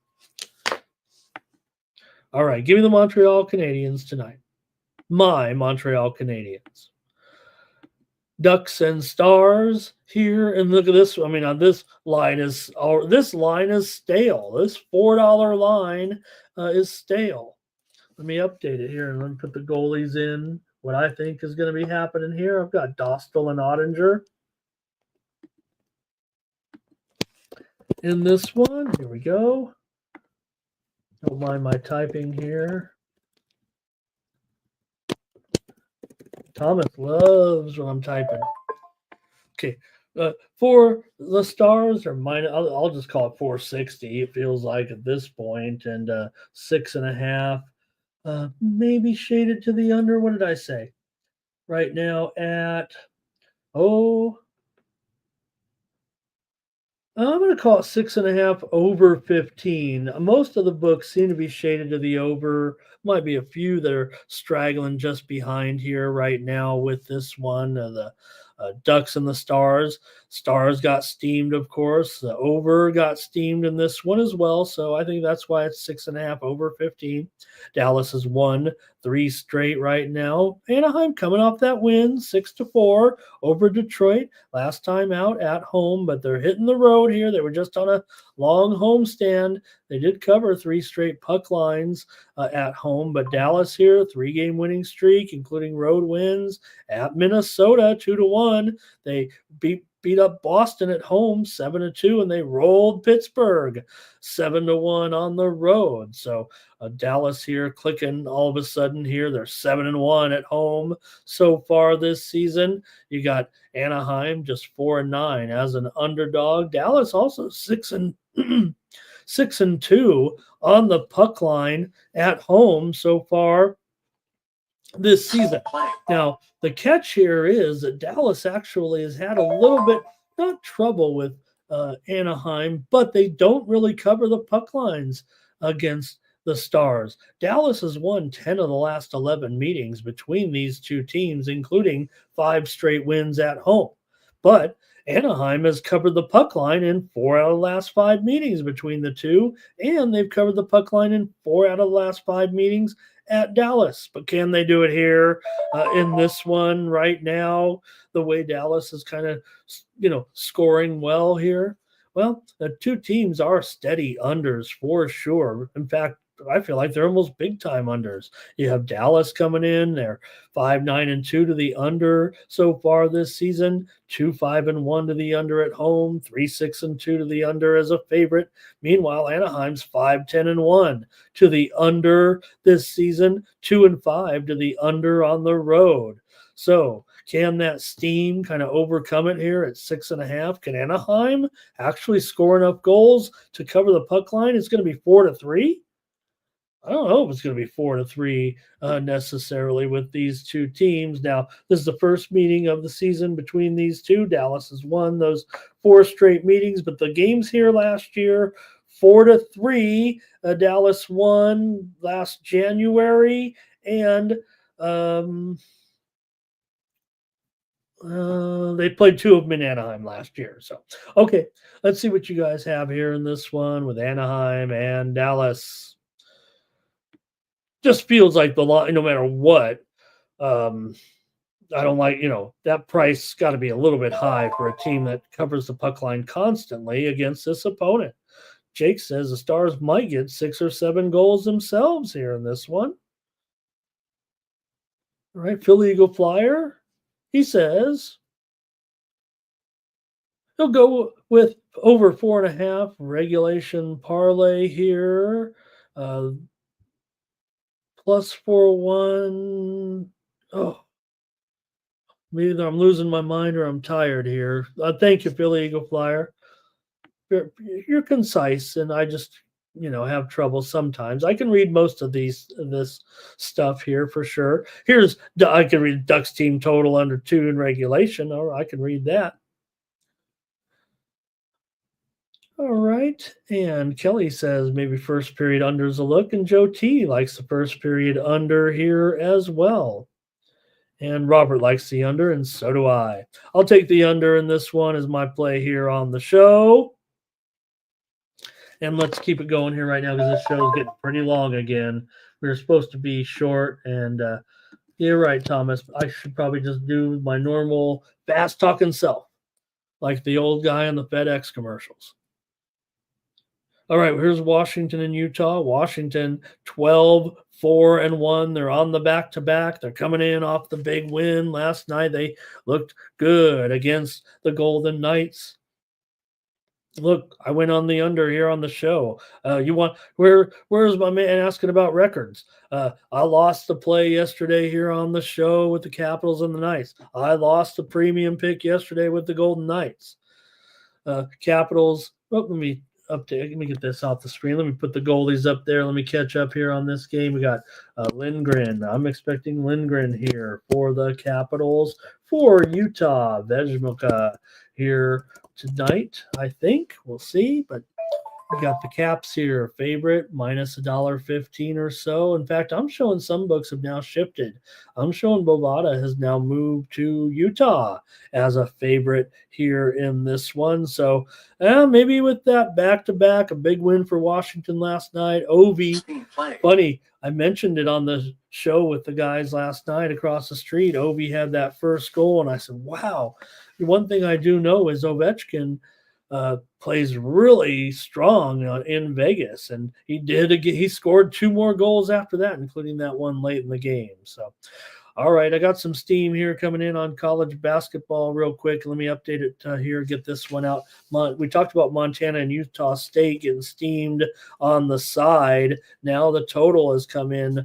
All right, give me the Montreal Canadiens tonight. My Montreal Canadiens. Ducks and Stars here, and look at this. I mean, this line is stale. This $4 line is stale. Let me update it here and let me put the goalies in. What I think is going to be happening here. I've got Dostal and Ottinger in this one. Here we go. Don't mind my typing here. Thomas loves when I'm typing. Okay. For the Stars, or minus, I'll just call it 460. It feels like at this point, and 6.5. Maybe shaded to the under. What did I say? Right now at, I'm going to call it 6.5 over 15. Most of the books seem to be shaded to the over. Might be a few that are straggling just behind here right now with this one. The Ducks and the Stars. Stars got steamed, of course. The over got steamed in this one as well. So I think that's why it's 6.5 over 15. Dallas has won 3 straight right now. Anaheim coming off that win, 6-4 over Detroit last time out at home, but they're hitting the road here. They were just on a long homestand. They did cover 3 straight puck lines at home, but Dallas here, 3-game winning streak, including road wins at Minnesota, 2-1. They beat up Boston at home 7-2, and they rolled Pittsburgh 7-1 on the road. So Dallas here clicking all of a sudden here. They're 7-1 at home so far this season. You got Anaheim just 4-9 as an underdog. Dallas also 6-2 on the puck line at home so far this season. Now, the catch here is that Dallas actually has had a little bit, not trouble with Anaheim, but they don't really cover the puck lines against the Stars. Dallas has won 10 of the last 11 meetings between these two teams, including 5 straight wins at home. But Anaheim has covered the puck line in 4 out of the last 5 meetings between the two, and they've covered the puck line in 4 out of the last 5 meetings at Dallas. But can they do it here in this one right now, the way Dallas is kind of, scoring well here? Well, the two teams are steady unders for sure. In fact, I feel like they're almost big time unders. You have Dallas coming in. They're 5-9-2 to the under so far this season, 2-5-1 to the under at home, 3-6-2 to the under as a favorite. Meanwhile, Anaheim's 5-10-1 to the under this season, 2-5 to the under on the road. So can that steam kind of overcome it here at 6.5? Can Anaheim actually score enough goals to cover the puck line? It's going to be 4-3. I don't know if it's going to be 4-3 necessarily with these two teams. Now, this is the first meeting of the season between these two. Dallas has won those 4 straight meetings, but the games here last year, 4-3. Dallas won last January, and they played 2 of them in Anaheim last year. So, okay, let's see what you guys have here in this one with Anaheim and Dallas. Just feels like the line, no matter what. I don't like, that price got to be a little bit high for a team that covers the puck line constantly against this opponent. Jake says the Stars might get 6 or 7 goals themselves here in this one. All right, Philly Eagle Flyer, he says he'll go with over 4.5 regulation parlay here. Plus 4-1. Oh, either I'm losing my mind or I'm tired here. Thank you, Philly Eagle Flyer. You're concise, and I just, have trouble sometimes. I can read most of this stuff here for sure. I can read Ducks team total under 2 in regulation, or I can read that. All right. And Kelly says maybe first period under is a look. And Joe T likes the first period under here as well. And Robert likes the under, and so do I. I'll take the under in this one as my play here on the show. And let's keep it going here right now because this show is getting pretty long again. We were supposed to be short, and you're right, Thomas. I should probably just do my normal fast-talking self, like the old guy in the FedEx commercials. All right, here's Washington and Utah. Washington 12-4-1. They're on the back-to-back. They're coming in off the big win last night. They looked good against the Golden Knights. Look, I went on the under here on the show. Where's my man asking about records? I lost the play yesterday here on the show with the Capitals and the Knights. I lost the premium pick yesterday with the Golden Knights. Capitals. Let me get this off the screen. Let me put the goalies up there. Let me catch up here on this game. We got Lindgren. I'm expecting Lindgren here for the Capitals. For Utah, Vejmelka here tonight, I think. We'll see. But we got the Caps here, favorite, minus $1.15 or so. In fact, I'm showing some books have now shifted. I'm showing Bovada has now moved to Utah as a favorite here in this one. So maybe with that back-to-back, a big win for Washington last night. Ovi, funny, I mentioned it on the show with the guys last night across the street. Ovi had that first goal, and I said, "Wow." One thing I do know is Ovechkin plays really strong in Vegas, and he did. He scored two more goals after that, including that one late in the game. So, all right, I got some steam here coming in on college basketball real quick. Let me update it here, get this one out. We talked about Montana and Utah State getting steamed on the side. Now the total has come in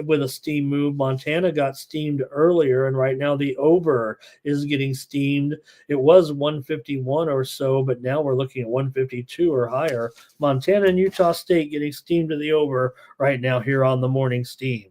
with a steam move. Montana got steamed earlier, and right now the over is getting steamed. It was 151 or so, but now we're looking at 152 or higher. Montana and Utah State getting steamed to the over right now here on the morning steam.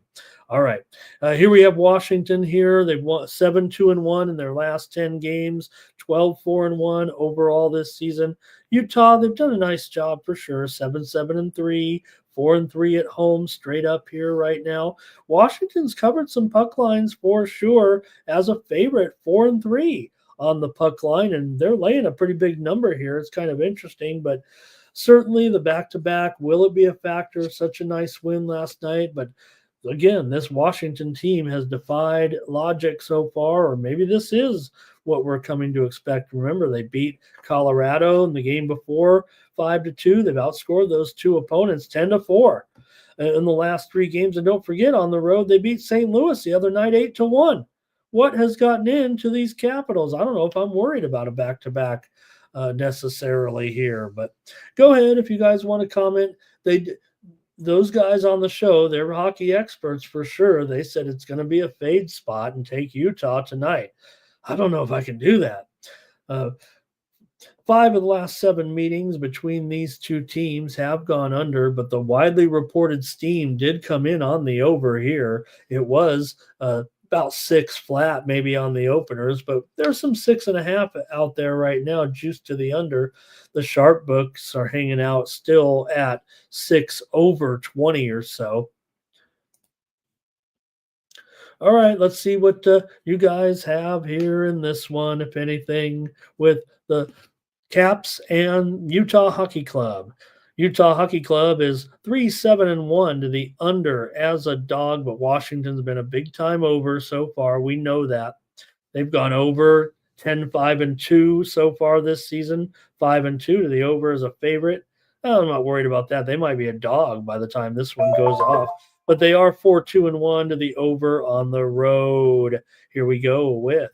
All right. Here we have Washington here. They've won 7-2-1 in their last 10 games, 12-4-1 overall this season. Utah, they've done a nice job for sure. 7-7-3, 4-3 at home, straight up here right now. Washington's covered some puck lines for sure as a favorite, 4-3 on the puck line, and they're laying a pretty big number here. It's kind of interesting, but certainly the back-to-back, will it be a factor? Such a nice win last night, but again, this Washington team has defied logic so far, or maybe this is what we're coming to expect. Remember, they beat Colorado in the game before 5-2. They've outscored those two opponents 10-4 in the last three games. And don't forget, on the road, they beat St. Louis the other night 8-1. What has gotten into these Capitals? I don't know if I'm worried about a back-to-back necessarily here, but go ahead if you guys want to comment. Those guys on the show, they're hockey experts for sure. They said it's going to be a fade spot and take Utah tonight. I don't know if I can do that. 5 of the last 7 meetings between these two teams have gone under, but the widely reported steam did come in on the over here. It was about 6 flat maybe on the openers, but there's some 6.5 out there right now, juiced to the under. The sharp books are hanging out still at 6 over 20 or so. All right, let's see what you guys have here in this one, if anything, with the Caps and Utah Hockey Club. Utah Hockey Club is 3-7-1 to the under as a dog, but Washington's been a big time over so far. We know that. They've gone over 10-5-2 so far this season, 5-2 to the over as a favorite. I'm not worried about that. They might be a dog by the time this one goes off, but they are 4-2-1 to the over on the road. Here we go with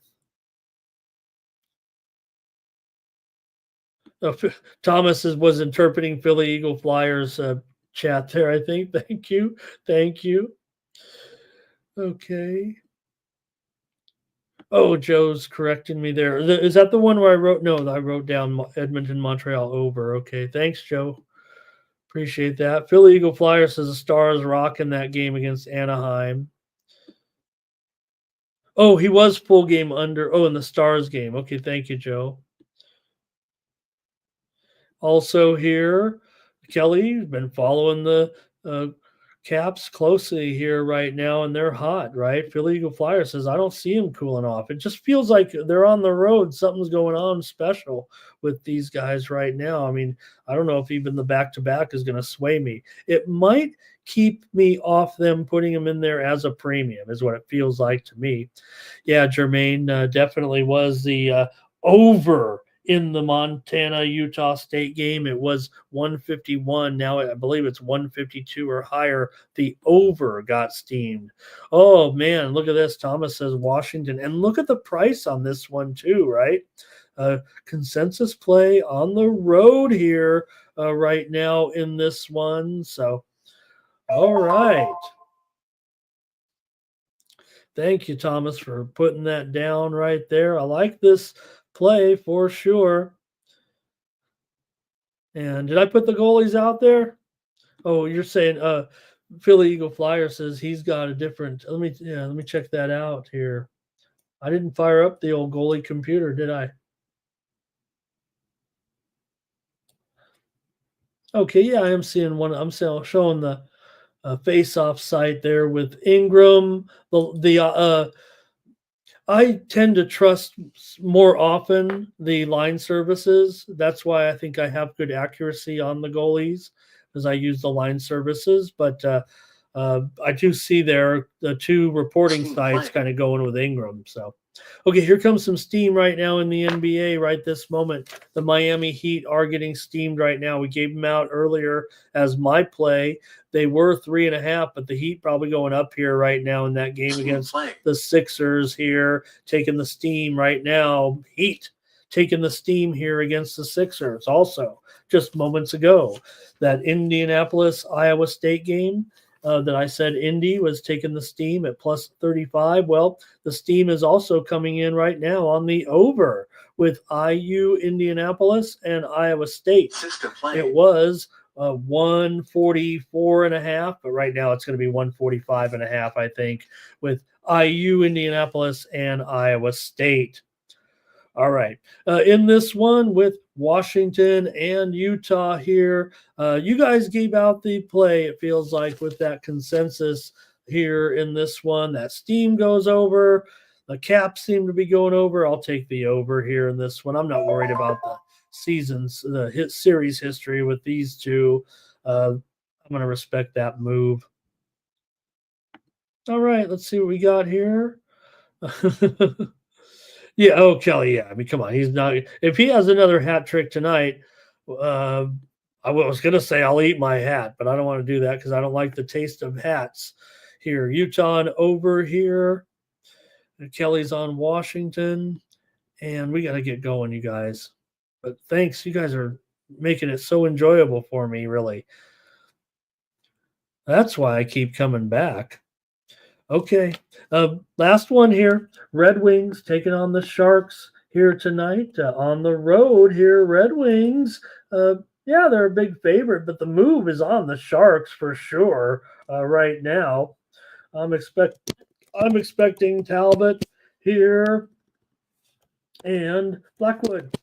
Thomas was interpreting Philly Eagle Flyers chat there, I think. Thank you. Thank you. Okay. Oh, Joe's correcting me there. Is that the one where I wrote? No, I wrote down Edmonton, Montreal over. Okay. Thanks, Joe. Appreciate that. Philly Eagle Flyers says the Stars rocking that game against Anaheim. Oh, he was full game under. Oh, in the Stars game. Okay. Thank you, Joe. Also here, Kelly's been following the Caps closely here right now, and they're hot, right? Philly Eagle Flyer says, I don't see them cooling off. It just feels like they're on the road. Something's going on special with these guys right now. I mean, I don't know if even the back-to-back is going to sway me. It might keep me off them, putting them in there as a premium is what it feels like to me. Yeah, Jermaine definitely was the over in the Montana-Utah State game. It was 151. Now I believe it's 152 or higher. The over got steamed. Oh, man, look at this. Thomas says Washington. And look at the price on this one too, right? Consensus play on the road here right now in this one. So, all right. Thank you, Thomas, for putting that down right there. I like this play for sure. And did I put the goalies out there? Oh, you're saying Philly Eagle Flyer says he's got a different. Let me check that out here. I didn't fire up the old goalie computer, did I? Okay, yeah, I am seeing one. I'm showing the face-off site there with Ingram. I tend to trust more often the line services. That's why I think I have good accuracy on the goalies, because I use the line services. But I do see there the two reporting sites kind of going with Ingram. So, okay, here comes some steam right now in the NBA right this moment. The Miami Heat are getting steamed right now. We gave them out earlier as my play. They were 3.5, but the Heat probably going up here right now in that game against the Sixers here, taking the steam right now. Heat taking the steam here against the Sixers also just moments ago. That Indianapolis Iowa State game that I said Indy was taking the steam at plus 35. Well, the steam is also coming in right now on the over with IU Indianapolis and Iowa State. It was 144.5, but right now it's going to be 145.5, I think, with IU Indianapolis and Iowa State. All right. In this one with Washington and Utah here, you guys gave out the play, it feels like, with that consensus here in this one. That steam goes over. The Caps seem to be going over. I'll take the over here in this one. I'm not worried about the series history with these two. I'm going to respect that move. All right. Let's see what we got here. Yeah. Oh, Kelly. Yeah. I mean, come on. He's not. If he has another hat trick tonight, I was going to say I'll eat my hat, but I don't want to do that because I don't like the taste of hats here. Utah over here. Kelly's on Washington. And we got to get going, you guys. But thanks. You guys are making it so enjoyable for me, really. That's why I keep coming back. Okay. Last one here. Red Wings taking on the Sharks here tonight on the road here. Red Wings, yeah, they're a big favorite, but the move is on the Sharks for sure right now. I'm expecting Talbot here and Blackwood.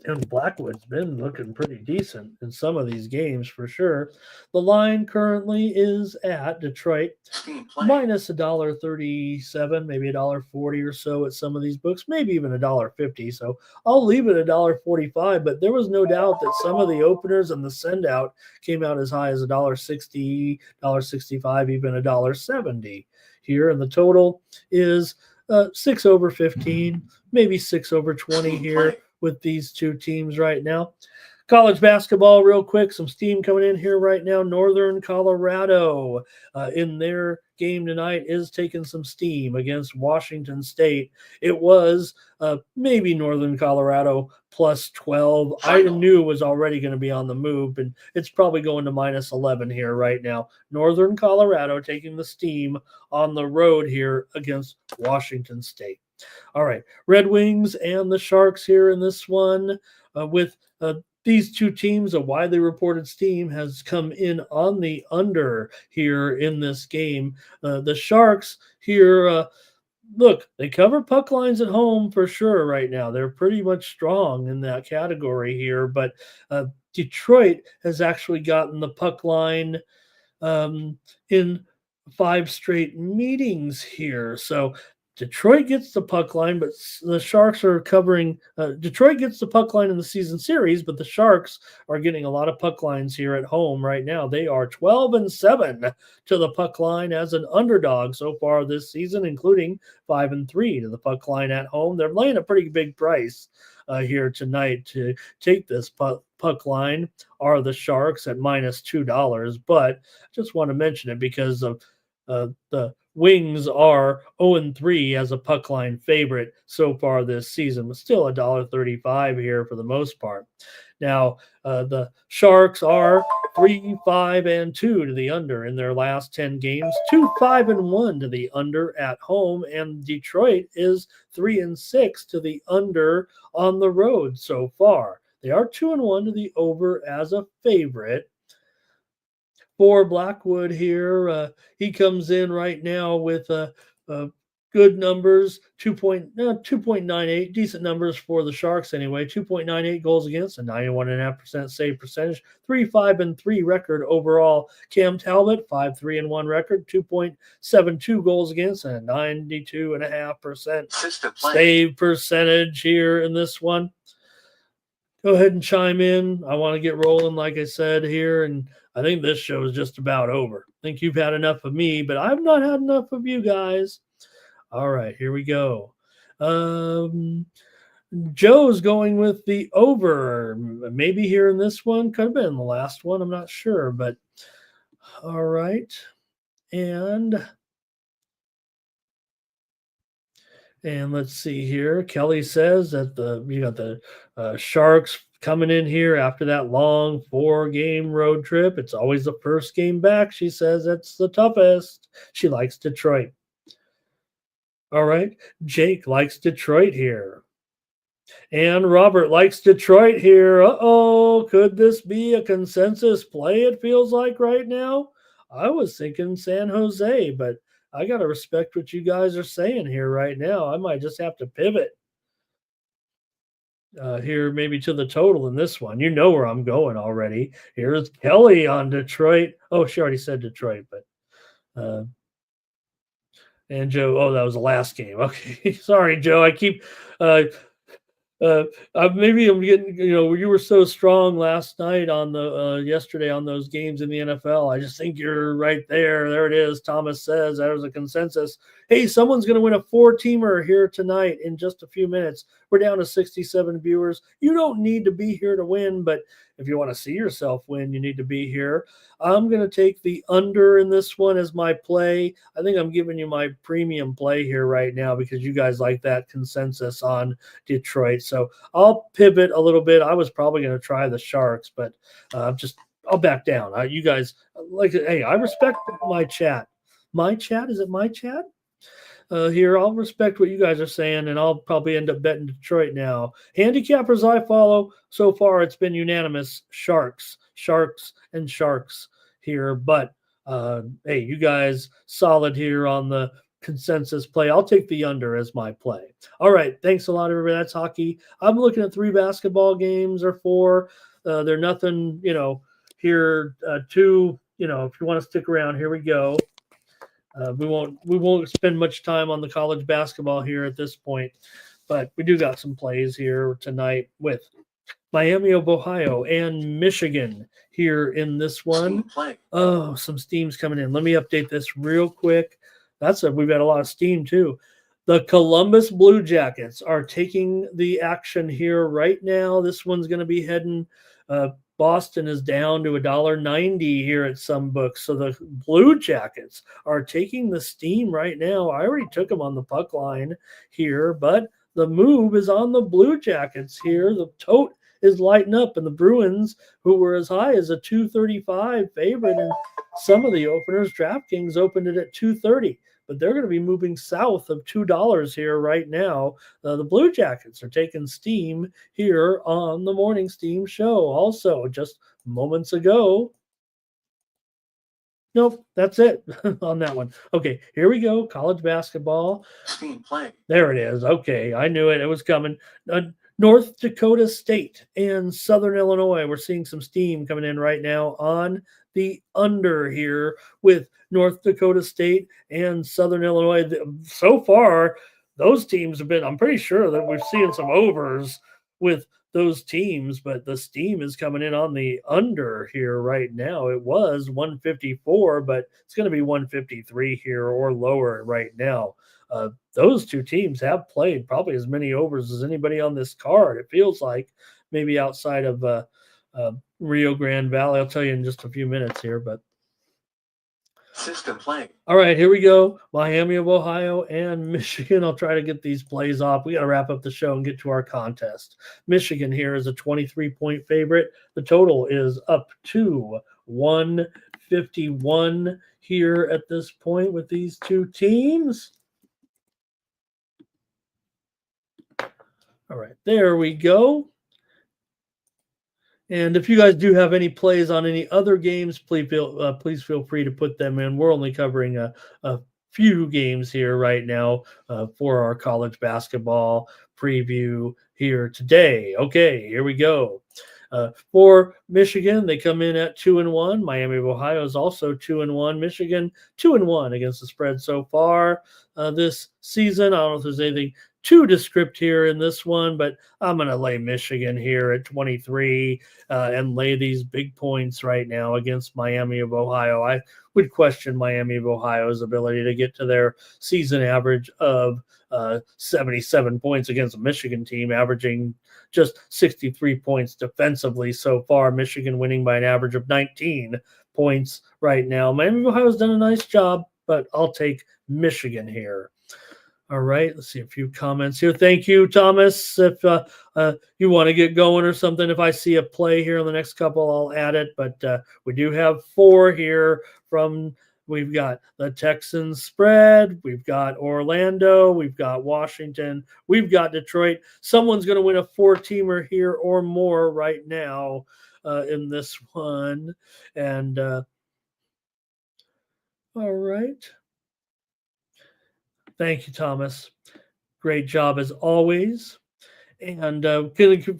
And Blackwood's been looking pretty decent in some of these games for sure. The line currently is at Detroit minus $1.37, maybe $1.40 or so at some of these books, maybe even $1.50. So I'll leave it at $1.45. But there was no doubt that some of the openers and the send out came out as high as $1.60, $1.65, even $1.70 here. And the total is 6 over 15, maybe 6 over 20 here with these two teams right now. College basketball, real quick, some steam coming in here right now. Northern Colorado in their game tonight is taking some steam against Washington State. It was maybe Northern Colorado plus 12. I knew it was already going to be on the move, and it's probably going to minus 11 here right now. Northern Colorado taking the steam on the road here against Washington State. All right, Red Wings and the Sharks here in this one with these two teams. A widely reported steam has come in on the under here in this game. The Sharks here, look, they cover puck lines at home for sure right now. They're pretty much strong in that category here, but Detroit has actually gotten the puck line in 5 straight meetings here. So Detroit gets the puck line, but the Sharks are covering. Detroit gets the puck line in the season series, but the Sharks are getting a lot of puck lines here at home right now. They are 12-7 to the puck line as an underdog so far this season, including 5-3 to the puck line at home. They're laying a pretty big price here tonight to take this puck line. Are the Sharks at minus $2? But I just want to mention it because of the Wings are 0-3 as a puck line favorite so far this season, but still $1.35 here for the most part. Now, the Sharks are 3-5-2 to the under in their last 10 games, 2-5-1 to the under at home, and Detroit is 3-6 to the under on the road so far. They are 2-1 to the over as a favorite. For Blackwood here, he comes in right now with good numbers, 2.98, decent numbers for the Sharks anyway, 2.98 goals against, a 91.5% save percentage, 3-5-3 record overall. Cam Talbot, 5-3-1 record, 2.72 goals against, and a 92.5% save percentage here in this one. go ahead and chime in. I want to get rolling, like I said here, and I think this show is just about over. I think you've had enough of me, but I've not had enough of you guys. All right, here we go. Joe's going with the over. Maybe here in this one, could have been the last one. I'm not sure, but all right. And let's see here. Kelly says that you got the Sharks coming in here after that long 4-game road trip. It's always the first game back. She says it's the toughest. She likes Detroit. All right. Jake likes Detroit here. And Robert likes Detroit here. Uh-oh. Could this be a consensus play, it feels like right now? I was thinking San Jose, but I got to respect what you guys are saying here right now. I might just have to pivot here, maybe to the total in this one. You know where I'm going already. Here's Kelly on Detroit. Oh, she already said Detroit, but and Joe. Oh, that was the last game. Okay, sorry, Joe. I keep maybe I'm getting, you were so strong last night on the yesterday on those games in the NFL. I just think you're right there. There it is. Thomas says that was a consensus. Hey, someone's going to win a 4-teamer here tonight in just a few minutes. We're down to 67 viewers. You don't need to be here to win, but if you want to see yourself win, you need to be here. I'm going to take the under in this one as my play. I think I'm giving you my premium play here right now because you guys like that consensus on Detroit. So I'll pivot a little bit. I was probably going to try the Sharks, but I'll back down. You guys hey, I respect my chat. My chat? Is it my chat? Here, I'll respect what you guys are saying, and I'll probably end up betting Detroit now. Handicappers I follow, so far it's been unanimous. Sharks here. But hey, you guys solid here on the consensus play. I'll take the under as my play. All right. Thanks a lot, everybody. That's hockey. I'm looking at 3 basketball games or 4. They're nothing, here, 2, if you want to stick around, here we go. We won't spend much time on the college basketball here at this point, but we do got some plays here tonight with Miami of Ohio and Michigan here in this one. Oh, some steam's coming in. Let me update this real quick. We've got a lot of steam too. The Columbus Blue Jackets are taking the action here right now. This one's going to be heading. Boston is down to $1.90 here at some books. So the Blue Jackets are taking the steam right now. I already took them on the puck line here, but the move is on the Blue Jackets here. The tote is lighting up, and the Bruins, who were as high as a 235 favorite in some of the openers, DraftKings opened it at 230. But they're going to be moving south of $2 here right now. The Blue Jackets are taking steam here on the Morning Steam Show. Also, just moments ago. Nope, that's it on that one. Okay, here we go. College basketball. Steam play. There it is. Okay, I knew it. It was coming. North Dakota State and Southern Illinois. We're seeing some steam coming in right now on the under here with North Dakota State and Southern Illinois. So far, those teams have been, I'm pretty sure that we're seeing some overs with those teams, but the steam is coming in on the under here right now. It was 154, but it's going to be 153 here or lower right now. Those two teams have played probably as many overs as anybody on this card. It feels like, maybe outside of Rio Grande Valley. I'll tell you in just a few minutes here, but system play. All right, here we go. Miami of Ohio and Michigan. I'll try to get these plays off. We got to wrap up the show and get to our contest. Michigan here is a 23-point favorite. The total is up to 151 here at this point with these two teams. All right, there we go. And if you guys do have any plays on any other games, please feel free to put them in. We're only covering a few games here right now for our college basketball preview here today. Okay, here we go. For Michigan, they come in at 2-1. Miami of Ohio is also 2-1. Michigan 2-1 against the spread so far this season. I don't know if there's anything too descript here in this one, but I'm going to lay Michigan here at 23 and lay these big points right now against Miami of Ohio. I would question Miami of Ohio's ability to get to their season average of 77 points against a Michigan team, averaging just 63 points defensively so far. Michigan winning by an average of 19 points right now. Miami of Ohio's done a nice job, but I'll take Michigan here. All right, let's see a few comments here. Thank you, Thomas. If you want to get going or something, if I see a play here in the next couple, I'll add it. But we do have 4 here from, we've got the Texans spread, we've got Orlando, we've got Washington, we've got Detroit. Someone's going to win a 4-teamer here or more right now in this one. And all right. Thank you, Thomas. Great job as always. And a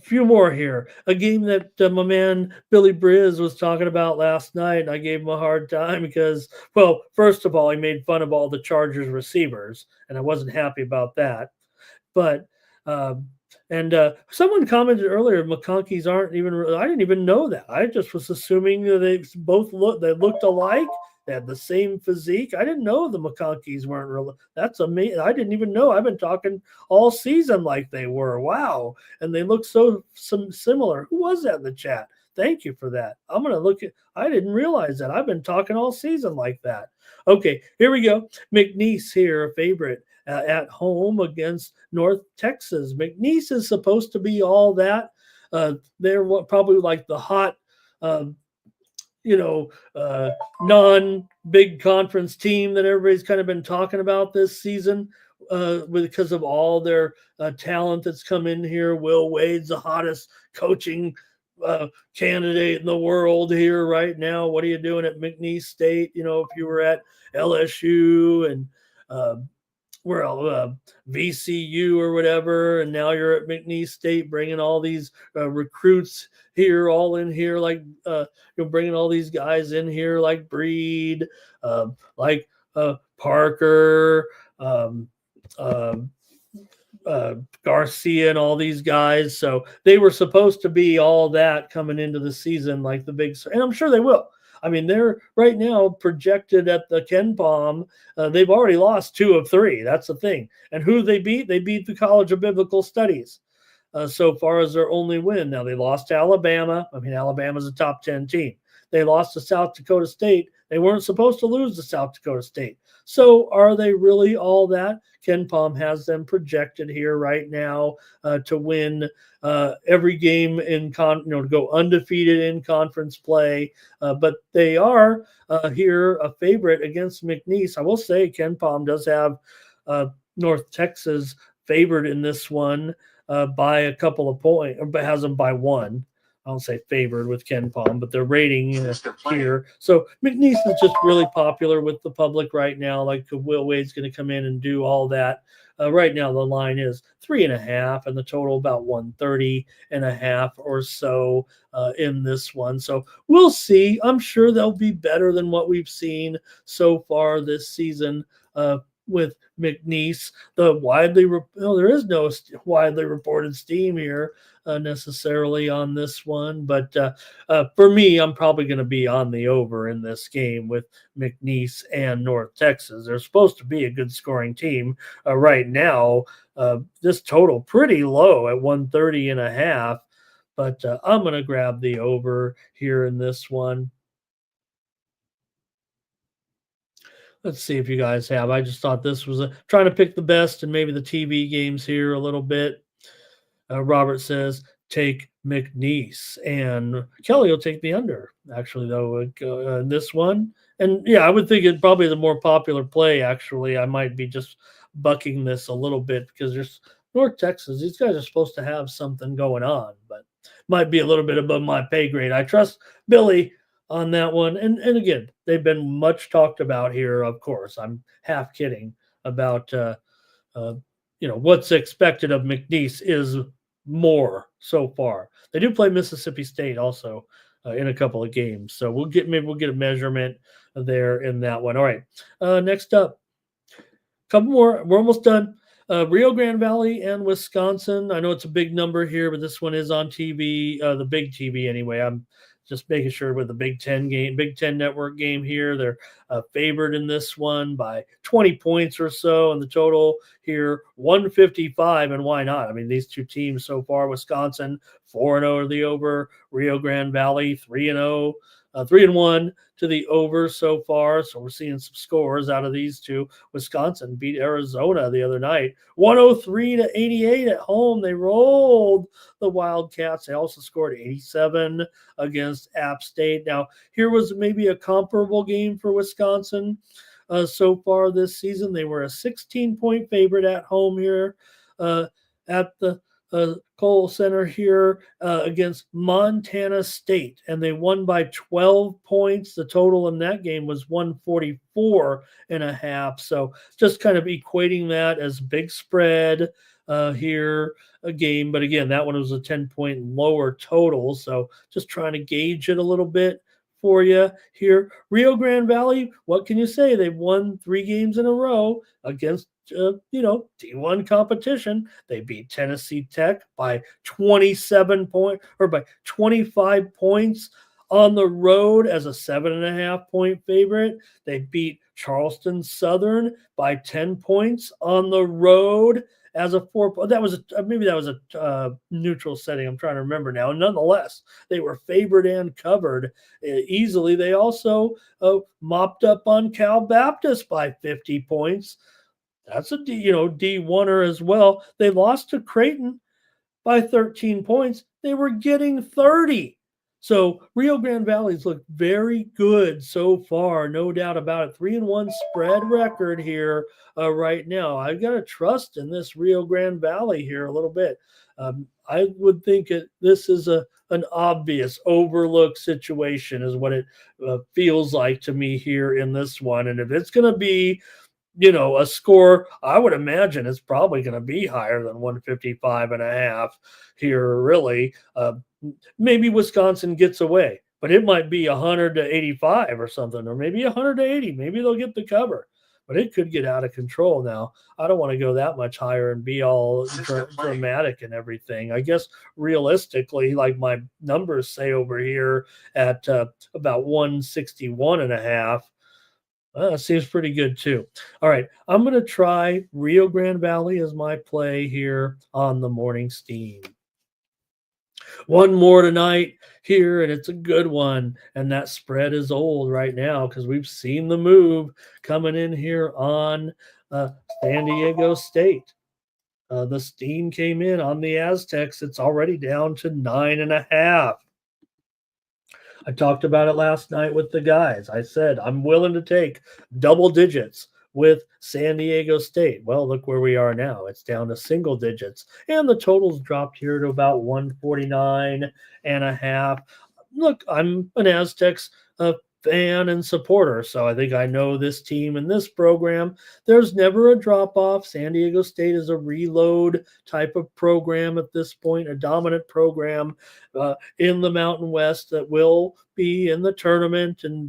few more here. A game that my man Billy Briz was talking about last night. I gave him a hard time because, well, first of all, he made fun of all the Chargers receivers, and I wasn't happy about that. But someone commented earlier, McConkeys aren't even. I didn't even know that. I just was assuming that they both looked alike. They had the same physique. I didn't know the McConkeys weren't real. That's amazing. I didn't even know. I've been talking all season like they were. Wow. And they look so similar. Who was that in the chat? Thank you for that. I'm going to look at, I didn't realize that. I've been talking all season like that. Okay, here we go. McNeese here, a favorite at home against North Texas. McNeese is supposed to be all that. They're probably like the hot non-big conference team that everybody's kind of been talking about this season because of all their talent that's come in here. Will Wade's the hottest coaching candidate in the world here right now. What are you doing at McNeese State? If you were at LSU and VCU or whatever, and now you're at McNeese State bringing all these recruits here, all in here, like bringing all these guys in here like Breed, like Parker, Garcia, and all these guys. So they were supposed to be all that coming into the season, like the big, and I'm sure they will. I mean, they're right now projected at the Ken Palm. They've already lost 2 of 3. That's the thing. And who they beat? They beat the College of Biblical Studies so far as their only win. Now, they lost to Alabama. I mean, Alabama's a top 10 team. They lost to South Dakota State. They weren't supposed to lose to South Dakota State. So are they really all that? Ken Palm has them projected here right now to win every game to go undefeated in conference play. But they are here a favorite against McNeese. I will say Ken Palm does have North Texas favored in this one by a couple of points, but has them by 1. I don't say favored with Ken Palm, but their rating here. So McNeese is just really popular with the public right now. Like Will Wade's going to come in and do all that. Right now, the line is 3.5, and the total about 130.5 or so in this one. So we'll see. I'm sure they'll be better than what we've seen so far this season with McNeese. There is no widely reported steam here necessarily on this one, but for me, I'm probably going to be on the over in this game with McNeese and North Texas. They're supposed to be a good scoring team right now. This total pretty low at 130.5, but I'm going to grab the over here in this one. Let's see if you guys have. I just thought this was trying to pick the best and maybe the TV games here a little bit. Robert says, take McNeese. And Kelly will take the under, actually, though, this one. And, yeah, I would think it probably the more popular play, actually. I might be just bucking this a little bit because there's North Texas. These guys are supposed to have something going on, but might be a little bit above my pay grade. I trust Billy on that one. And again, they've been much talked about here, of course. I'm half kidding about, what's expected of McNeese is more so far. They do play Mississippi State also in a couple of games. So we'll get a measurement there in that one. All right. Next up, couple more. We're almost done. Rio Grande Valley and Wisconsin. I know it's a big number here, but this one is on TV, the big TV anyway. I'm just making sure with the Big Ten game, Big Ten Network game here. They're favored in this one by 20 points or so, and the total here 155. And why not? I mean, these two teams so far: Wisconsin 4-0 to the over, Rio Grande Valley 3-0. 3-1 to the over so far. So we're seeing some scores out of these two. Wisconsin beat Arizona the other night, 103-88 at home. They rolled the Wildcats. They also scored 87 against App State. Now, here was maybe a comparable game for Wisconsin so far this season. They were a 16-point favorite at home here at the Kohl Center here against Montana State, and they won by 12 points. The total in that game was 144.5. So just kind of equating that as big spread here a game. But again, that one was a 10-point lower total. So just trying to gauge it a little bit for you here. Rio Grande Valley, what can you say? They've won 3 games in a row against D1 competition. They beat Tennessee Tech by 25 points on the road as a 7.5-point favorite. They beat Charleston Southern by 10 points on the road as a 4. That was a neutral setting. I'm trying to remember now. Nonetheless, they were favored and covered easily. They also mopped up on Cal Baptist by 50 points. That's a D1er as well. They lost to Creighton by 13 points. They were getting 30. So Rio Grande Valley's looked very good so far, no doubt about it. 3-1 spread record here right now. I've got to trust in this Rio Grande Valley here a little bit. I would think this is an obvious overlook situation is what it feels like to me here in this one. And if it's going to be a score, I would imagine it's probably going to be higher than 155.5 here, really. Maybe Wisconsin gets away, but it might be 100-85 or something, or maybe 100-80. Maybe they'll get the cover, but it could get out of control now. I don't want to go that much higher and be all dramatic and everything. I guess realistically, like my numbers say over here at about 161.5, that seems pretty good too. All right, I'm going to try Rio Grande Valley as my play here on the Morning Steam. One more tonight here, and it's a good one. And that spread is old right now because we've seen the move coming in here on San Diego State. The steam came in on the Aztecs. It's already down to 9.5. I talked about it last night with the guys. I said, I'm willing to take double digits with San Diego State. Well, look where we are now. It's down to single digits. And the totals dropped here to about 149.5. Look, I'm an Aztecs fan and supporter, so I think I know this team and this program. There's never a drop-off. San Diego State is a reload type of program at this point, a dominant program in the Mountain West that will be in the tournament. And,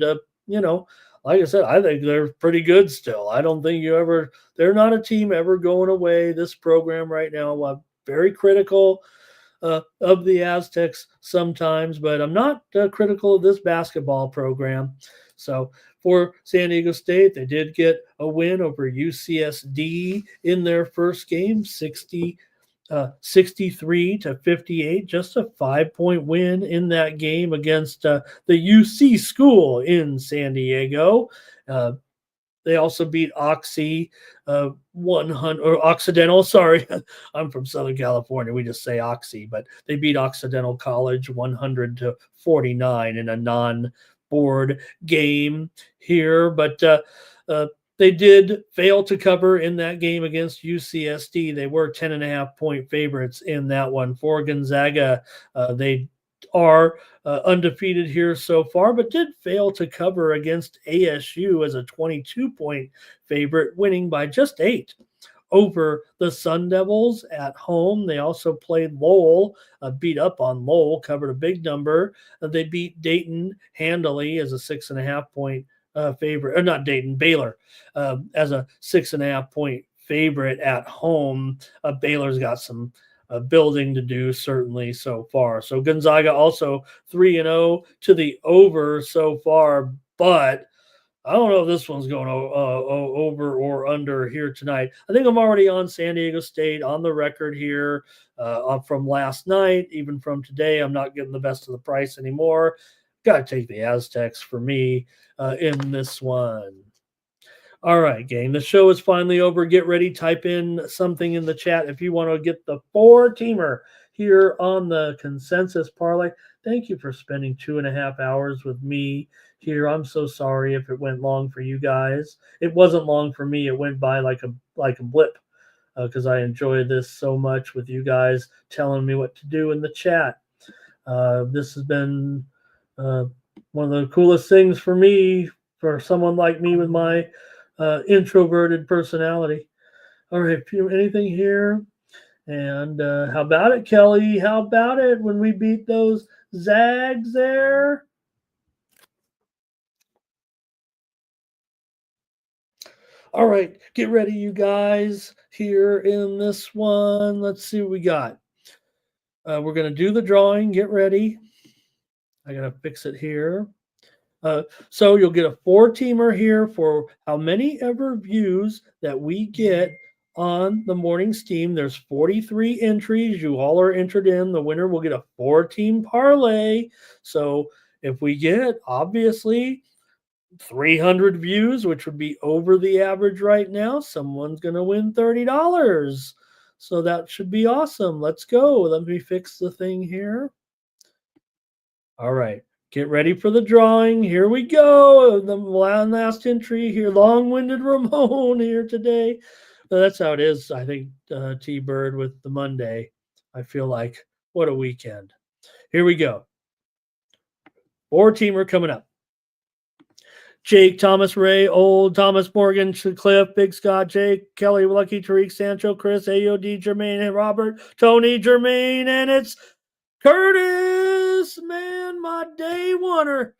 like I said, I think they're pretty good still. I don't think they're not a team ever going away. This program right now, I'm very critical of the Aztecs sometimes, but I'm not critical of this basketball program. So for San Diego State, they did get a win over UCSD in their first game, 63-58, just a 5-point win in that game against the UC school in San Diego. They also beat Oxy 100 or Occidental. Sorry, I'm from Southern California. We just say Oxy, but they beat Occidental College 100-49 in a non-board game here. But they did fail to cover in that game against UCSD. They were 10.5-point favorites in that one. For Gonzaga, they are undefeated here so far, but did fail to cover against ASU as a 22-point favorite, winning by just 8 over the Sun Devils at home. They also played Lowell, beat up on Lowell, covered a big number. They beat Dayton handily as a 6.5-point favorite, or not Dayton, Baylor as a 6.5-point favorite at home. Baylor's got some building to do, certainly, so far. So Gonzaga also 3-0 to the over so far, but I don't know if this one's going over or under here tonight. I think I'm already on San Diego State on the record here from last night. Even from today, I'm not getting the best of the price anymore. Got to take the Aztecs for me in this one. All right, gang. The show is finally over. Get ready. Type in something in the chat if you want to get the 4-teamer here on the consensus parlay. Thank you for spending 2.5 hours with me here. I'm so sorry if it went long for you guys. It wasn't long for me. It went by like a blip because I enjoy this so much with you guys telling me what to do in the chat. This has been one of the coolest things for me, for someone like me with my introverted personality. All right, anything here? And how about it, Kelly? How about it when we beat those Zags there? All right, get ready, you guys, here in this one. Let's see what we got. We're going to do the drawing. Get ready. I got to fix it here. So you'll get a 4-teamer here for how many ever views that we get on the morning steam. There's 43 entries. You all are entered in. The winner will get a 4-team parlay. So if we get, obviously, 300 views, which would be over the average right now, someone's going to win $30. So that should be awesome. Let's go. Let me fix the thing here. All right. Get ready for the drawing. Here we go. The last entry here. Long-winded Ramon here today. That's how it is, I think, T-Bird, with the Monday. I feel like, what a weekend. Here we go. 4-teamer coming up. Jake, Thomas, Ray, Old, Thomas, Morgan, Cliff, Big Scott, Jake, Kelly, Lucky, Tariq, Sancho, Chris, AOD, Jermaine, and Robert, Tony, Jermaine, and it's Curtis, man, my day oneer.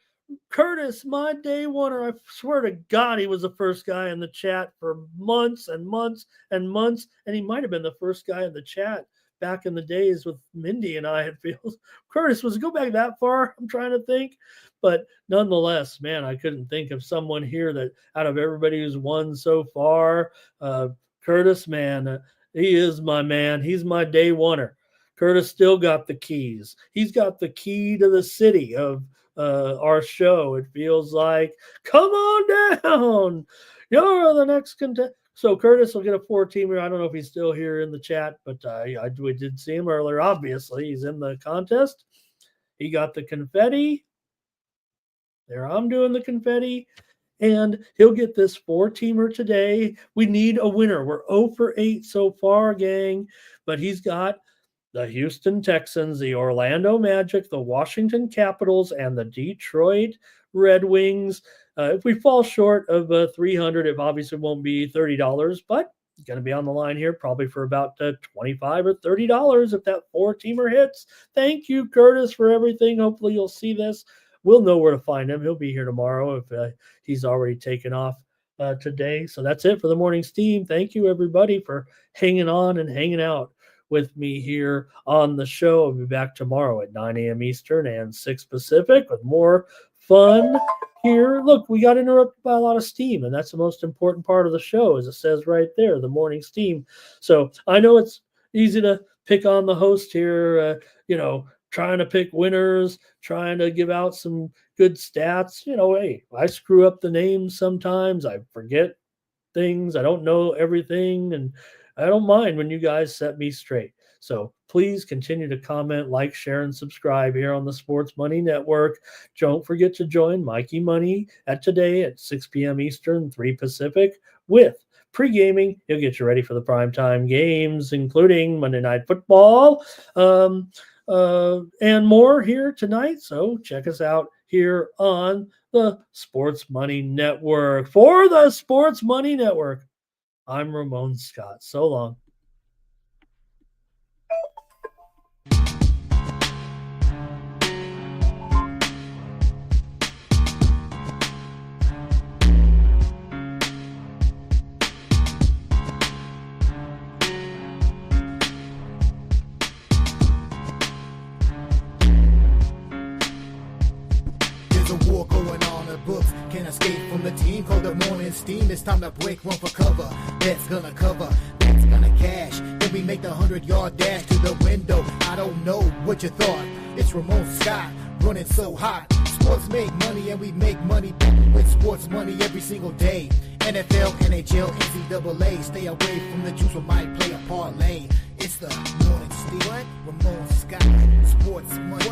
Curtis, my day oneer. I swear to God, he was the first guy in the chat for months and months and months, and he might have been the first guy in the chat back in the days with Mindy and I, it feels. Curtis, was it go back that far? I'm trying to think. But nonetheless, man, I couldn't think of someone here that out of everybody who's won so far, Curtis, man, he is my man. He's my day oneer. Curtis still got the keys. He's got the key to the city of our show. It feels like, come on down. You're the next contestant. So Curtis will get a 4-teamer. I don't know if he's still here in the chat, but we did see him earlier. Obviously, he's in the contest. He got the confetti. There, I'm doing the confetti. And he'll get this 4-teamer today. We need a winner. We're 0 for 8 so far, gang. But he's got the Houston Texans, the Orlando Magic, the Washington Capitals, and the Detroit Red Wings. If we fall short of 300, it obviously won't be $30, but it's going to be on the line here probably for about $25 or $30 if that 4-teamer hits. Thank you, Curtis, for everything. Hopefully you'll see this. We'll know where to find him. He'll be here tomorrow if he's already taken off today. So that's it for the morning steam. Thank you, everybody, for hanging on and hanging out with me here on the show. I'll be back tomorrow at 9 a.m. Eastern and 6 Pacific with more fun here. Look, we got interrupted by a lot of steam, and that's the most important part of the show, as it says right there, the morning steam. So I know it's easy to pick on the host here, trying to pick winners, trying to give out some good stats. Hey, I screw up the names sometimes. I forget things. I don't know everything, and I don't mind when you guys set me straight. So please continue to comment, like, share, and subscribe here on the Sports Money Network. Don't forget to join Mikey Money today at 6 p.m. Eastern, 3 Pacific with pre-gaming. He'll get you ready for the primetime games, including Monday Night Football and more here tonight. So check us out here on the Sports Money Network. For the Sports Money Network, I'm Ramon Scott. So long. escape from the team called the morning steam. It's time to break, run for cover. That's gonna cover, that's gonna cash. Then we make the 100-yard dash to the window. I don't know what you thought. It's Ramon Scott running so hot. Sports make money and we make money with sports money every single day. NFL, NHL, NCAA. Stay away from the juice, we might play a parlay. It's the morning steam. Ramon Scott, sports money.